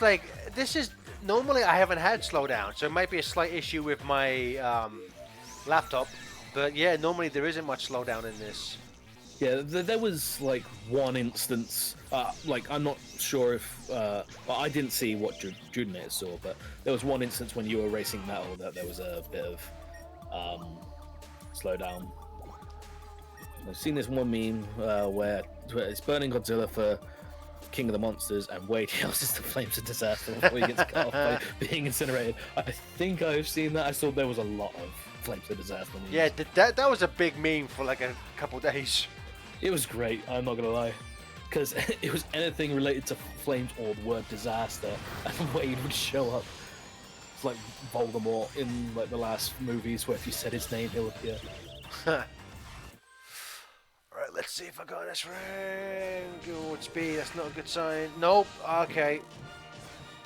like this is normally I haven't had slowdown, so it might be a slight issue with my laptop. But yeah, normally there isn't much slowdown in this. Yeah, there was like one instance. Like I'm not sure if, well, I didn't see what Judinator saw, but there was one instance when you were racing metal that there was a bit of slowdown. I've seen this one meme where it's burning Godzilla for King of the Monsters, and Wade yells the flames of disaster before he gets cut off by being incinerated. I think I've seen that. I saw there was a lot of flames of disaster memes. Yeah, that was a big meme for like a couple days. It was great, I'm not gonna lie. Because it was anything related to flames or the word disaster, and Wade would show up. It's like Voldemort in like the last movies, where if you said his name, he'll appear. Alright, let's see if I got this ring. Oh, speed, that's not a good sign. Nope, okay.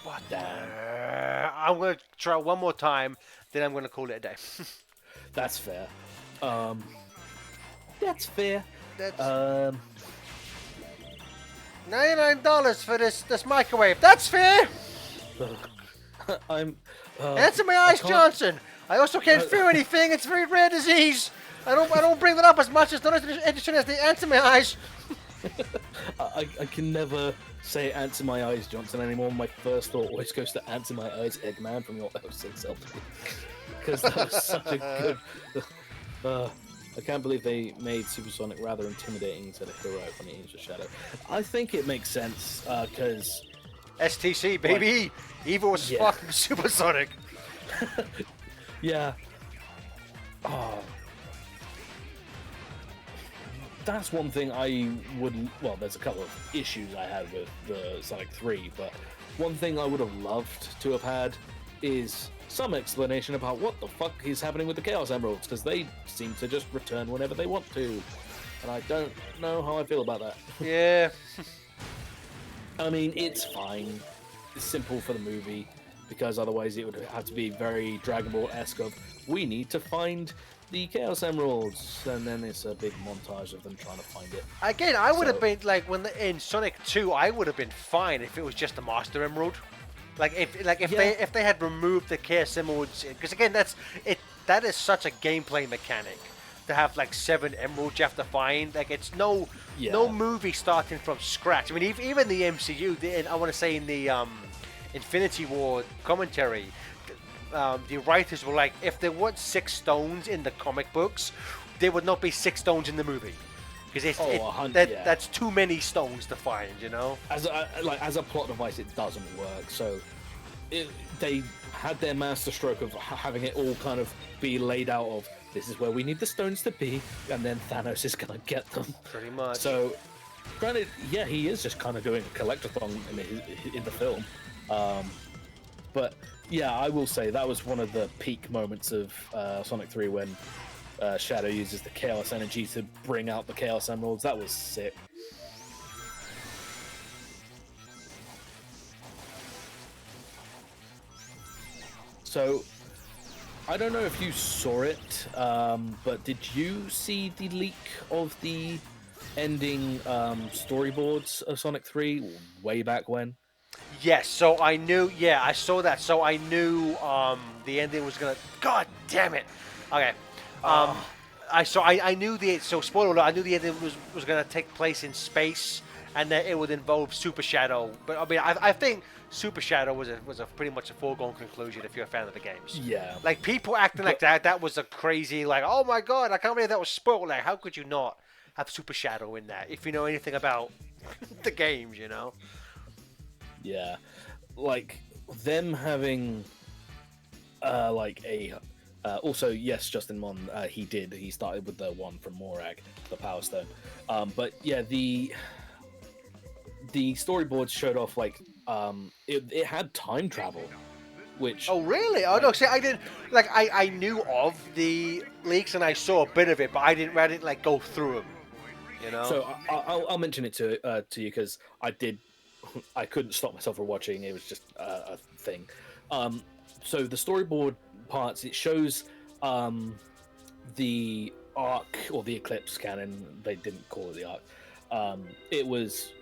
What the... I'm gonna try one more time, then I'm gonna call it a day. That's fair. That's fair. That's Um, $99 for this microwave. That's fair. I'm. Answer my eyes, Johnson. I also can't feel anything. It's a very rare disease. I don't bring that up as much as not as interesting as the answer my eyes. I can never say answer my eyes, Johnson, anymore. My first thought always goes to answer my eyes, Eggman from your episode self. Because that was such a good. I can't believe they made Supersonic rather intimidating instead of heroic when he aims with Shadow. I think it makes sense because STC, baby. Evil as fuck Supersonic. yeah. Oh. That's one thing I wouldn't. Well, there's a couple of issues I had with the Sonic 3, but one thing I would have loved to have had is some explanation about what the fuck is happening with the Chaos Emeralds, because they seem to just return whenever they want to, and I don't know how I feel about that. Yeah. I mean, it's fine. It's simple for the movie, because otherwise it would have to be very Dragon Ball-esque of, we need to find the Chaos Emeralds, and then it's a big montage of them trying to find it. Again, I would have been like in Sonic 2, I would have been fine if it was just the Master Emerald. If they had removed the Chaos Emeralds, because again that is such a gameplay mechanic to have like 7 emeralds you have to find. Like it's no movie starting from scratch. I mean even the MCU, I want to say in the Infinity War commentary, the writers were like, if there weren't 6 stones in the comic books, there would not be 6 stones in the movie. Because that's too many stones to find, you know. As a plot device, it doesn't work. So they had their masterstroke of having it all kind of be laid out of, this is where we need the stones to be, and then Thanos is gonna get them. Pretty much. So, granted, yeah, he is just kind of doing a collectathon in the film, but yeah, I will say that was one of the peak moments of Sonic 3 when Shadow uses the Chaos Energy to bring out the Chaos Emeralds. That was sick. So, I don't know if you saw it, but did you see the leak of the ending storyboards of Sonic 3 way back when? Yes, so I knew, I saw that, so I knew the ending was gonna, god damn it. Okay. I knew spoiler alert, I knew the ending was gonna take place in space, and that it would involve Super Shadow. But I mean, I think Super Shadow was a pretty much a foregone conclusion if you're a fan of the games. Yeah. Like people acting like that was a crazy, like, oh my god, I can't believe that was spoiled. Like, how could you not have Super Shadow in that if you know anything about the games, you know? Yeah, like them having also, yes, Justin Mon, he started with the one from Morag, the Power Stone, but yeah, the storyboards showed off like it had time travel, which... Oh really? Oh no, see, I didn't, like, I knew of the leaks and I saw a bit of it, but I didn't like go through them, you know? So I'll mention it to you, because I couldn't stop myself from watching. It was just a thing. So the storyboard parts, it shows the arc, or the Eclipse cannon. They didn't call it the arc. It was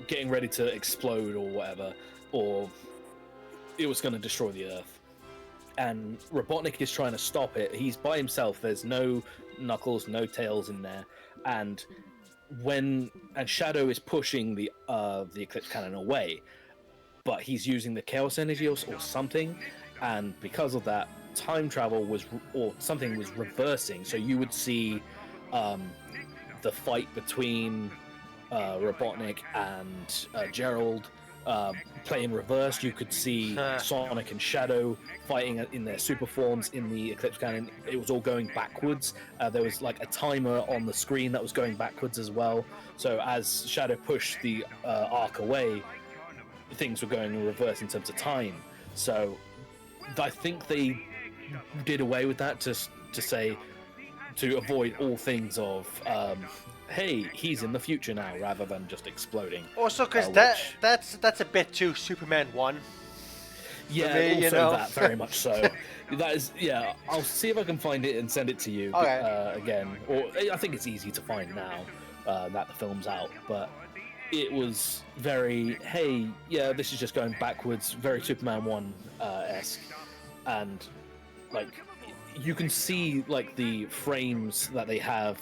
getting ready to explode or whatever, or it was going to destroy the Earth. and Robotnik is trying to stop it. He's by himself. There's no Knuckles, no Tails in there, and Shadow is pushing the Eclipse Cannon away, but he's using the Chaos Energy or something, and because of that, time travel something was reversing. So you would see the fight between Robotnik and Gerald play in reverse. You could see Sonic and Shadow fighting in their super forms in the Eclipse Cannon. It was all going backwards. There was like a timer on the screen that was going backwards as well. So as Shadow pushed the arc away, things were going in reverse in terms of time. So I think they did away with that to avoid all things of hey, he's in the future now, rather than just exploding. Also, because that's a bit too Superman 1. Yeah, me, also you know? that, very much so. That is, yeah, I'll see if I can find it and send it to you again. Or I think it's easy to find now that the film's out, but it was very, hey, yeah, this is just going backwards, very Superman 1-esque. And, like, you can see, like, the frames that they have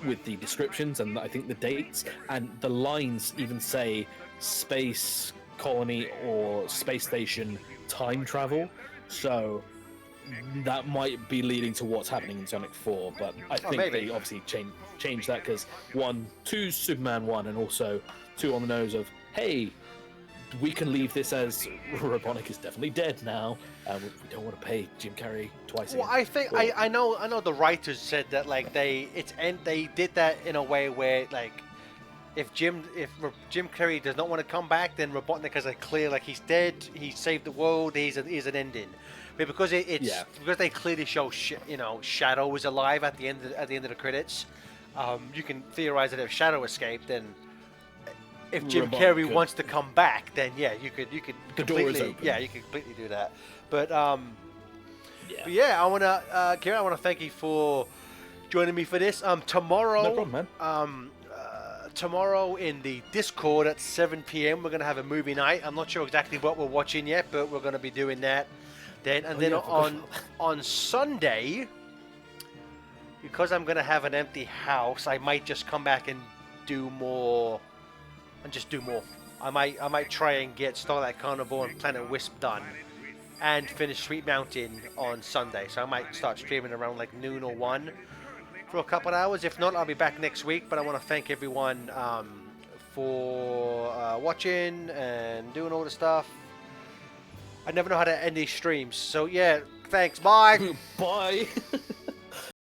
with the descriptions and I think the dates, and the lines even say space colony or space station time travel, so that might be leading to what's happening in Sonic 4, but I think maybe. they obviously changed that because 2 Superman 1 and also 2 on the nose of, hey, we can leave this as Robotnik is definitely dead now. We don't want to pay Jim Carrey twice again. Well, I think I know the writers said that like they did that in a way where like if Jim Carrey does not want to come back, then Robotnik has a clear like he's dead, he saved the world, he's an ending. But because because they clearly show Shadow was alive at the end of the credits, you can theorize that if Shadow escaped, then if Jim Carrey wants to come back, then yeah, you could the door is completely open. you could completely do that. But yeah, I wanna Kieran, I wanna thank you for joining me for this. Tomorrow, No problem, man. Tomorrow in the Discord at 7 p.m. we're gonna have a movie night. I'm not sure exactly what we're watching yet, but we're gonna be doing that. Then on Sunday, because I'm gonna have an empty house, I might just come back and do more. I might try and get Starlight Carnival and Planet Wisp done, and finish Sweet Mountain on Sunday. So I might start streaming around like noon or 1 for a couple of hours. If not, I'll be back next week. But I want to thank everyone for watching and doing all the stuff. I never know how to end these streams. So yeah, thanks. Bye. Bye.